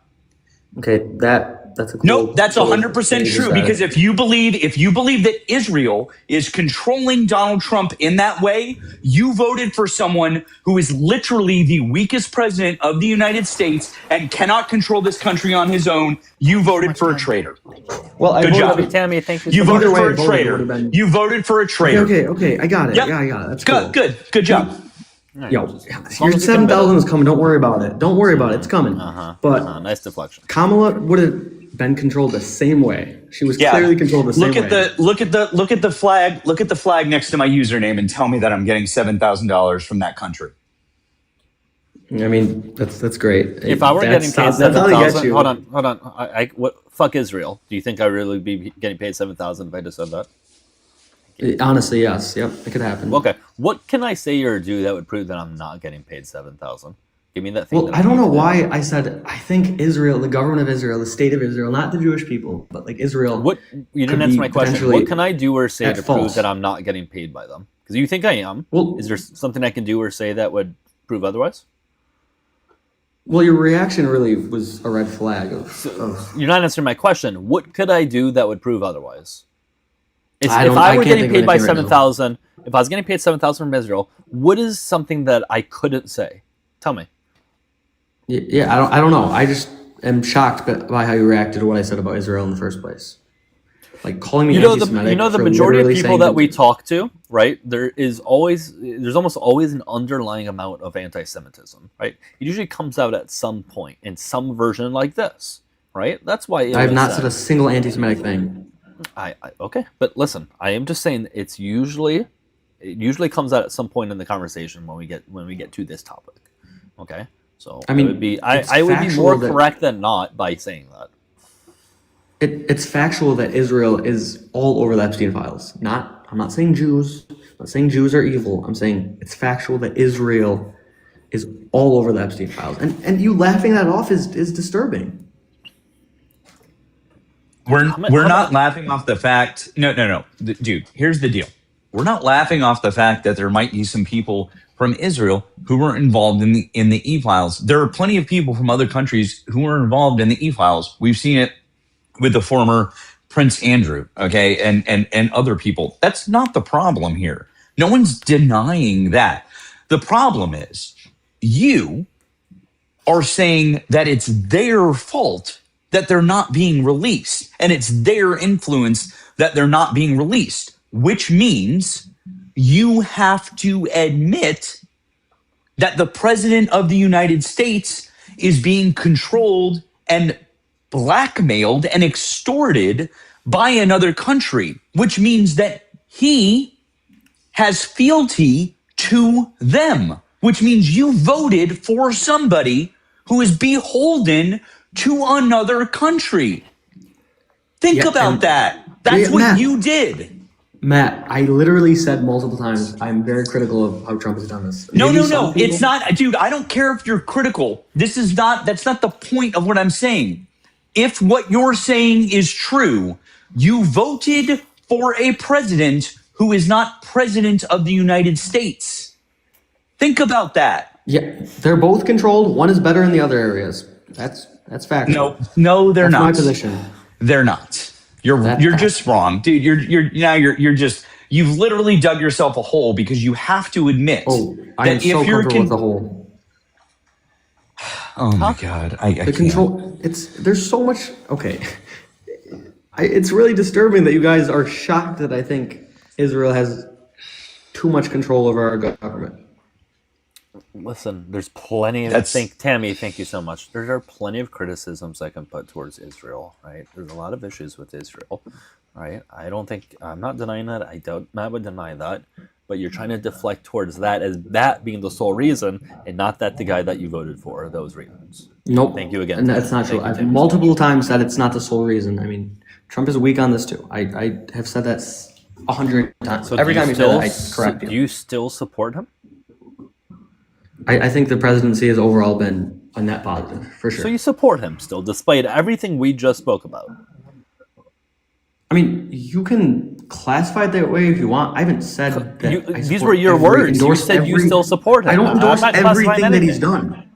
Speaker 5: Okay, that's a cool.
Speaker 7: No, that's 100% true. Because if you believe that Israel is controlling Donald Trump in that way, you voted for someone who is literally the weakest president of the United States and cannot control this country on his own. You voted for a traitor.
Speaker 5: Well,
Speaker 7: good job,
Speaker 2: Tammy. Thank you.
Speaker 7: You voted for a traitor. You voted for a traitor.
Speaker 5: Okay, I got it.
Speaker 7: Yep.
Speaker 5: Yeah, I got it. That's
Speaker 7: cool. Good job.
Speaker 5: Yo, your 7,000 is coming. Don't worry about it. It's coming. But
Speaker 2: nice deflection.
Speaker 5: Kamala would have been controlled the same way. She was clearly controlled the same way.
Speaker 7: Look at the flag. Look at the flag next to my username and tell me that I'm getting $7,000 from that country.
Speaker 5: I mean, that's great.
Speaker 2: If I were getting paid 7,000, hold on. Fuck Israel. Do you think I really be getting paid 7,000 if I just said that?
Speaker 5: Honestly, yes. Yep, it could happen.
Speaker 2: Okay. What can I say or do that would prove that I'm not getting paid 7,000? Give me that thing.
Speaker 5: Well, I don't know why I said I think Israel, the government of Israel, the state of Israel, not the Jewish people, but like Israel.
Speaker 2: What you didn't answer my question. What can I do or say to prove that I'm not getting paid by them? Because you think I am.
Speaker 5: Well,
Speaker 2: is there something I can do or say that would prove otherwise?
Speaker 5: Well, your reaction really was a red flag.
Speaker 2: You're not answering my question. What could I do that would prove otherwise? If
Speaker 5: I
Speaker 2: I were
Speaker 5: can't
Speaker 2: getting
Speaker 5: think of
Speaker 2: paid by
Speaker 5: anything right now.
Speaker 2: 7,000, if I was getting paid 7,000 from Israel, what is something that I couldn't say? Tell me.
Speaker 5: Yeah, I don't know. I just am shocked by how you reacted to what I said about Israel in the first place. Like calling me anti-Semitic
Speaker 2: The
Speaker 5: for
Speaker 2: majority of
Speaker 5: literally
Speaker 2: people
Speaker 5: saying
Speaker 2: that we talk to, right? There's almost always an underlying amount of anti-Semitism, right? It usually comes out at some point in some version like this, right? That's why
Speaker 5: I have not said a single anti-Semitic thing.
Speaker 2: Okay, but listen, I am just saying it usually comes out at some point in the conversation when we get to this topic. Okay, so
Speaker 5: I mean,
Speaker 2: I would be more correct than not by saying that.
Speaker 5: It's factual that Israel is all over the Epstein files. I'm not saying Jews. I'm not saying Jews are evil. I'm saying it's factual that Israel is all over the Epstein files. And you laughing that off is disturbing.
Speaker 7: We're not laughing off the fact. No. Dude, here's the deal. We're not laughing off the fact that there might be some people from Israel who were involved in the e-files. There are plenty of people from other countries who were involved in the e-files. We've seen it with the former Prince Andrew, okay, and other people. That's not the problem here. No one's denying that. The problem is you are saying that it's their fault that they're not being released, and it's their influence that they're not being released, which means you have to admit that the president of the United States is being controlled and blackmailed and extorted by another country, which means that he has fealty to them, which means you voted for somebody who is beholden to another country. Think about that. That's what
Speaker 5: Matt,
Speaker 7: you did.
Speaker 5: Matt, I literally said multiple times, I'm very critical of how Trump has done this.
Speaker 7: No. It's not, dude, I don't care if you're critical. That's not the point of what I'm saying. If what you're saying is true, you voted for a president who is not president of the United States. Think about that.
Speaker 5: Yeah, they're both controlled. One is better in the other areas. That's factual.
Speaker 7: No, they're
Speaker 5: That's
Speaker 7: not.
Speaker 5: my position.
Speaker 7: They're not. You're just wrong, dude. You're just you've literally dug yourself a hole because you have to admit
Speaker 5: I am so comfortable with the hole.
Speaker 7: Oh my God! I
Speaker 5: The control. There's so much. Okay, it's really disturbing that you guys are shocked that I think Israel has too much control over our government.
Speaker 2: Listen, there's plenty of Tammy, thank you so much. There are plenty of criticisms I can put towards Israel, right? There's a lot of issues with Israel, right? I'm not denying that. I doubt Matt would deny that. But you're trying to deflect towards that as that being the sole reason, and not that the guy that you voted for are those reasons.
Speaker 5: Nope.
Speaker 2: Thank you again.
Speaker 5: And that's not true. I've multiple times said it's not the sole reason. I mean, Trump is weak on this too. I have said that 100 times. So every time you say that, I correct you.
Speaker 2: Do you still support him?
Speaker 5: I think the presidency has overall been a net positive, for sure.
Speaker 2: So you support him still, despite everything we just spoke about?
Speaker 5: I mean, you can classify it that way if you want. I haven't said that.
Speaker 2: These were your words. You said you still support him.
Speaker 5: I don't endorse everything that he's done.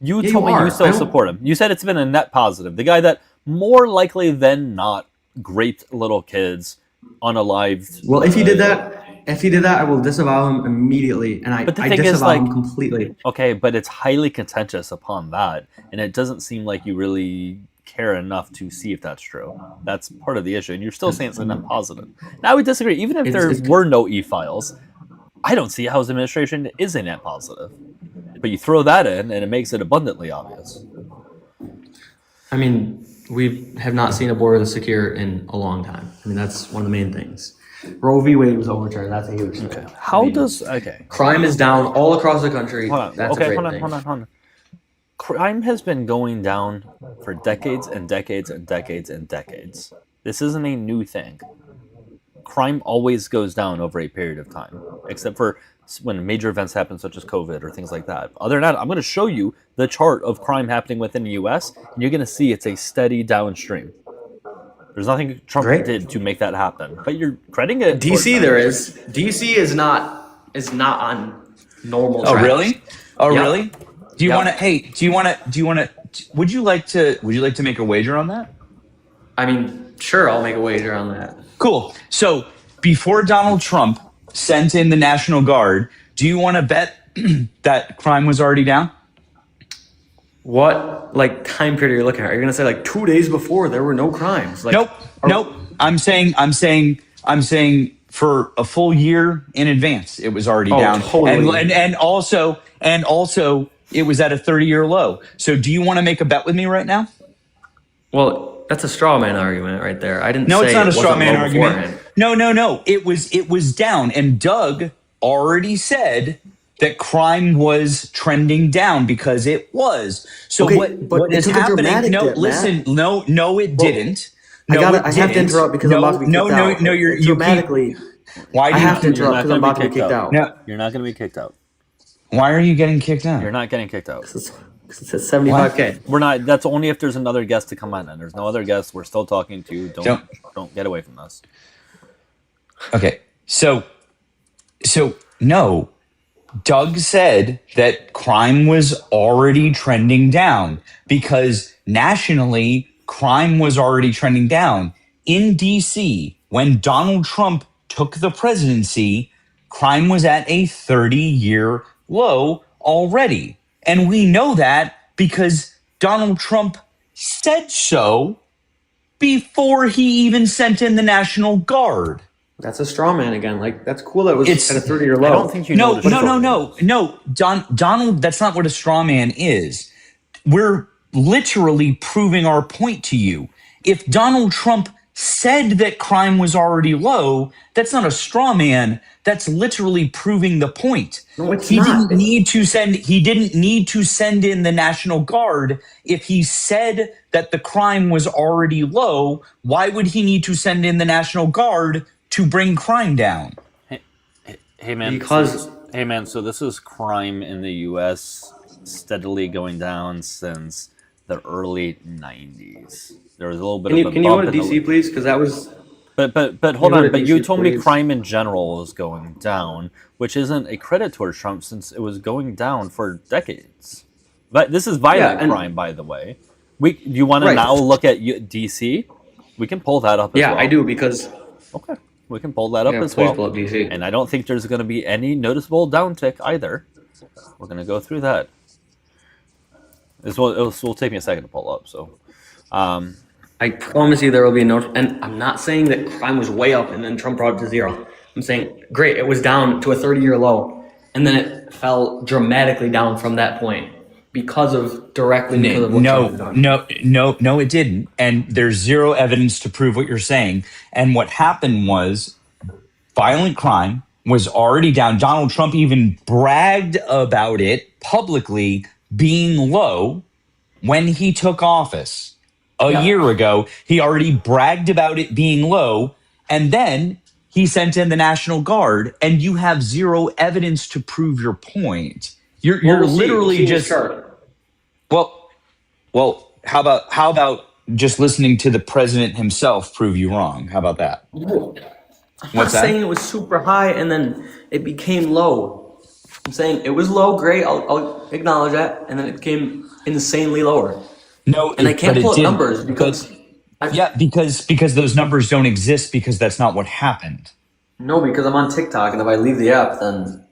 Speaker 2: You told me you still support him. You said it's been a net positive. The guy that more likely than not, great little kids, unalived.
Speaker 5: Well, if he did that, I will disavow him immediately, and I disavow him completely.
Speaker 2: Okay, but it's highly contentious upon that, and it doesn't seem like you really care enough to see if that's true. That's part of the issue, and you're still saying it's a net positive. Now, I would disagree. Even if there were no e-files, I don't see how his administration is a net positive. But you throw that in, and it makes it abundantly obvious.
Speaker 5: I mean, we have not seen a border this secure in a long time. I mean, that's one of the main things. Roe v. Wade was overturned. That's a huge thing. Crime is down all across the country. That's a great thing. Hold on.
Speaker 2: Crime has been going down for decades and decades and decades and decades. This isn't a new thing. Crime always goes down over a period of time, except for when major events happen, such as COVID or things like that. Other than that, I'm going to show you the chart of crime happening within the U.S., and you're going to see it's a steady downstream. There's nothing Trump did to make that happen, but you're crediting it.
Speaker 5: DC, there is. DC is not on normal.
Speaker 7: Oh, really? Really? Do you want to? Would you like to make a wager on that?
Speaker 5: I mean, sure, I'll make a wager on that.
Speaker 7: Cool. So before Donald Trump sent in the National Guard, do you want to bet that crime was already down?
Speaker 5: What like time period are you looking at? Are you gonna say like 2 days before there were no crimes? Like,
Speaker 7: Nope. I'm saying for a full year in advance, it was already down.
Speaker 5: Totally.
Speaker 7: And also it was at a 30-year low. So do you want to make a bet with me right now?
Speaker 5: Well, that's a straw man argument right there. I didn't.
Speaker 7: No,
Speaker 5: say
Speaker 7: it's not
Speaker 5: it
Speaker 7: a straw
Speaker 5: wasn't
Speaker 7: man
Speaker 5: low
Speaker 7: argument.
Speaker 5: beforehand.
Speaker 7: No. It was down, and Doug already said that crime was trending down because it was. So
Speaker 5: Okay,
Speaker 7: what
Speaker 5: but it
Speaker 7: is
Speaker 5: took a
Speaker 7: happening?
Speaker 5: dramatic
Speaker 7: No,
Speaker 5: dip,
Speaker 7: listen.
Speaker 5: Matt.
Speaker 7: No, it didn't.
Speaker 5: I
Speaker 7: No,
Speaker 5: have to
Speaker 7: didn't.
Speaker 5: interrupt because I'm about to be kicked out.
Speaker 7: No. You keep.
Speaker 5: Dramatically.
Speaker 7: Why do
Speaker 5: I
Speaker 7: you
Speaker 5: have to
Speaker 7: keep-
Speaker 2: You're
Speaker 5: interrupt
Speaker 2: not
Speaker 5: because I'm
Speaker 2: going
Speaker 5: about
Speaker 2: to
Speaker 5: to
Speaker 2: be
Speaker 5: be kicked out.
Speaker 7: No.
Speaker 2: You're not going to be kicked out.
Speaker 7: Why are you getting kicked out?
Speaker 2: You're not getting kicked out.
Speaker 5: Because it says 75K.
Speaker 2: We're not. That's only if there's another guest to come on, and there's no other guests. We're still talking to you. Don't get away from us.
Speaker 7: Okay. So no. Doug said that crime was already trending down because nationally, crime was already trending down. In DC, when Donald Trump took the presidency, crime was at a 30-year low already. And we know that because Donald Trump said so before he even sent in the National Guard.
Speaker 5: That's a straw man again. Like, that's cool that it was
Speaker 7: It's-
Speaker 5: at a 30-year low.
Speaker 2: I don't think you
Speaker 7: No,
Speaker 2: noticed it.
Speaker 7: no. Donald, that's not what a straw man is. We're literally proving our point to you. If Donald Trump said that crime was already low, that's not a straw man. That's literally proving the point.
Speaker 5: No, it's
Speaker 7: He
Speaker 5: not.
Speaker 7: didn't need to send in the National Guard. If he said that the crime was already low, why would he need to send in the National Guard to bring crime down?
Speaker 2: Hey man,
Speaker 5: Because-
Speaker 2: so this is crime in the U.S. steadily going down since the early '90s. There was a little bit of a
Speaker 5: Can you go
Speaker 2: bump
Speaker 5: to
Speaker 2: in
Speaker 5: DC, please? Because that was...
Speaker 2: But hold
Speaker 5: Can you go
Speaker 2: on.
Speaker 5: to
Speaker 2: But you
Speaker 5: DC,
Speaker 2: told me
Speaker 5: please?
Speaker 2: crime in general is going down, which isn't a credit towards Trump since it was going down for decades. But this is violent
Speaker 5: and-
Speaker 2: crime, by the way. Do you want to
Speaker 5: Right.
Speaker 2: now look at DC? We can pull that up as well.
Speaker 5: I do, because...
Speaker 2: Okay, we can pull that up
Speaker 5: Yeah,
Speaker 2: as
Speaker 5: please
Speaker 2: well.
Speaker 5: pull up DC.
Speaker 2: And I don't think there's going to be any noticeable downtick either. We're going to go through that. This will take me a second to pull up. So,
Speaker 5: I promise you there will be no... And I'm not saying that crime was way up and then Trump brought it to zero. I'm saying, great, it was down to a 30-year low. And then it fell dramatically down from that point because of what Trump had done.
Speaker 7: No, it didn't. And there's zero evidence to prove what you're saying. And what happened was violent crime was already down. Donald Trump even bragged about it publicly being low when he took office. A year ago, he already bragged about it being low. And then he sent in the National Guard, and you have zero evidence to prove your point. You're literally just... Well, how about just listening to the president himself prove you wrong? How about that?
Speaker 5: I'm not saying it was super high and then it became low. I'm saying it was low, great, I'll acknowledge that, and then it became insanely lower.
Speaker 7: No,
Speaker 5: And I can't pull up numbers because...
Speaker 7: because those numbers don't exist because that's not what happened.
Speaker 5: No, because I'm on TikTok, and if I leave the app, then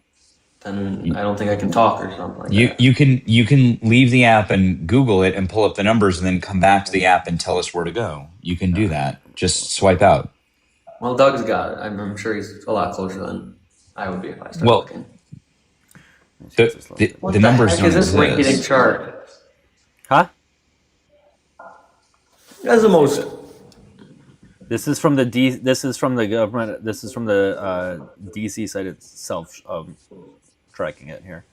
Speaker 5: I don't think I can talk or something like that.
Speaker 7: You can leave the app and Google it and pull up the numbers and then come back to the app and tell us where to go. You can do that. Just swipe out.
Speaker 5: Well, Doug's got it. I'm sure he's a lot closer than I would be if I started
Speaker 7: Well,
Speaker 5: looking.
Speaker 7: The numbers
Speaker 5: Heck
Speaker 7: don't
Speaker 5: is this rinky-dink
Speaker 7: exist.
Speaker 5: chart?
Speaker 2: huh?
Speaker 5: That's the most...
Speaker 2: This is from the This is from the government. This is from the DC site itself. Tracking it here.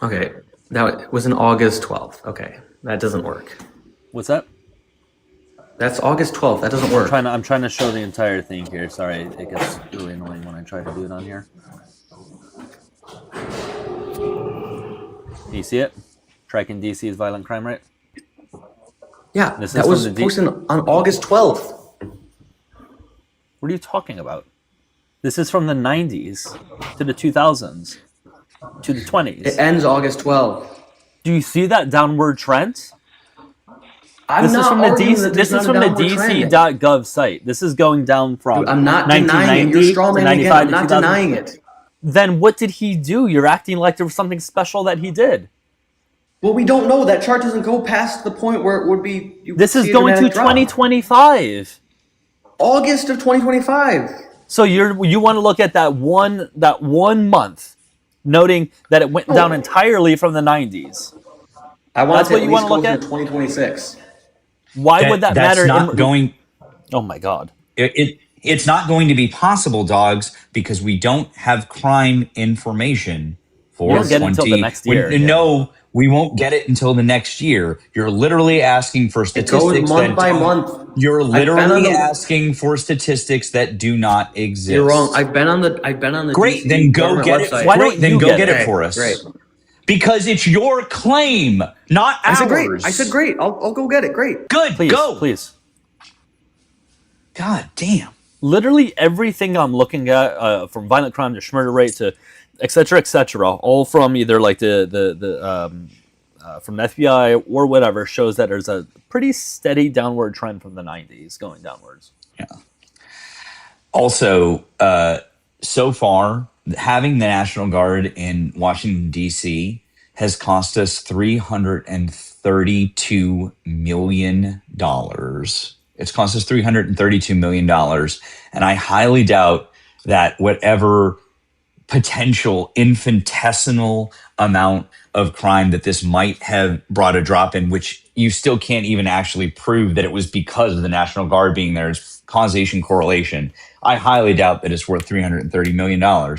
Speaker 5: Okay, that was in August 12th. Okay, that doesn't work.
Speaker 2: What's that?
Speaker 5: That's August 12th. That doesn't work.
Speaker 2: I'm trying to show the entire thing here. Sorry, it gets really annoying when I try to do it on here. You see it? Tracking DC's violent crime rate.
Speaker 5: Yeah,
Speaker 2: This is
Speaker 5: that was
Speaker 2: from the
Speaker 5: posted on August 12th.
Speaker 2: What are you talking about? This is from the 90s to the 2000s to the 20s.
Speaker 5: It ends August 12th.
Speaker 2: Do you see that downward trend?
Speaker 5: I'm
Speaker 2: This is
Speaker 5: not
Speaker 2: from the
Speaker 5: arguing
Speaker 2: DC.
Speaker 5: that
Speaker 2: This
Speaker 5: there's
Speaker 2: is
Speaker 5: not
Speaker 2: from
Speaker 5: a
Speaker 2: the
Speaker 5: downward trend.
Speaker 2: DC.gov site. This is going down from
Speaker 5: Dude, I'm not denying it. You're
Speaker 2: 1990
Speaker 5: straw
Speaker 2: to
Speaker 5: manning again.
Speaker 2: 95
Speaker 5: I'm
Speaker 2: to
Speaker 5: not
Speaker 2: 2000.
Speaker 5: denying it.
Speaker 2: Then what did he do? You're acting like there was something special that he did.
Speaker 5: Well, we don't know. That chart doesn't go past the point where it would be.
Speaker 2: This is going to 2025.
Speaker 5: August of 2025.
Speaker 2: So you want to look at that one month, noting that it went down entirely from the 90s.
Speaker 5: I want
Speaker 2: That's
Speaker 5: to
Speaker 2: what
Speaker 5: at
Speaker 2: you
Speaker 5: least
Speaker 2: want to
Speaker 5: go
Speaker 2: look
Speaker 5: through
Speaker 2: at?
Speaker 5: 2026.
Speaker 2: Why would that
Speaker 7: That's
Speaker 2: matter?
Speaker 7: not going.
Speaker 2: Oh my God.
Speaker 7: It's not going to be possible, dogs, because we don't have crime information for
Speaker 2: You don't get it until the next year.
Speaker 7: No, we won't get it until the next year. You're literally asking for
Speaker 5: It
Speaker 7: statistics
Speaker 5: goes month
Speaker 7: that
Speaker 5: by
Speaker 7: don't-
Speaker 5: month.
Speaker 7: You're
Speaker 5: I've been on
Speaker 7: literally
Speaker 5: the-
Speaker 7: asking for statistics that do not exist.
Speaker 5: You're wrong. I've been on the.
Speaker 7: Great,
Speaker 5: DC
Speaker 7: then go
Speaker 5: government
Speaker 7: get it.
Speaker 5: website.
Speaker 2: Why don't
Speaker 7: Great, then
Speaker 2: you
Speaker 7: go
Speaker 2: get
Speaker 7: get
Speaker 2: it?
Speaker 7: it for us.
Speaker 5: Great.
Speaker 7: Because it's your claim, not
Speaker 5: I
Speaker 7: ours.
Speaker 5: said great. I said great. I'll go get it. Great.
Speaker 7: Good,
Speaker 2: Please,
Speaker 7: go.
Speaker 2: please.
Speaker 7: God damn.
Speaker 2: Literally everything I'm looking at, from violent crime to murder rate to et cetera, all from either like from the FBI or whatever, shows that there's a pretty steady downward trend from the 90s going downwards.
Speaker 7: Yeah. Also, so far, having the National Guard in Washington, D.C. has cost us $332 million. It's cost us $332 million. And I highly doubt that whatever potential infinitesimal amount of crime that this might have brought a drop in, which you still can't even actually prove that it was because of the National Guard being there, is causation correlation. I highly doubt that it's worth $330 million.
Speaker 5: Well,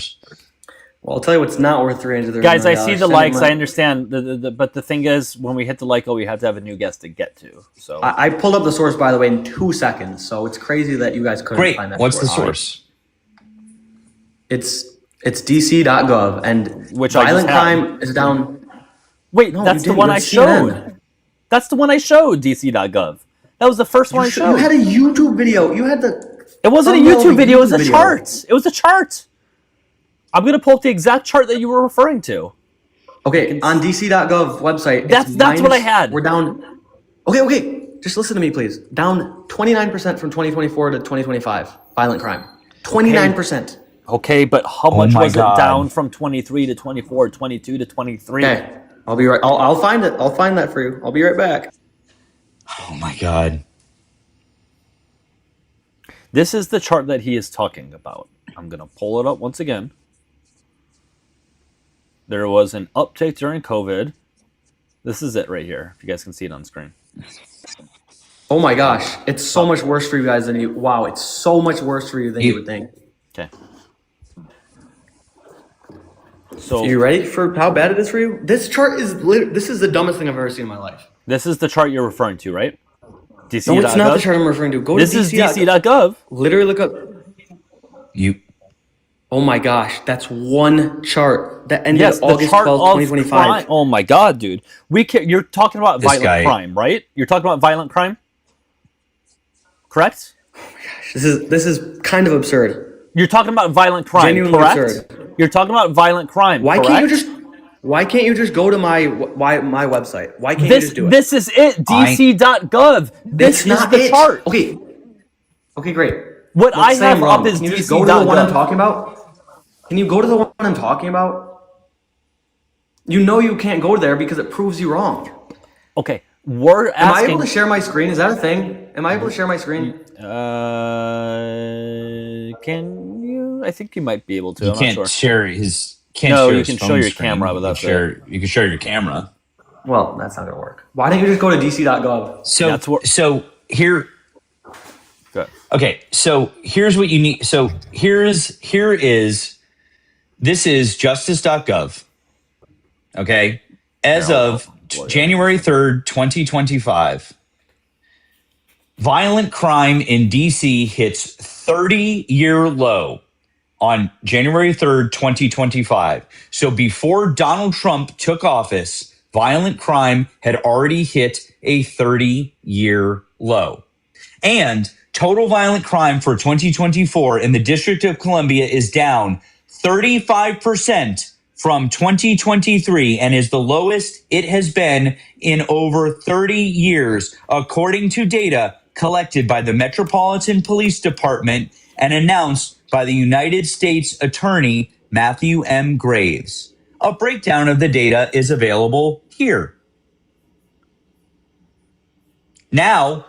Speaker 5: I'll tell you what's not worth $330
Speaker 2: Guys, I
Speaker 5: million.
Speaker 2: see the likes. I understand. But the thing is, when we hit the like, we have to have a new guest to get to. So
Speaker 5: I pulled up the source, by the way, in 2 seconds. So it's crazy that you guys couldn't
Speaker 7: Great.
Speaker 5: find that.
Speaker 7: What's the source?
Speaker 5: It's dc.gov, and
Speaker 2: Which I
Speaker 5: violent
Speaker 2: just had.
Speaker 5: crime is down.
Speaker 2: wait,
Speaker 5: No,
Speaker 2: that's
Speaker 5: you
Speaker 2: the
Speaker 5: didn't.
Speaker 2: one
Speaker 5: You're
Speaker 2: I
Speaker 5: CNN.
Speaker 2: showed. That's the one I showed. DC.gov. That was the first one I showed.
Speaker 5: You had a YouTube video. You had the.
Speaker 2: It wasn't a
Speaker 5: thumbnail of
Speaker 2: YouTube video. It was a
Speaker 5: video.
Speaker 2: chart. It was a chart. I'm gonna pull up the exact chart that you were referring to.
Speaker 5: Okay, on dc.gov website.
Speaker 2: That's what I had.
Speaker 5: We're down. Okay. Just listen to me, please. Down 29% from 2024 to 2025. Violent crime. 29%.
Speaker 2: Okay, but how
Speaker 7: Oh
Speaker 2: much
Speaker 7: my
Speaker 2: was
Speaker 7: God.
Speaker 2: it down from 23 to 24, 22 to 23?
Speaker 5: Okay, I'll be right. I'll find it. I'll find that for you. I'll be right back.
Speaker 7: Oh my God.
Speaker 2: This is the chart that he is talking about. I'm going to pull it up once again. There was an uptick during COVID. This is it right here, if you guys can see it on screen.
Speaker 5: Oh my gosh, it's so much worse for you guys than you. Wow, it's so much worse for you than you would think.
Speaker 2: Okay. So
Speaker 5: Are you ready for how bad it is for you? This chart is this is the dumbest thing I've ever seen in my life.
Speaker 2: this is the chart you're referring to, right? DC.
Speaker 5: No, it's not the chart I'm referring to. Go
Speaker 2: This
Speaker 5: to
Speaker 2: is
Speaker 5: DC.
Speaker 2: DC.gov.
Speaker 5: Literally look up.
Speaker 7: You.
Speaker 5: Oh my gosh, that's one chart that ended
Speaker 2: Yes, the
Speaker 5: August
Speaker 2: chart
Speaker 5: 12th,
Speaker 2: of
Speaker 5: 2025.
Speaker 2: crime. Oh my God, dude. You're talking about
Speaker 7: This
Speaker 2: violent
Speaker 7: guy-
Speaker 2: crime, right? You're talking about violent crime? Correct?
Speaker 5: This is kind of absurd.
Speaker 2: You're talking about violent crime,
Speaker 5: Genuinely
Speaker 2: correct?
Speaker 5: absurd.
Speaker 2: You're talking about violent crime,
Speaker 5: Why
Speaker 2: correct?
Speaker 5: can't you just go to my website? Why can't you
Speaker 2: This
Speaker 5: just do it?
Speaker 2: this is it. DC.gov. This
Speaker 5: It's not
Speaker 2: is the
Speaker 5: it.
Speaker 2: chart.
Speaker 5: Okay, great.
Speaker 2: What
Speaker 5: Let's
Speaker 2: I
Speaker 5: say
Speaker 2: have
Speaker 5: I'm wrong.
Speaker 2: up is
Speaker 5: Can you just go to the one I'm
Speaker 2: DC.gov.
Speaker 5: talking about? Can you go to the one I'm talking about? You know you can't go there because it proves you wrong.
Speaker 2: Okay, we're
Speaker 5: Am I
Speaker 2: asking.
Speaker 5: able to share my screen? Is that a thing? Am I able to share my screen?
Speaker 2: Can you? I think you might be able to.
Speaker 7: You
Speaker 2: I'm
Speaker 7: can't
Speaker 2: not sure.
Speaker 7: share his. Can't
Speaker 2: No,
Speaker 7: share
Speaker 2: you
Speaker 7: his
Speaker 2: can
Speaker 7: phone
Speaker 2: show your
Speaker 7: screen.
Speaker 2: camera, but
Speaker 7: You can
Speaker 2: that's
Speaker 7: share. You can share your camera.
Speaker 5: Well, that's not gonna work. Why don't you just go to dc.gov?
Speaker 7: So
Speaker 2: That's what-
Speaker 7: so here.
Speaker 2: Good.
Speaker 7: Okay, so here's what you need. So here is this is justice.gov. Okay, as of January 3rd, 2025, violent crime in DC hits 30-year low on January 3rd, 2025. So before Donald Trump took office, violent crime had already hit a 30-year low. And total violent crime for 2024 in the District of Columbia is down 35% from 2023 and is the lowest it has been in over 30 years, according to data collected by the Metropolitan Police Department and announced by the United States Attorney Matthew M. Graves. A breakdown of the data is available here. Now,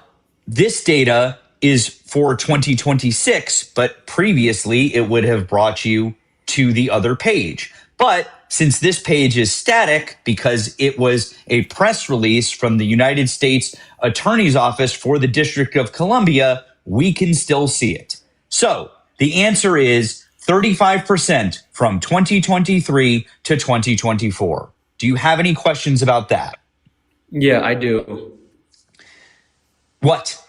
Speaker 7: this data is for 2026, but previously it would have brought you to the other page. But since this page is static because it was a press release from the United States Attorney's Office for the District of Columbia, we can still see it. So the answer is 35% from 2023 to 2024. Do you have any questions about that?
Speaker 5: Yeah, I do.
Speaker 7: What?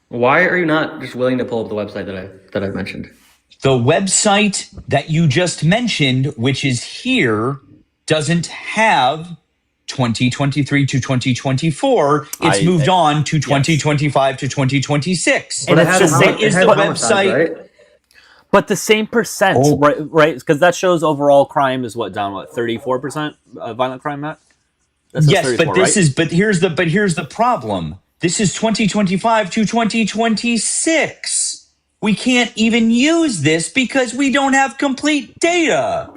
Speaker 5: Why are you not just willing to pull up the website that I mentioned?
Speaker 7: The website that you just mentioned, which is here, doesn't have 2023 to 2024. It's moved on to 2025 to 2026.
Speaker 2: And it's just
Speaker 7: What is the website?
Speaker 5: Right?
Speaker 2: But the same percent, right? Because that shows overall crime is down 34% violent crime, Matt?
Speaker 7: Yes, but this is here's the problem. This is 2025 to 2026. We can't even use this because we don't have complete data.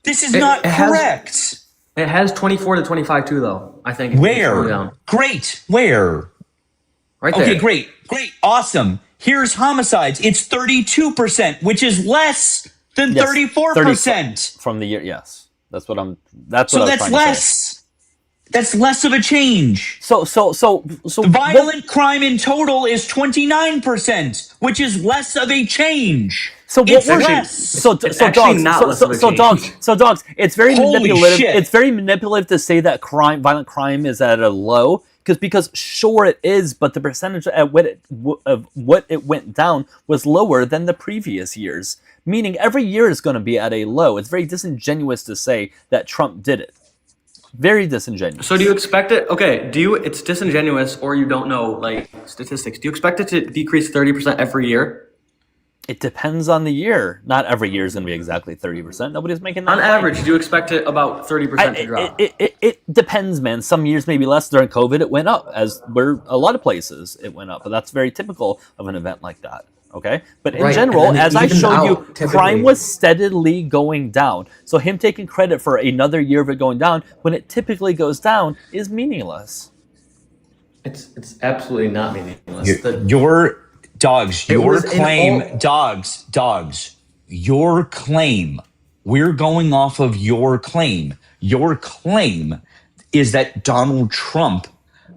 Speaker 7: This is not correct.
Speaker 5: It has 24 to 25 too, though. I think.
Speaker 7: Where? Great. Where?
Speaker 5: Right there.
Speaker 7: Okay, great. Awesome. Here's homicides. It's 32%, which is less than 34%
Speaker 2: from the year. Yes, that's what I'm.
Speaker 7: So that's less. That's less of a change.
Speaker 2: So
Speaker 7: violent crime in total is 29%, which is less of a change.
Speaker 2: So what
Speaker 7: it's
Speaker 2: we're
Speaker 7: less.
Speaker 2: So dogs. It's very manipulative.
Speaker 7: Shit.
Speaker 2: It's very manipulative to say that violent crime is at a low because sure it is, but the percentage of what it went down was lower than the previous years. Meaning every year is going to be at a low. It's very disingenuous to say that Trump did it. Very disingenuous.
Speaker 5: So do you expect it? Okay, it's disingenuous or you don't know like statistics. Do you expect it to decrease 30% every year?
Speaker 2: It depends on the year. Not every year is going to be exactly 30%. Nobody's making that.
Speaker 5: On average, do you expect it about 30% to drop?
Speaker 2: It depends, man. Some years maybe less. During COVID, it went up, as were a lot of places it went up. But that's very typical of an event like that. Okay? But in general, as I showed you, crime was steadily going down. So him taking credit for another year of it going down, when it typically goes down, is meaningless.
Speaker 5: It's absolutely not meaningless.
Speaker 7: Your claim. We're going off of your claim. Your claim is that Donald Trump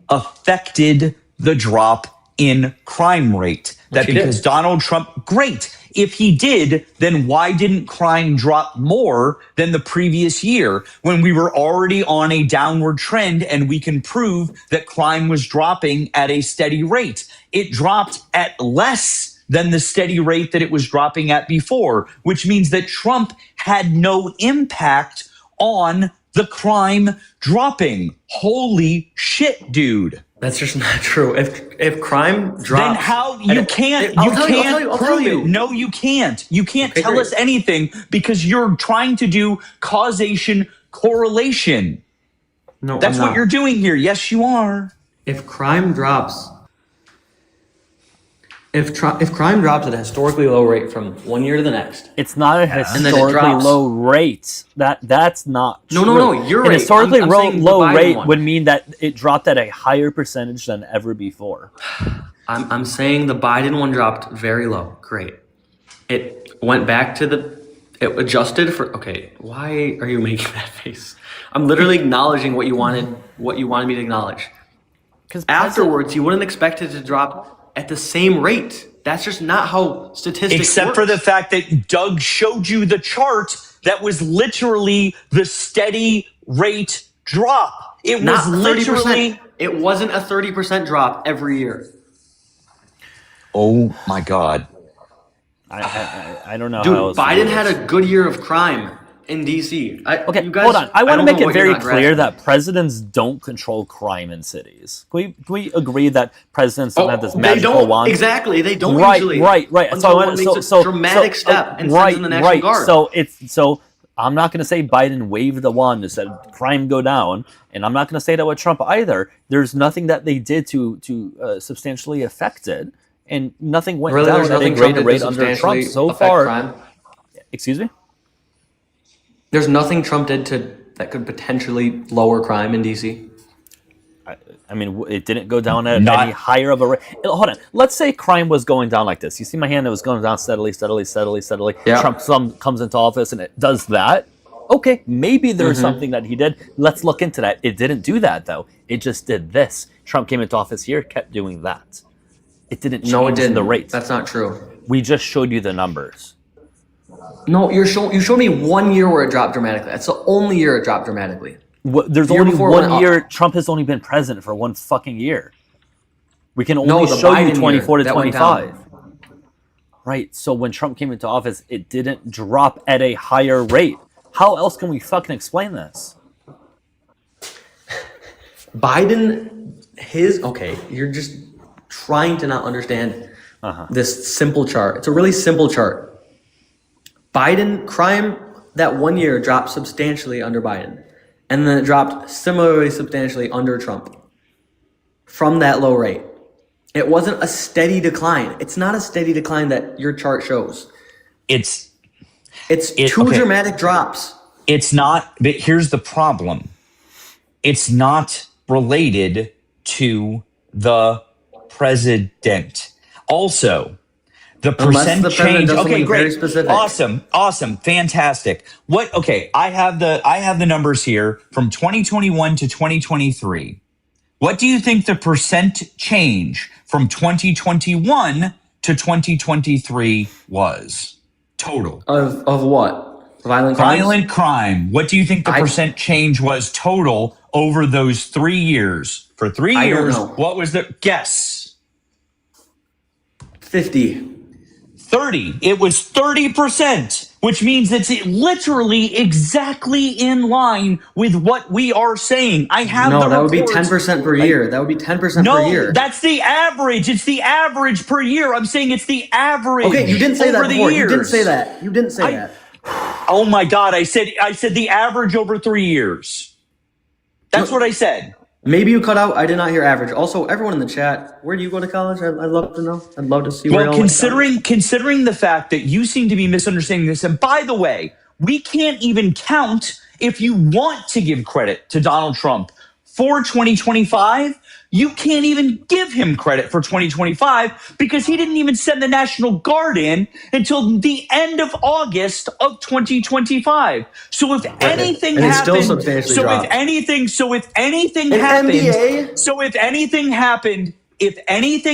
Speaker 7: affected the drop in crime rate. That because Donald Trump, great. If he did, then why didn't crime drop more than the previous year when we were already on a downward trend and we can prove that crime was dropping at a steady rate? It dropped at less than the steady rate that it was dropping at before, which means that Trump had no impact on the crime dropping. Holy shit, dude.
Speaker 5: That's just not true. If crime drops,
Speaker 7: then how you can't prove it. No, you can't. You can't tell us anything because you're trying to do causation correlation.
Speaker 5: No,
Speaker 7: that's what you're doing here. Yes, you are.
Speaker 5: If crime drops, if crime drops at a historically low rate from one year to the next,
Speaker 2: it's not a historically low rate. That's not true.
Speaker 5: No. You're right.
Speaker 2: An historically low rate would mean that it dropped at a higher percentage than ever before.
Speaker 5: I'm saying the Biden one dropped very low. Great. It went back to it adjusted for. Okay, why are you making that face? I'm literally acknowledging what you wanted me to acknowledge. Because afterwards, you wouldn't expect it to drop at the same rate. That's just not how statistics
Speaker 7: Except for the fact that Doug showed you the chart that was literally the steady rate drop. It
Speaker 5: not
Speaker 7: was literally
Speaker 5: 30%. It wasn't a 30% drop every year.
Speaker 7: Oh my God.
Speaker 2: I don't know.
Speaker 5: Dude, Biden had a good year of crime in DC.
Speaker 2: Okay,
Speaker 5: you guys,
Speaker 2: hold on. I want to make it very clear
Speaker 5: grasping.
Speaker 2: that presidents don't control crime in cities. Can we agree that presidents don't have this magical wand?
Speaker 5: Exactly, they don't usually.
Speaker 2: Right.
Speaker 5: Until one makes a dramatic step and sends in the National Guard.
Speaker 2: So I'm not going to say Biden waved the wand and said crime go down, and I'm not going to say that with Trump either. There's nothing that they did to substantially affect it, and nothing went
Speaker 5: Really, there's
Speaker 2: down at a
Speaker 5: nothing Trump
Speaker 2: greater
Speaker 5: did to
Speaker 2: rate under Trump
Speaker 5: substantially
Speaker 2: so
Speaker 5: affect
Speaker 2: far.
Speaker 5: crime.
Speaker 2: Excuse me?
Speaker 5: There's nothing Trump did that could potentially lower crime in DC.
Speaker 2: I mean, it didn't go down at
Speaker 7: Not-
Speaker 2: any higher of a rate. Hold on. Let's say crime was going down like this. You see my hand? It was going down steadily.
Speaker 5: Yeah.
Speaker 2: Trump comes into office and it does that. Okay, maybe there's something that he did. Let's look into that. It didn't do that, though. It just did this. Trump came into office here, kept doing that. It didn't change
Speaker 5: No, it didn't.
Speaker 2: the rate.
Speaker 5: That's not true.
Speaker 2: We just showed you the numbers.
Speaker 5: No, you showed me 1 year where it dropped dramatically. That's the only year it dropped dramatically.
Speaker 2: There's
Speaker 5: The year
Speaker 2: only
Speaker 5: before it
Speaker 2: 1
Speaker 5: went
Speaker 2: year.
Speaker 5: up.
Speaker 2: Trump has only been president for 1 fucking year. We can only
Speaker 5: No, the
Speaker 2: show you
Speaker 5: Biden
Speaker 2: 24
Speaker 5: year,
Speaker 2: to
Speaker 5: that went
Speaker 2: 25. Right. So when Trump came into office, it didn't drop at a higher rate. How else can we fucking explain this?
Speaker 5: Biden, okay, you're just trying to not understand this simple chart. It's a really simple chart. Biden, crime that 1 year dropped substantially under Biden, and then it dropped similarly substantially under Trump from that low rate. It wasn't a steady decline. It's not a steady decline that your chart shows. It's two
Speaker 7: okay.
Speaker 5: dramatic drops.
Speaker 7: It's not, but here's the problem. It's not related to the president. Also, the percent
Speaker 5: the president
Speaker 7: change.
Speaker 5: does
Speaker 7: Okay,
Speaker 5: something very
Speaker 7: great.
Speaker 5: specific.
Speaker 7: Awesome. Fantastic. I have the numbers here from 2021 to 2023. What do you think the percent change from 2021 to 2023 was? Total.
Speaker 5: Of what? Violent crimes?
Speaker 7: Violent crime. What do you think the percent change was total over those 3 years? For 3
Speaker 5: I don't
Speaker 7: years,
Speaker 5: know.
Speaker 7: what was the guess?
Speaker 5: 50.
Speaker 7: 30. It was 30%, which means it's literally exactly in line with what we are saying. I have
Speaker 5: No,
Speaker 7: the
Speaker 5: that would be
Speaker 7: reports.
Speaker 5: 10% per year. That would be 10% per year.
Speaker 7: No, that's the average. It's the average per year. I'm saying it's the average.
Speaker 5: Okay, you didn't say
Speaker 7: over
Speaker 5: that
Speaker 7: the
Speaker 5: before. You
Speaker 7: years.
Speaker 5: didn't say that. You didn't say that.
Speaker 7: Oh my God! I said the average over 3 years. That's what I said.
Speaker 5: Maybe you cut out. I did not hear average. Also, everyone in the chat, where do you go to college? I'd love to know. I'd love to see where
Speaker 7: Well,
Speaker 5: y'all went to college.
Speaker 7: considering the fact that you seem to be misunderstanding this, and by the way, we can't even count if you want to give credit to Donald Trump for 2025. You can't even give him credit for 2025 because he didn't even send the National Guard in until the end of August of 2025. So if anything
Speaker 5: And it's still
Speaker 7: happened,
Speaker 5: substantially
Speaker 7: so
Speaker 5: dropped.
Speaker 7: if anything
Speaker 5: An
Speaker 7: happened,
Speaker 5: NBA?
Speaker 7: so if anything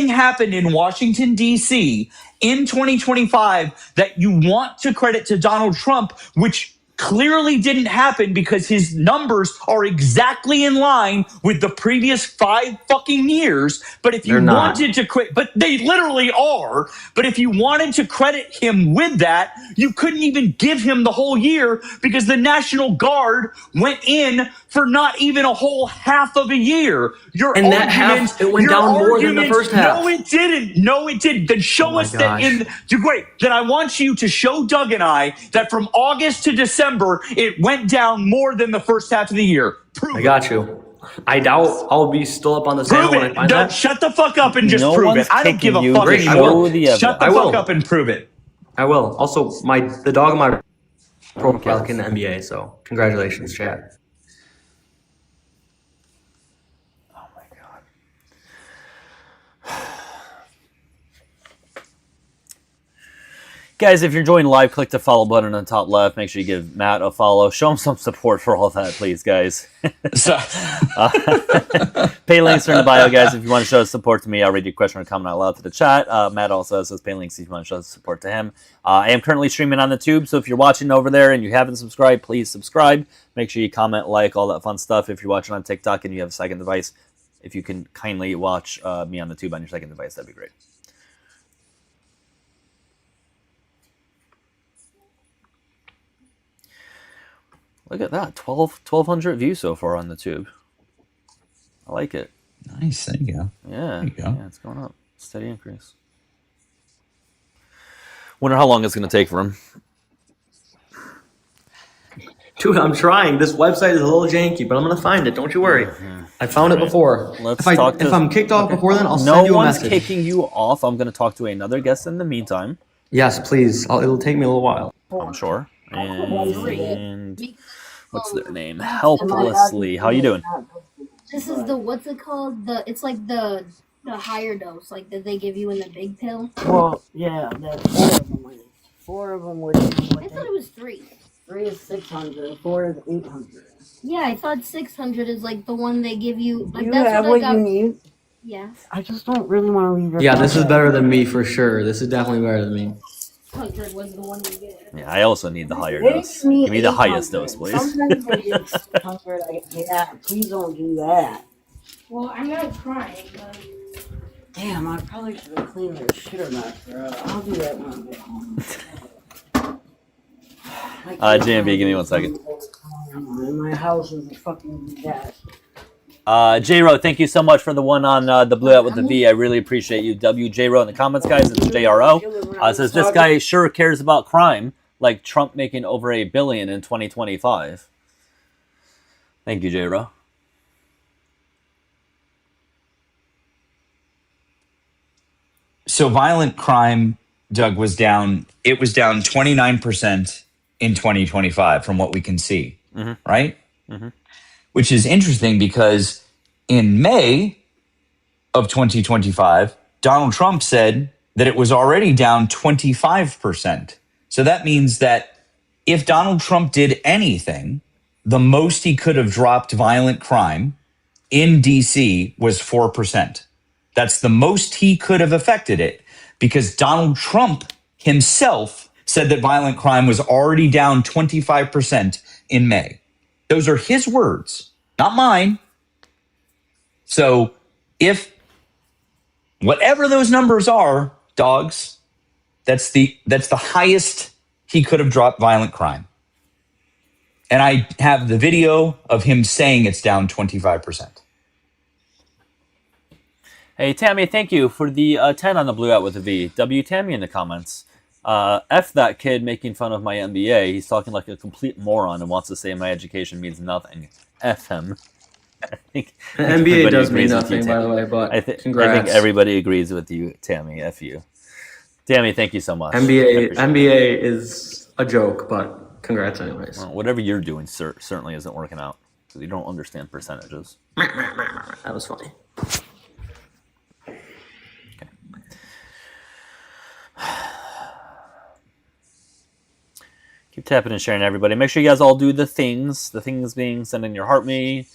Speaker 7: happened in Washington, D.C. in 2025 that you want to credit to Donald Trump, which clearly didn't happen because his numbers are exactly in line with the previous 5 fucking years. But if you
Speaker 5: They're not.
Speaker 7: wanted to credit, but they literally are. But if you wanted to credit him with that, you couldn't even give him the whole year because the National Guard went in for not even a whole half of a year.
Speaker 5: And that half, it went down more than the first half.
Speaker 7: No, it didn't. No, it didn't. Then show us that great. Then I want you to show Doug and I that from August to December, it went down more than the first half of the year. Prove
Speaker 5: I
Speaker 7: it.
Speaker 5: got you. I doubt I'll be still up on the
Speaker 7: Prove
Speaker 5: channel when I
Speaker 7: it.
Speaker 5: find
Speaker 7: No,
Speaker 5: that.
Speaker 7: shut the fuck up and just
Speaker 2: No
Speaker 7: prove
Speaker 2: one's
Speaker 7: it. I don't give a
Speaker 2: kicking you.
Speaker 7: fuck.
Speaker 2: Just
Speaker 5: I will.
Speaker 2: show the evidence.
Speaker 7: Shut the
Speaker 5: I
Speaker 7: fuck
Speaker 5: will.
Speaker 7: up and prove it.
Speaker 5: I will. Also, the dog of my profile in the NBA, so congratulations, chat.
Speaker 2: Oh my God. Guys, if you're joining live, click the follow button on the top left. Make sure you give Matt a follow. Show him some support for all that, please, guys. Pay links are in the bio, guys. If you want to show support to me, I'll read your question or comment out loud to the chat. Matt also says pay links if you want to show support to him. I am currently streaming on the tube, so if you're watching over there and you haven't subscribed, please subscribe. Make sure you comment, like, all that fun stuff. If you're watching on TikTok and you have a second device, if you can kindly watch me on the tube on your second device, that'd be great. Look at that, 1,200 views so far on the tube. I like it.
Speaker 7: Nice. There you go.
Speaker 2: Yeah,
Speaker 7: There you go.
Speaker 2: yeah, it's going up. Steady increase. Wonder how long it's going to take for him.
Speaker 5: Dude, I'm trying. This website is a little janky, but I'm gonna find it. Don't you worry. I found it before.
Speaker 2: Let's
Speaker 5: If I'm kicked off before then, I'll send you a
Speaker 2: No one's
Speaker 5: message.
Speaker 2: kicking you off. I'm going to talk to another guest in the meantime.
Speaker 5: Yes, please. It'll take me a little while.
Speaker 2: I'm sure. And what's their name? Helplessly. How you doing?
Speaker 8: This is the what's it called? It's like the higher dose, like that they give you in the big pill.
Speaker 9: Well, yeah, that's 4 of them. 4 of them would.
Speaker 8: I thought it was 3.
Speaker 9: 3 is 600. 4 is 800.
Speaker 8: Yeah, I thought 600 is like the one they give you. Like
Speaker 9: You
Speaker 8: that's
Speaker 9: have
Speaker 8: what I
Speaker 9: what you
Speaker 8: got.
Speaker 9: need.
Speaker 8: Yeah.
Speaker 9: I just don't really want to leave your.
Speaker 5: Yeah, this is
Speaker 9: contact.
Speaker 5: better than me for sure. This is definitely better than me.
Speaker 8: 600 was the one you get.
Speaker 2: Yeah, I also need the higher
Speaker 9: They
Speaker 2: dose.
Speaker 9: give me
Speaker 2: Give me the highest
Speaker 9: 800.
Speaker 2: dose, please.
Speaker 9: Sometimes they give 600. Yeah, please don't do that.
Speaker 8: Well, I'm not trying, but
Speaker 9: Damn, I probably should have cleaned their shitter master up. I'll do that when I get home.
Speaker 2: JMB, give me 1 second.
Speaker 9: My house is a fucking disaster.
Speaker 2: J-Ro, thank you so much for the one on the Blue Out with the V. I really appreciate you. WJ-Ro in the comments, guys. It's JRO. Says this guy sure cares about crime, like Trump making over $1 billion in 2025. Thank you, J-Ro.
Speaker 7: So violent crime, Doug, was down. It was down 29% in 2025 from what we can see, right? Which is interesting because in May of 2025, Donald Trump said that it was already down 25%. So that means that if Donald Trump did anything, the most he could have dropped violent crime in DC was 4%. That's the most he could have affected it because Donald Trump himself said that violent crime was already down 25% in May. Those are his words, not mine. So if whatever those numbers are, dogs, that's the highest he could have dropped violent crime. And I have the video of him saying it's down 25%.
Speaker 2: Hey, Tammy, thank you for the 10 on the Blue Out with a V. W Tammy in the comments. F that kid making fun of my MBA. He's talking like a complete moron and wants to say my education means nothing. F him. I think
Speaker 5: NBA does mean
Speaker 2: agrees with
Speaker 5: nothing,
Speaker 2: you,
Speaker 5: by the
Speaker 2: Tammy.
Speaker 5: way, but
Speaker 2: I think
Speaker 5: congrats.
Speaker 2: everybody agrees with you, Tammy. F you. Tammy, thank you so much. I appreciate it.
Speaker 5: NBA is a joke, but congrats anyways.
Speaker 2: Well, whatever you're doing certainly isn't working out because you don't understand percentages.
Speaker 5: That was funny.
Speaker 2: Keep tapping and sharing, everybody. Make sure you guys all do the things. The things being sending your heart me,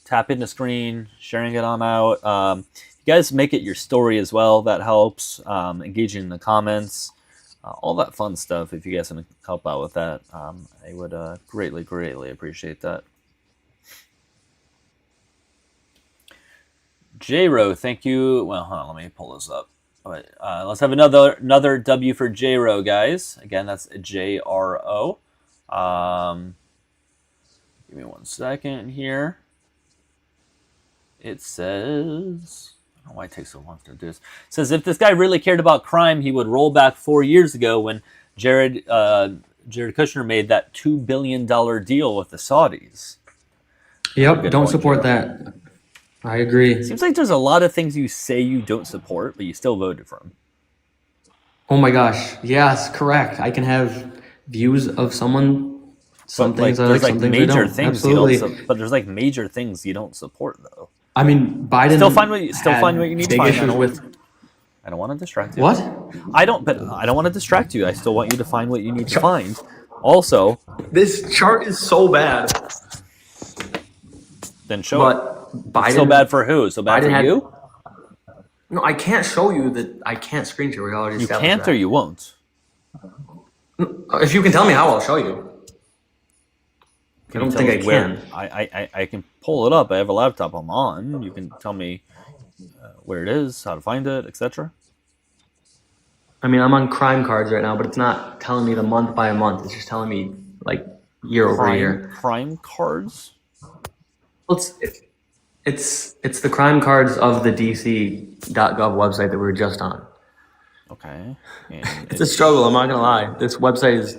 Speaker 2: tapping the screen, sharing it on out. You guys make it your story as well. That helps. Engaging in the comments. All that fun stuff. If you guys can help out with that, I would greatly, greatly appreciate that. J-Ro, thank you. Well, hold on, let me pull this up. All right, let's have another W for J-Ro, guys. Again, that's J-R-O. Give me 1 second here. It says, I don't know why it takes so long to do this. It says, if this guy really cared about crime, he would roll back 4 years ago when Jared Kushner made that $2 billion deal with the Saudis.
Speaker 5: Yep, don't support that. I agree.
Speaker 2: Seems like there's a lot of things you say you don't support, but you still voted for him.
Speaker 5: Oh my gosh. Yes, correct. I can have views of someone. Some things I like, some things I don't. Absolutely.
Speaker 2: But there's like major things you don't support, though.
Speaker 5: I mean, Biden
Speaker 2: still find what you need to find. I don't want to distract you.
Speaker 5: What?
Speaker 2: I don't want to distract you. I still want you to find what you need to find. Also,
Speaker 5: this chart is so bad.
Speaker 2: Then show it. Biden, so bad for who? So bad Biden for you?
Speaker 5: No, I can't show you that. I can't screen share. We already
Speaker 2: you can't, or you won't.
Speaker 5: If you can tell me how, I'll show you. I don't think I can.
Speaker 2: I can pull it up. I have a laptop I'm on. You can tell me where it is, how to find it, etc.
Speaker 5: I mean, I'm on crime cards right now, but it's not telling me the month by month. It's just telling me like year over year.
Speaker 2: Crime cards.
Speaker 5: Well, it's the crime cards of the DC.gov website that we were just on.
Speaker 2: Okay.
Speaker 5: It's a struggle. I'm not gonna lie. This website is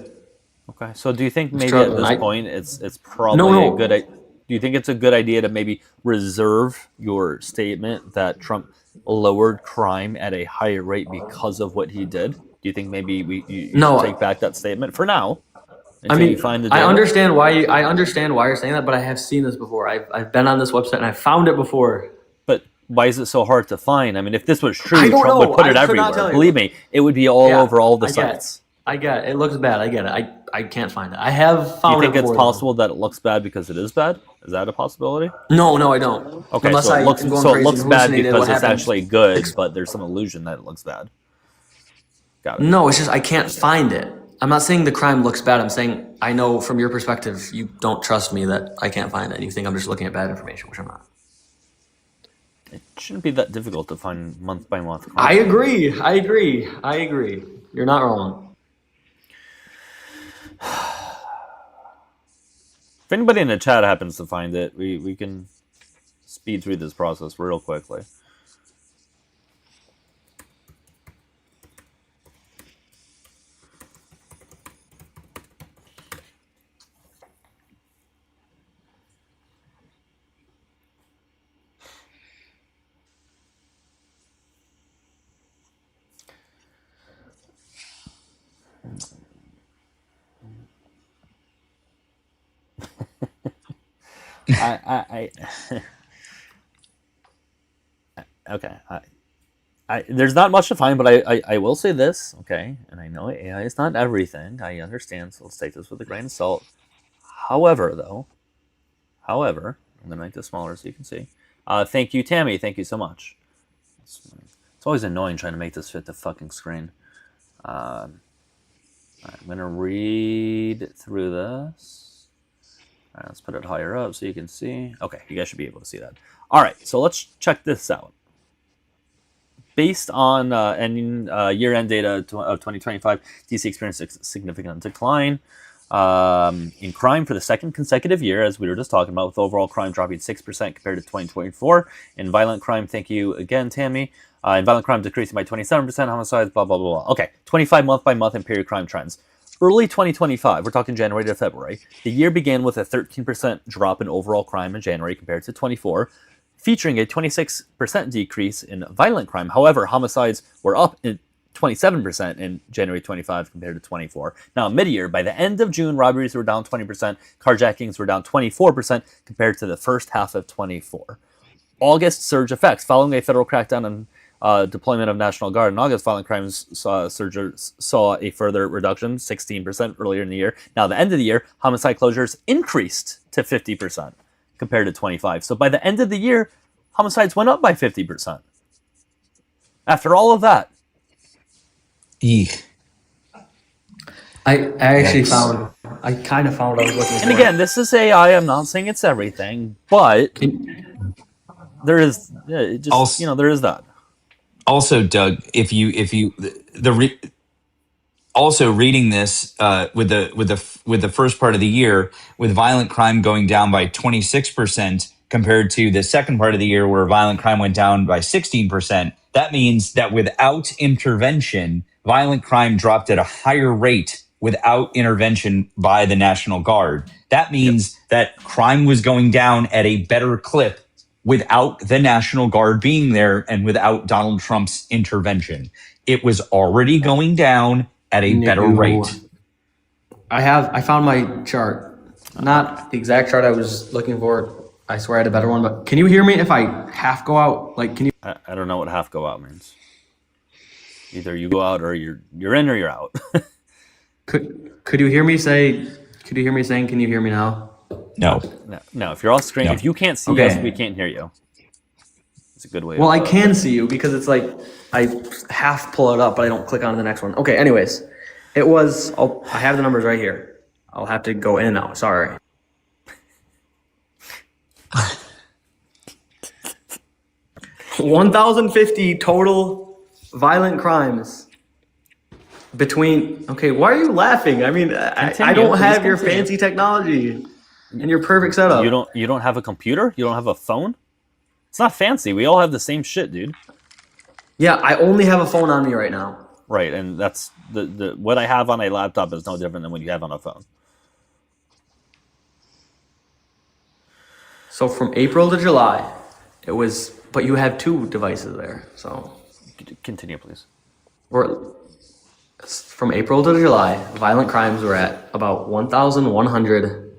Speaker 2: Okay, so do you think maybe
Speaker 5: Struggling.
Speaker 2: at this point it's probably a good? Do you think it's a good idea to maybe reserve your statement that Trump lowered crime at a higher rate because of what he did? Do you think maybe you
Speaker 5: No,
Speaker 2: should take back that statement for now
Speaker 5: I
Speaker 2: until you
Speaker 5: mean,
Speaker 2: find the
Speaker 5: I
Speaker 2: data?
Speaker 5: understand why you're saying that, but I have seen this before. I've been on this website and I found it before.
Speaker 2: But why is it so hard to find? I mean, if this was true,
Speaker 5: I don't
Speaker 2: Trump would
Speaker 5: know.
Speaker 2: put it
Speaker 5: I could not
Speaker 2: everywhere.
Speaker 5: tell you.
Speaker 2: Believe me, it would be all
Speaker 5: Yeah,
Speaker 2: over all the
Speaker 5: I get it.
Speaker 2: sites.
Speaker 5: I get it. It looks bad. I get it. I can't find it. I have
Speaker 2: Do you
Speaker 5: found
Speaker 2: think
Speaker 5: it
Speaker 2: it's
Speaker 5: before,
Speaker 2: possible that it looks bad because it is bad? Is that a possibility?
Speaker 5: though. No, I don't.
Speaker 2: Okay,
Speaker 5: Unless
Speaker 2: so
Speaker 5: I
Speaker 2: it looks
Speaker 5: am going
Speaker 2: so it
Speaker 5: crazy
Speaker 2: looks
Speaker 5: and
Speaker 2: bad
Speaker 5: hallucinated
Speaker 2: because
Speaker 5: what
Speaker 2: it's
Speaker 5: happened.
Speaker 2: actually good, but there's some illusion that it looks bad. Got it.
Speaker 5: No, it's just I can't find it. I'm not saying the crime looks bad. I'm saying I know from your perspective you don't trust me that I can't find it. And you think I'm just looking at bad information, which I'm not.
Speaker 2: It shouldn't be that difficult to find month by month crime.
Speaker 5: I agree. You're not wrong.
Speaker 2: If anybody in the chat happens to find it, we can speed through this process real quickly. Okay. There's not much to find, but I will say this, okay? And I know AI is not everything. I understand, so let's take this with a grain of salt. However, I'm going to make this smaller so you can see. Thank you, Tammy. Thank you so much. It's always annoying trying to make this fit the fucking screen. I'm going to read through this. All right, let's put it higher up so you can see. Okay, you guys should be able to see that. All right, so let's check this out. Based on year-end data of 2025, DC experienced a significant decline in crime for the second consecutive year, as we were just talking about, with overall crime dropping 6% compared to 2024. In violent crime, thank you again, Tammy. In violent crime decreasing by 27%, homicides, blah, blah, blah, blah. Okay, 25 month-by-month and period crime trends. Early 2025, we're talking January to February, the year began with a 13% drop in overall crime in January compared to 24, featuring a 26% decrease in violent crime. However, homicides were up 27% in January 25 compared to 24. Now, mid-year, by the end of June, robberies were down 20%, carjackings were down 24% compared to the first half of 24. August surge effects. Following a federal crackdown on deployment of National Guard in August, violent crimes saw a further reduction, 16% earlier in the year. Now, the end of the year, homicide closures increased to 50% compared to 25. So by the end of the year, homicides went up by 50%. After all of that.
Speaker 7: Eek.
Speaker 5: I actually I kind of found what I was looking for.
Speaker 2: And again, this is AI. I'm not saying it's everything, but there is there is that.
Speaker 7: Also, Doug, also reading this with the first part of the year, with violent crime going down by 26% compared to the second part of the year where violent crime went down by 16%, that means that without intervention, violent crime dropped at a higher rate without intervention by the National Guard. That means that crime was going down at a better clip without the National Guard being there and without Donald Trump's intervention. It was already going down at a better rate.
Speaker 5: I found my chart. Not the exact chart I was looking for. I swear I had a better one, but can you hear me if I half go out? Like, can you?
Speaker 2: I don't know what half go out means. Either you go out or you're in or you're out.
Speaker 5: Could you hear me say? Could you hear me saying? Can you hear me now?
Speaker 7: No.
Speaker 2: No. If you're off screen, if you can't see us, we can't hear you. It's a good way.
Speaker 5: Well, I can see you because it's like I half pull it up, but I don't click on the next one. Okay. Anyways, it was. I have the numbers right here. I'll have to go in and out. Sorry. 1,050 total violent crimes between. Okay, why are you laughing? I mean, I don't have your fancy technology and your perfect setup.
Speaker 2: You don't have a computer? You don't have a phone? It's not fancy. We all have the same shit, dude.
Speaker 5: Yeah, I only have a phone on me right now.
Speaker 2: Right, and that's the what I have on a laptop is no different than what you have on a phone.
Speaker 5: So from April to July, it was, but you have 2 devices there. So
Speaker 2: Continue, please.
Speaker 5: from April to July, violent crimes were at about 1,100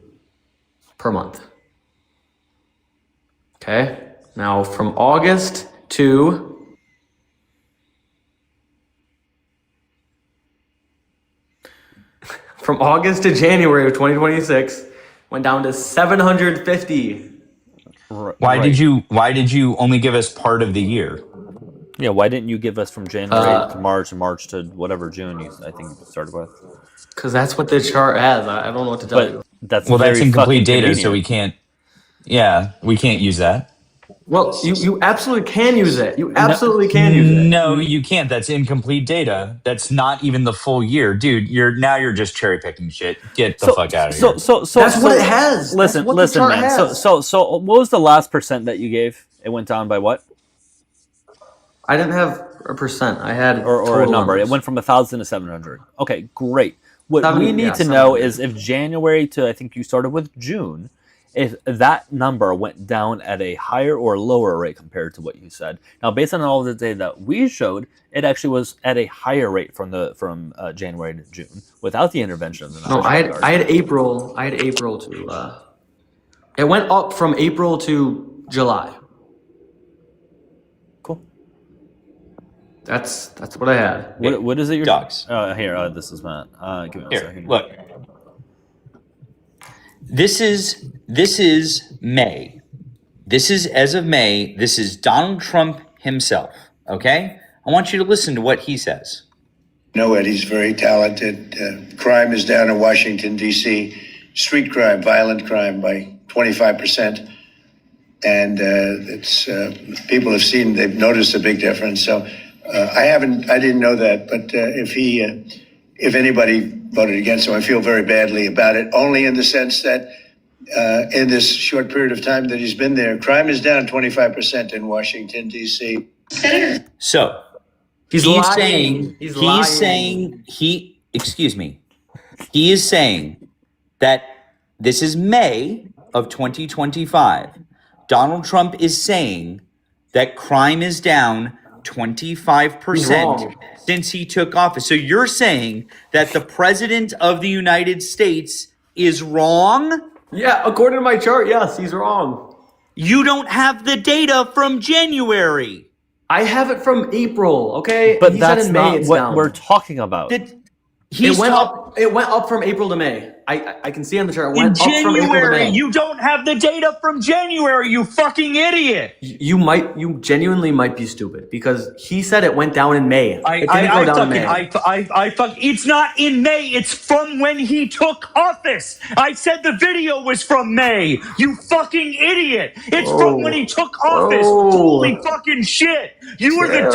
Speaker 5: per month. Okay. Now from August to January of 2026, went down to 750.
Speaker 7: Why did you only give us part of the year?
Speaker 2: Yeah, why didn't you give us from January to March and March to whatever June I think you started with?
Speaker 5: Because that's what the chart has. I don't know what to tell you.
Speaker 2: That's
Speaker 7: That's incomplete data,
Speaker 2: convenient.
Speaker 7: so we can't use that.
Speaker 5: Well, you absolutely can use it. You absolutely can use it.
Speaker 7: No, you can't. That's incomplete data. That's not even the full year, dude. You're just cherry picking shit. Get the fuck out of here.
Speaker 5: That's what it has.
Speaker 2: Listen,
Speaker 5: That's what the chart
Speaker 2: man.
Speaker 5: has.
Speaker 2: So what was the last percent that you gave? It went down by what?
Speaker 5: I didn't have a percent. I had
Speaker 2: Or a
Speaker 5: total
Speaker 2: number.
Speaker 5: numbers.
Speaker 2: It went from 1,000 to 700. Okay, great. What we need to
Speaker 5: 700.
Speaker 2: know is if January to, I think you started with June, if that number went down at a higher or lower rate compared to what you said. Now, based on all the data that we showed, it actually was at a higher rate from January to June without the intervention of the
Speaker 5: No,
Speaker 2: National Guard.
Speaker 5: I had April. I had April to. It went up from April to July.
Speaker 2: Cool.
Speaker 5: That's what I had.
Speaker 2: What is it? Your
Speaker 7: Dogs.
Speaker 2: Here. This is Matt. Give me one
Speaker 7: Here,
Speaker 2: second.
Speaker 7: look. This is May. This is as of May. This is Donald Trump himself. Okay? I want you to listen to what he says.
Speaker 10: No, Eddie's very talented. Crime is down in Washington, D.C. Street crime, violent crime by 25%. And people have seen, they've noticed a big difference. So I didn't know that. But if anybody voted against him, I feel very badly about it, only in the sense that in this short period of time that he's been there, crime is down 25% in Washington, D.C.
Speaker 7: So
Speaker 5: He's lying.
Speaker 7: He is saying that this is May of 2025. Donald Trump is saying that crime is down 25% since he took office. So you're saying that the president of the United States is wrong?
Speaker 5: Yeah, according to my chart, yes, he's wrong.
Speaker 7: You don't have the data from January.
Speaker 5: I have it from April, okay?
Speaker 2: But
Speaker 5: He said
Speaker 2: that's
Speaker 5: in May
Speaker 2: not
Speaker 5: it's
Speaker 2: what
Speaker 5: down.
Speaker 2: we're talking about.
Speaker 5: It went up from April to May. I can see on the chart. It
Speaker 7: In
Speaker 5: went up from April to
Speaker 7: January,
Speaker 5: May.
Speaker 7: you don't have the data from January, you fucking idiot.
Speaker 5: You genuinely might be stupid because he said it went down in May. It didn't go down in May.
Speaker 7: It's not in May. It's from when he took office. I said the video was from May. You fucking idiot. It's from when he took office. Holy fucking shit. You were the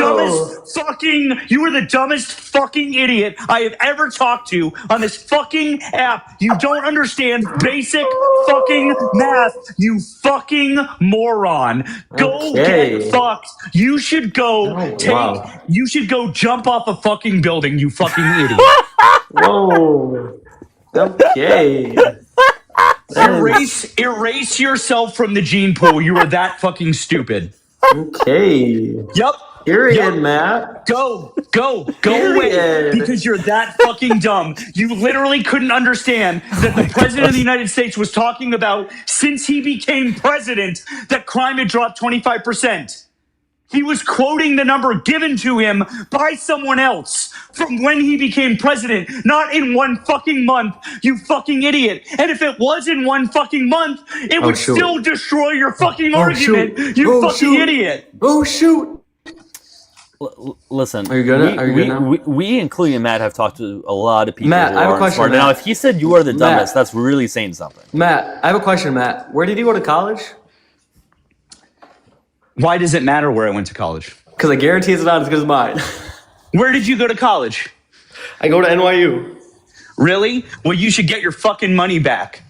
Speaker 7: dumbest fucking idiot I have ever talked to on this fucking app. You don't understand basic fucking math, you fucking moron. Go get fucked. You should go you should go jump off a fucking building, you fucking idiot.
Speaker 5: Whoa. Okay.
Speaker 7: Erase yourself from the gene pool. You are that fucking stupid.
Speaker 5: Okay.
Speaker 7: Yep.
Speaker 5: Period, Matt.
Speaker 7: Go away because you're that fucking dumb. You literally couldn't understand that the president of the United States was talking about since he became president that crime had dropped 25%. He was quoting the number given to him by someone else from when he became president, not in one fucking month, you fucking idiot. And if it was in one fucking month, it would still destroy your fucking argument, you fucking idiot.
Speaker 5: Oh, shoot.
Speaker 2: Listen,
Speaker 5: are you good now?
Speaker 2: We, including Matt, have talked to a lot of people.
Speaker 5: Matt,
Speaker 2: who
Speaker 5: I have a
Speaker 2: aren't
Speaker 5: question.
Speaker 2: smart. Now, if he said you are the dumbest, that's really saying something.
Speaker 5: Matt, I have a question, Matt. Where did you go to college?
Speaker 7: Why does it matter where I went to college?
Speaker 5: Because I guarantee it's not as good as mine.
Speaker 7: Where did you go to college?
Speaker 5: I go to NYU.
Speaker 7: Really? Well, you should get your fucking money back.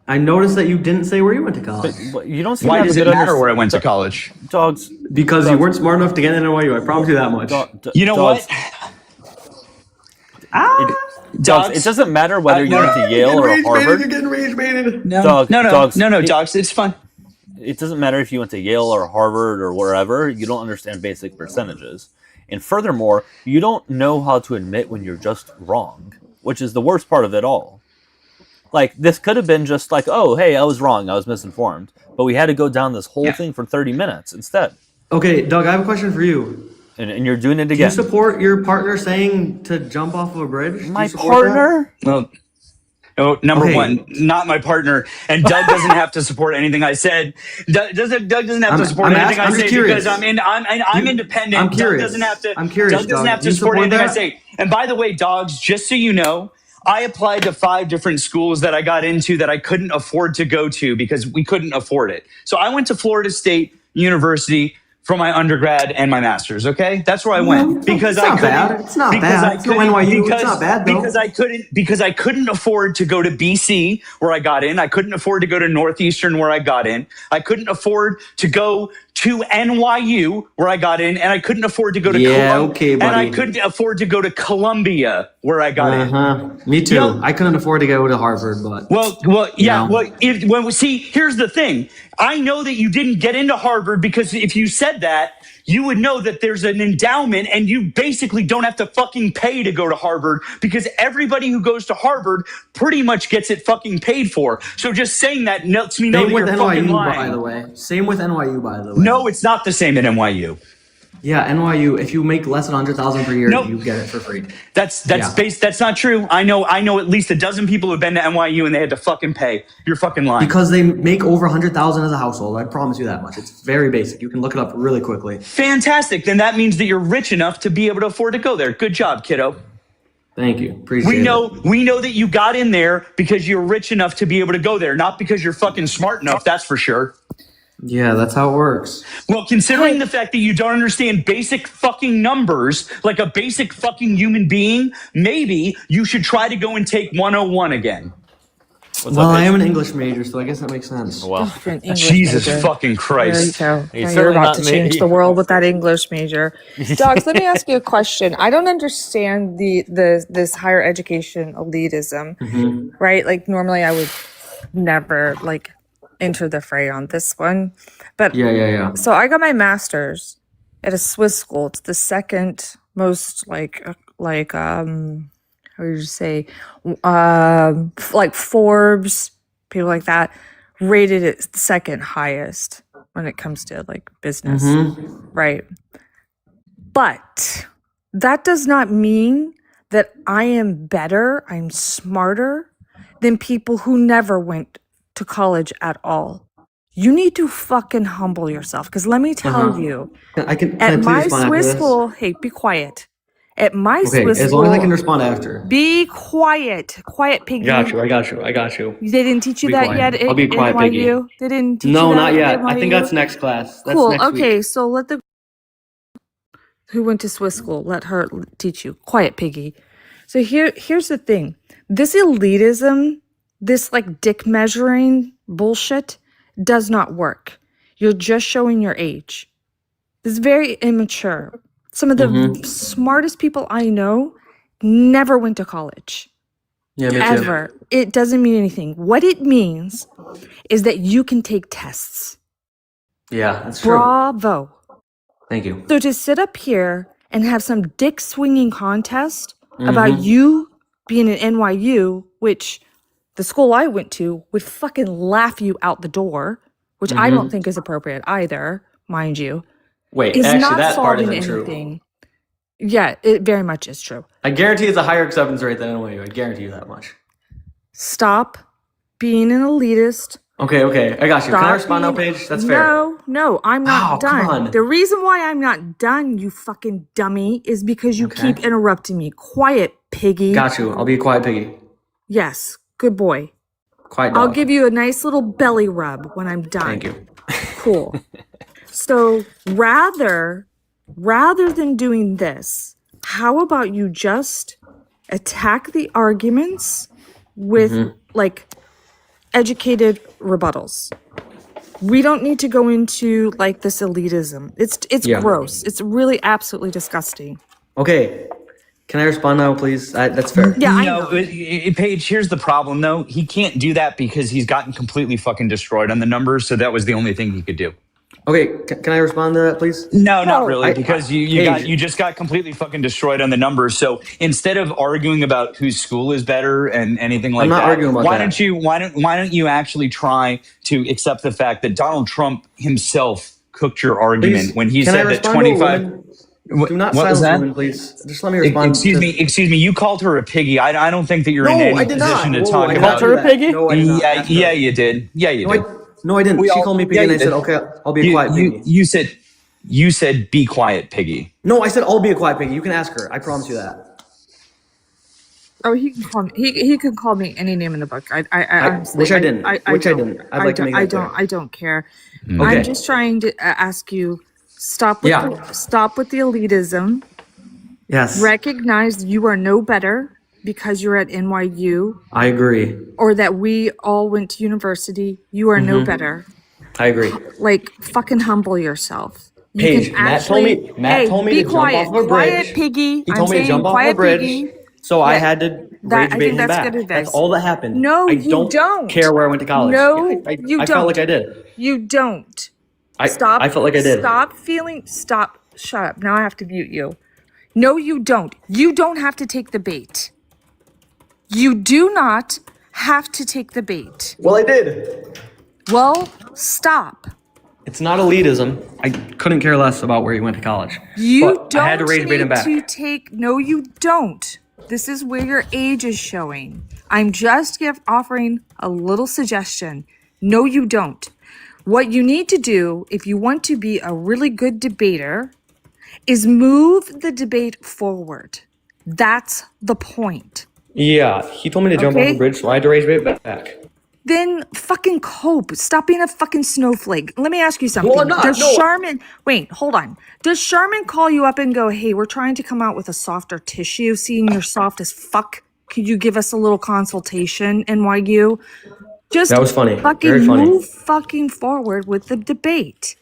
Speaker 5: I noticed that you didn't say where you went to college.
Speaker 2: But you don't.
Speaker 7: Why does it matter where I went to college?
Speaker 2: Dogs.
Speaker 5: Because you weren't smart enough to get into NYU. I promise you that much.
Speaker 7: You know what?
Speaker 2: Dogs, it doesn't matter whether you went to Yale or Harvard.
Speaker 7: You're getting rage baited.
Speaker 2: Dogs,
Speaker 7: Dogs. It's fun.
Speaker 2: It doesn't matter if you went to Yale or Harvard or wherever. You don't understand basic percentages. And furthermore, you don't know how to admit when you're just wrong, which is the worst part of it all. Like, this could have been just like, oh, hey, I was wrong. I was misinformed. But we had to go down this whole thing for 30 minutes instead.
Speaker 5: Okay, Doug, I have a question for you.
Speaker 2: And you're doing it
Speaker 5: Do
Speaker 2: again.
Speaker 5: you support your partner saying to jump off of a bridge?
Speaker 2: My partner?
Speaker 7: Well, no, number one, not my partner. And Doug doesn't have to support anything I said. Doug doesn't have to support anything I say because I'm independent.
Speaker 5: I'm curious.
Speaker 7: Doug doesn't have to.
Speaker 5: I'm curious.
Speaker 7: Doug doesn't have to support anything I say. And by the way, dogs, just so you know, I applied to 5 different schools that I got into that I couldn't afford to go to because we couldn't afford it. So I went to Florida State University for my undergrad and my master's. Okay, that's where I went because I couldn't.
Speaker 5: It's not bad. It's NYU. It's not bad though.
Speaker 7: Because I couldn't afford to go to BC where I got in. I couldn't afford to go to Northeastern where I got in. I couldn't afford to go to NYU where I got in, and I couldn't afford to go to
Speaker 5: buddy.
Speaker 7: and I couldn't afford to go to Columbia where I got in.
Speaker 5: Me too. I couldn't afford to go to Harvard, but
Speaker 7: see, here's the thing. I know that you didn't get into Harvard because if you said that, you would know that there's an endowment and you basically don't have to fucking pay to go to Harvard because everybody who goes to Harvard pretty much gets it fucking paid for. So just saying that lets me know that you're fucking lying.
Speaker 5: By the way. Same with NYU, by the way.
Speaker 7: No, it's not the same at NYU.
Speaker 5: Yeah, NYU, if you make less than $100,000 per year, you get it for free.
Speaker 7: That's not true. I know at least a dozen people who've been to NYU and they had to fucking pay. You're fucking lying.
Speaker 5: Because they make over $100,000 as a household. I promise you that much. It's very basic. You can look it up really quickly.
Speaker 7: Fantastic. Then that means that you're rich enough to be able to afford to go there. Good job, kiddo.
Speaker 5: Thank you. Appreciate it.
Speaker 7: We know that you got in there because you're rich enough to be able to go there, not because you're fucking smart enough, that's for sure.
Speaker 5: Yeah, that's how it works.
Speaker 7: Well, considering the fact that you don't understand basic fucking numbers like a basic fucking human being, maybe you should try to go and take 101 again.
Speaker 5: Well, I am an English major, so I guess that makes sense.
Speaker 2: Well,
Speaker 7: Jesus fucking Christ.
Speaker 11: There you go. Now you're about to change the world with that English major. Dogs, let me ask you a question. I don't understand this higher education elitism, right? Like normally I would never enter the fray on this one. But
Speaker 5: yeah.
Speaker 11: So I got my master's at a Swiss school. It's the second most how would you say, like Forbes, people like that, rated it second highest when it comes to like business, right? But that does not mean that I am better, I'm smarter than people who never went to college at all. You need to fucking humble yourself, because let me tell you, at my Swiss school, hey, be quiet. At my Swiss
Speaker 5: as
Speaker 11: school,
Speaker 5: long as I can respond after.
Speaker 11: Be quiet, piggy.
Speaker 5: I got you.
Speaker 11: They didn't teach you
Speaker 5: Be
Speaker 11: that
Speaker 5: quiet.
Speaker 11: yet.
Speaker 5: I'll be quiet,
Speaker 11: NYU?
Speaker 5: piggy.
Speaker 11: They didn't teach
Speaker 5: No,
Speaker 11: you that
Speaker 5: not yet.
Speaker 11: at
Speaker 5: I think
Speaker 11: NYU?
Speaker 5: that's next class. That's
Speaker 11: Cool.
Speaker 5: next
Speaker 11: Okay,
Speaker 5: week.
Speaker 11: so let the who went to Swiss school, let her teach you. Quiet, piggy. So here's the thing. This elitism, this like dick measuring bullshit does not work. You're just showing your age. It's very immature. Some of the smartest people I know never went to college.
Speaker 5: Yeah, me
Speaker 11: Ever. It doesn't mean anything. What it means is that you can take tests.
Speaker 5: Yeah, that's true.
Speaker 11: Bravo.
Speaker 5: Thank you.
Speaker 11: So to sit up here and have some dick swinging contest about you being at NYU, which the school I went to would fucking laugh you out the door, which I don't think is appropriate either, mind you.
Speaker 5: Wait,
Speaker 11: is
Speaker 5: actually,
Speaker 11: not
Speaker 5: that part
Speaker 11: solving
Speaker 5: isn't
Speaker 11: anything. Yeah, it very much is true.
Speaker 5: I guarantee it's a higher acceptance rate than NYU. I guarantee you that much.
Speaker 11: Stop being an elitist.
Speaker 5: Okay. I got you. Can I
Speaker 11: Stop
Speaker 5: respond now,
Speaker 11: being-
Speaker 5: Paige? That's fair.
Speaker 11: No, I'm not
Speaker 5: Oh, come
Speaker 11: done.
Speaker 5: on.
Speaker 11: The reason why I'm not done, you fucking dummy, is because you
Speaker 5: Okay.
Speaker 11: keep interrupting me. Quiet, piggy.
Speaker 5: Got you. I'll be a quiet piggy.
Speaker 11: Yes, good boy.
Speaker 5: Quiet dog.
Speaker 11: I'll give you a nice little belly rub when I'm done.
Speaker 5: Thank you.
Speaker 11: Cool. So rather than doing this, how about you just attack the arguments with like educated rebuttals? We don't need to go into like this elitism. It's
Speaker 5: Yeah.
Speaker 11: gross. It's really absolutely disgusting.
Speaker 5: Okay. Can I respond now, please? That's fair.
Speaker 11: Yeah, I
Speaker 7: No,
Speaker 11: know.
Speaker 7: Paige, here's the problem, though. He can't do that because he's gotten completely fucking destroyed on the numbers, so that was the only thing he could do.
Speaker 5: Okay, can I respond to that, please?
Speaker 7: No, not really,
Speaker 5: I-
Speaker 7: because
Speaker 5: Paige.
Speaker 7: you just got completely fucking destroyed on the numbers. So instead of arguing about whose school is better and anything like
Speaker 5: not
Speaker 7: that,
Speaker 5: arguing about
Speaker 7: why
Speaker 5: that.
Speaker 7: don't you actually try to accept the fact that Donald Trump himself cooked your argument
Speaker 5: Please,
Speaker 7: when he
Speaker 5: can I
Speaker 7: said that
Speaker 5: respond to a
Speaker 7: 25.
Speaker 5: woman? Do not
Speaker 7: What was
Speaker 5: silence
Speaker 7: that?
Speaker 5: women, please. Just let me respond.
Speaker 7: Excuse me. You called her a piggy. I don't think that you're
Speaker 5: No,
Speaker 7: in
Speaker 5: I
Speaker 7: any
Speaker 5: did
Speaker 7: position
Speaker 5: not.
Speaker 7: to
Speaker 5: Whoa,
Speaker 7: talk
Speaker 5: I did
Speaker 7: about.
Speaker 5: not do
Speaker 2: Called her a
Speaker 5: that.
Speaker 2: piggy?
Speaker 5: No, I did not. Ask her.
Speaker 7: Yeah, you did. Yeah, you did.
Speaker 5: No, I didn't.
Speaker 7: We
Speaker 5: She
Speaker 7: all-
Speaker 5: called me piggy,
Speaker 7: yeah,
Speaker 5: and
Speaker 7: you
Speaker 5: I said,
Speaker 7: did.
Speaker 5: "Okay, I'll be a quiet piggy."
Speaker 7: You said be quiet, piggy.
Speaker 5: No, I said I'll be a quiet piggy. You can ask her. I promise you that.
Speaker 11: Oh, he can call me. He can call me any name in the book. I honestly,
Speaker 5: which I didn't.
Speaker 11: I
Speaker 5: Which I
Speaker 11: don't-
Speaker 5: didn't. I'd like to make that clear.
Speaker 11: I don't care.
Speaker 7: Mm.
Speaker 5: Okay.
Speaker 11: I'm just trying to ask you, stop with
Speaker 5: Yeah.
Speaker 11: the elitism.
Speaker 5: Yes,
Speaker 11: Recognize you are no better because you're at NYU,
Speaker 5: I agree.
Speaker 11: or that we all went to university. You are no better.
Speaker 5: I agree.
Speaker 11: Like, fucking humble yourself. You
Speaker 5: Paige,
Speaker 11: can
Speaker 5: Matt told me. Matt
Speaker 11: hey,
Speaker 5: told me
Speaker 11: be
Speaker 5: to
Speaker 11: quiet,
Speaker 5: jump off a
Speaker 11: quiet
Speaker 5: bridge.
Speaker 11: piggy.
Speaker 5: He
Speaker 11: I'm
Speaker 5: told me to
Speaker 11: saying
Speaker 5: jump off a
Speaker 11: quiet
Speaker 5: bridge,
Speaker 11: piggy.
Speaker 5: so I
Speaker 11: Yeah.
Speaker 5: had to
Speaker 11: I
Speaker 5: rage bait
Speaker 11: think
Speaker 5: him
Speaker 11: that's
Speaker 5: back.
Speaker 11: good advice.
Speaker 5: That's all that happened.
Speaker 11: No,
Speaker 5: I
Speaker 11: you don't.
Speaker 5: care where I went to college.
Speaker 11: No,
Speaker 5: Yeah,
Speaker 11: you
Speaker 5: I
Speaker 11: don't.
Speaker 5: felt like I did.
Speaker 11: You don't.
Speaker 5: I
Speaker 11: Stop.
Speaker 5: I felt like I did.
Speaker 11: Stop. Shut up. Now I have to mute you. No, you don't. You don't have to take the bait. You do not have to take the bait.
Speaker 5: Well, I did.
Speaker 11: Well, stop.
Speaker 5: It's not elitism. I couldn't care less about where you went to college.
Speaker 11: You
Speaker 5: But
Speaker 11: don't
Speaker 5: I had to rage bait him
Speaker 11: need
Speaker 5: back.
Speaker 11: to take. No, you don't. This is where your age is showing. I'm just offering a little suggestion. No, you don't. What you need to do if you want to be a really good debater is move the debate forward. That's the point.
Speaker 5: Yeah, he told me to jump off
Speaker 11: Okay.
Speaker 5: a bridge, so I had to rage bait back.
Speaker 11: Then fucking cope. Stop being a fucking snowflake. Let me ask you something.
Speaker 5: Well, I'm not.
Speaker 11: Does
Speaker 5: No.
Speaker 11: Charmin, wait, hold on. Does Charmin call you up and go, hey, we're trying to come out with a softer tissue, seeing you're soft as fuck? Could you give us a little consultation, NYU? Just
Speaker 5: That was funny.
Speaker 11: fucking
Speaker 5: Very funny.
Speaker 11: move fucking forward with the debate.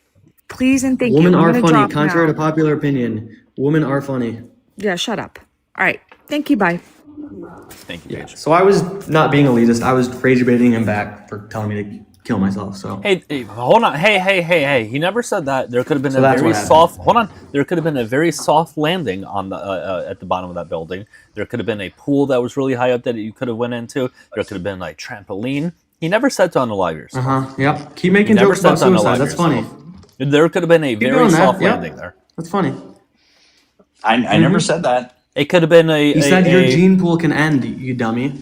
Speaker 11: Please and thank
Speaker 5: Women
Speaker 11: you. I'm
Speaker 5: are
Speaker 11: gonna
Speaker 5: funny,
Speaker 11: drop
Speaker 5: contrary
Speaker 11: now.
Speaker 5: to popular opinion. Women are funny.
Speaker 11: Yeah, shut up. All right. Thank you. Bye.
Speaker 2: Thank you, Paige.
Speaker 5: So I was not being elitist. I was rage baiting him back for telling me to kill myself. So
Speaker 2: Hey, hold on. Hey. He never said that. There could have been
Speaker 5: So
Speaker 2: a
Speaker 5: that's
Speaker 2: very
Speaker 5: what happened.
Speaker 2: soft. Hold on. There could have been a very soft landing on the at the bottom of that building. There could have been a pool that was really high up that you could have went into. There could have been like trampoline. He never said to unalive yourself.
Speaker 5: Yep. Keep making
Speaker 2: Never
Speaker 5: jokes about
Speaker 2: said to
Speaker 5: suicide.
Speaker 2: unalive
Speaker 5: That's funny.
Speaker 2: yourself. There could have been a very
Speaker 5: doing that.
Speaker 2: soft
Speaker 5: Yep.
Speaker 2: landing there.
Speaker 5: That's funny.
Speaker 7: I never said that.
Speaker 2: It could have been a.
Speaker 5: He said your gene pool can end, you dummy.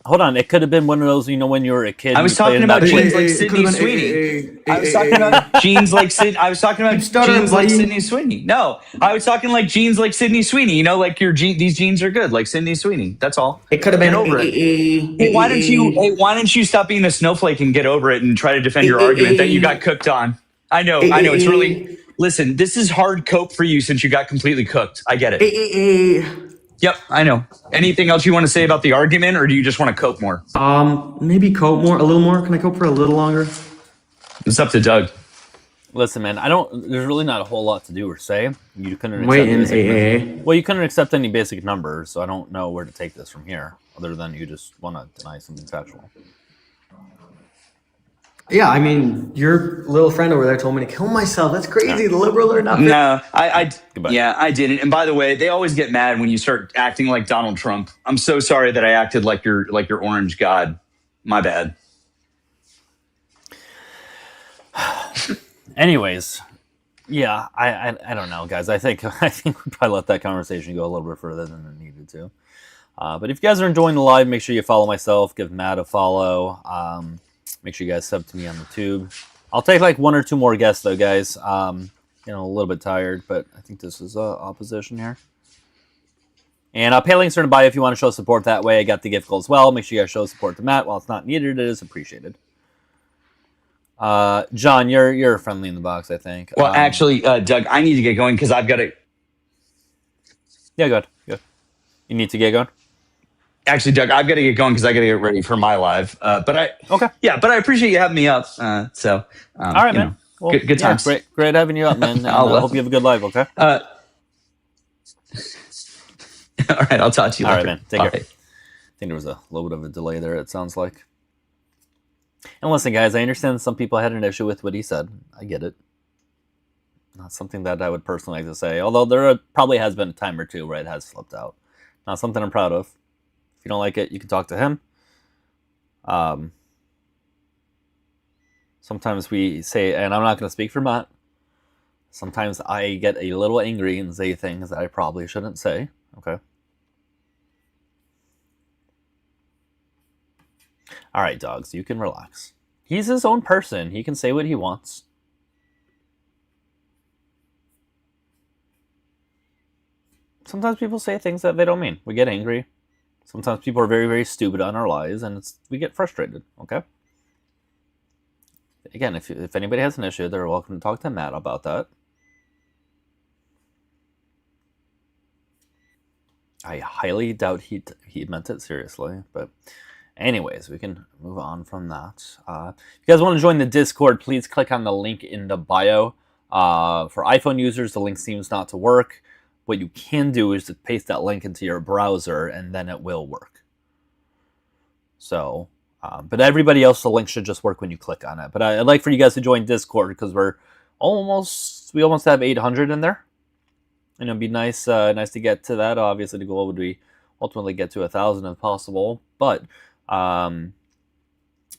Speaker 2: Hold on. It could have been one of those. You know, when you were a kid.
Speaker 7: I was
Speaker 2: you played
Speaker 7: talking
Speaker 2: in
Speaker 7: about
Speaker 2: that
Speaker 7: genes
Speaker 2: play-
Speaker 7: like Sydney Sweeney. I was talking about genes like Sydney. I was talking about
Speaker 5: stuttering,
Speaker 7: genes like
Speaker 5: buddy.
Speaker 7: Sydney Sweeney. No, I was talking like genes like Sydney Sweeney. You know, like these genes are good, like Sydney Sweeney. That's all.
Speaker 5: It could have been
Speaker 7: Get over it. Hey, why don't you stop being a snowflake and get over it and try to defend your argument that you got cooked on? I know. It's really. Listen, this is hard cope for you since you got completely cooked. I get it. Yep, I know. Anything else you want to say about the argument, or do you just want to cope more?
Speaker 5: Maybe cope more, a little more. Can I cope for a little longer?
Speaker 7: It's up to Doug.
Speaker 2: Listen, man. There's really not a whole lot to do or say. You couldn't.
Speaker 5: Wait in
Speaker 2: accept
Speaker 5: AA.
Speaker 2: Well, you couldn't accept any basic numbers, so I don't know where to take this from here, other than you just want to deny something factual.
Speaker 5: Yeah, I mean, your little friend over there told me to kill myself. That's crazy. The liberal are not.
Speaker 7: No,
Speaker 2: Goodbye.
Speaker 7: yeah, I didn't. And by the way, they always get mad when you start acting like Donald Trump. I'm so sorry that I acted like your orange god. My bad.
Speaker 2: Anyways, yeah, I don't know, guys. I think we probably let that conversation go a little bit further than it needed to. But if you guys are enjoying the live, make sure you follow myself. Give Matt a follow. Make sure you guys sub to me on the tube. I'll take like one or two more guests though, guys. A little bit tired, but I think this is opposition here. And pay links are in the bio if you want to show support that way. I got the gift goal as well. Make sure you guys show support to Matt. While it's not needed, it is appreciated. John, you're friendly in the box, I think.
Speaker 7: Well, actually, Doug, I need to get going because I've got to.
Speaker 2: Yeah, go ahead. You need to get going?
Speaker 7: Actually, Doug, I've got to get going because I got to get ready for my live.
Speaker 2: Okay.
Speaker 7: Yeah, but I appreciate you having me up.
Speaker 2: All right, man. Well,
Speaker 7: good times.
Speaker 2: Great having you up, man. And, I hope you have a good live. Okay.
Speaker 7: All right, I'll talk to you
Speaker 2: All
Speaker 7: later.
Speaker 2: right, man. Take
Speaker 7: Bye.
Speaker 2: care. I think there was a little bit of a delay there, it sounds like. And listen, guys, I understand some people had an issue with what he said. I get it. Not something that I would personally like to say, although there probably has been a time or two where it has slipped out. Not something I'm proud of. If you don't like it, you can talk to him. Sometimes we say, and I'm not going to speak for Matt, sometimes I get a little angry and say things that I probably shouldn't say. Okay. All right, dogs, you can relax. He's his own person. He can say what he wants. Sometimes people say things that they don't mean. We get angry. Sometimes people are very, very stupid on our lies, and we get frustrated, okay? Again, if anybody has an issue, they're welcome to talk to Matt about that. I highly doubt he meant it seriously, but anyways, we can move on from that. If you guys want to join the Discord, please click on the link in the bio. For iPhone users, the link seems not to work. What you can do is to paste that link into your browser, and then it will work. So, but everybody else, the link should just work when you click on it. But I'd like for you guys to join Discord because we almost have 800 in there. And it'd be nice to get to that. Obviously, the goal would be ultimately get to 1,000 if possible. But if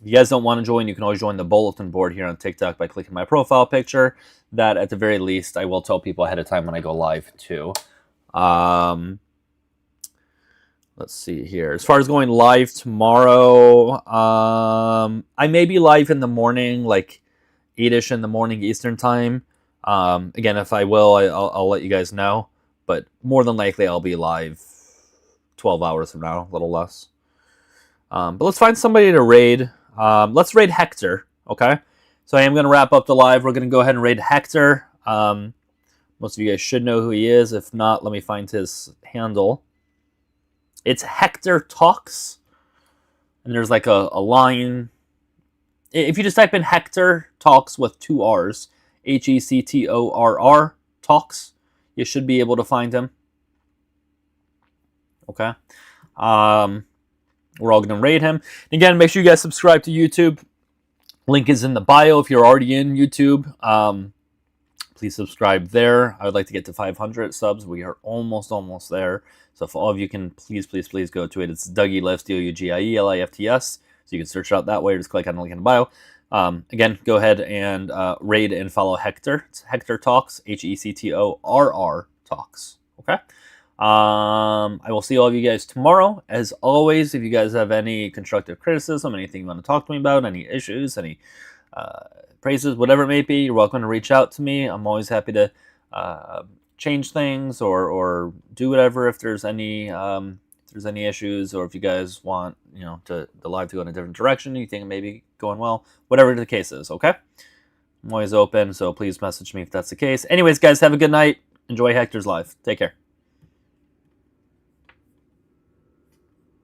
Speaker 2: you guys don't want to join, you can always join the bulletin board here on TikTok by clicking my profile picture. That, at the very least, I will tell people ahead of time when I go live, too. Let's see here. As far as going live tomorrow, I may be live in the morning, like 8-ish in the morning Eastern time. Again, if I will, I'll let you guys know. But more than likely, I'll be live 12 hours from now, a little less. But let's find somebody to raid. Let's raid Hector, okay? So I am going to wrap up the live. We're going to go ahead and raid Hector. Most of you guys should know who he is. If not, let me find his handle. It's Hector Talks. And there's like a line. If you just type in Hector Talks with 2 R's, Hectorr Talks, you should be able to find him. Okay. We're all going to raid him. Again, make sure you guys subscribe to YouTube. Link is in the bio if you're already in YouTube. Please subscribe there. I would like to get to 500 subs. We are almost there. So if all of you can please go to it. It's Dougielifts, Dougielifts. So you can search it out that way or just click on the link in the bio. Again, go ahead and raid and follow Hector. It's Hector Talks, Hectorr Talks. Okay? I will see all of you guys tomorrow. As always, if you guys have any constructive criticism, anything you want to talk to me about, any issues, any praises, whatever it may be, you're welcome to reach out to me. I'm always happy to change things or do whatever if there's any issues, or if you guys want the live to go in a different direction, you think it may be going well, whatever the case is. Okay, I'm always open, so please message me if that's the case. Anyways, guys, have a good night. Enjoy Hector's live. Take care.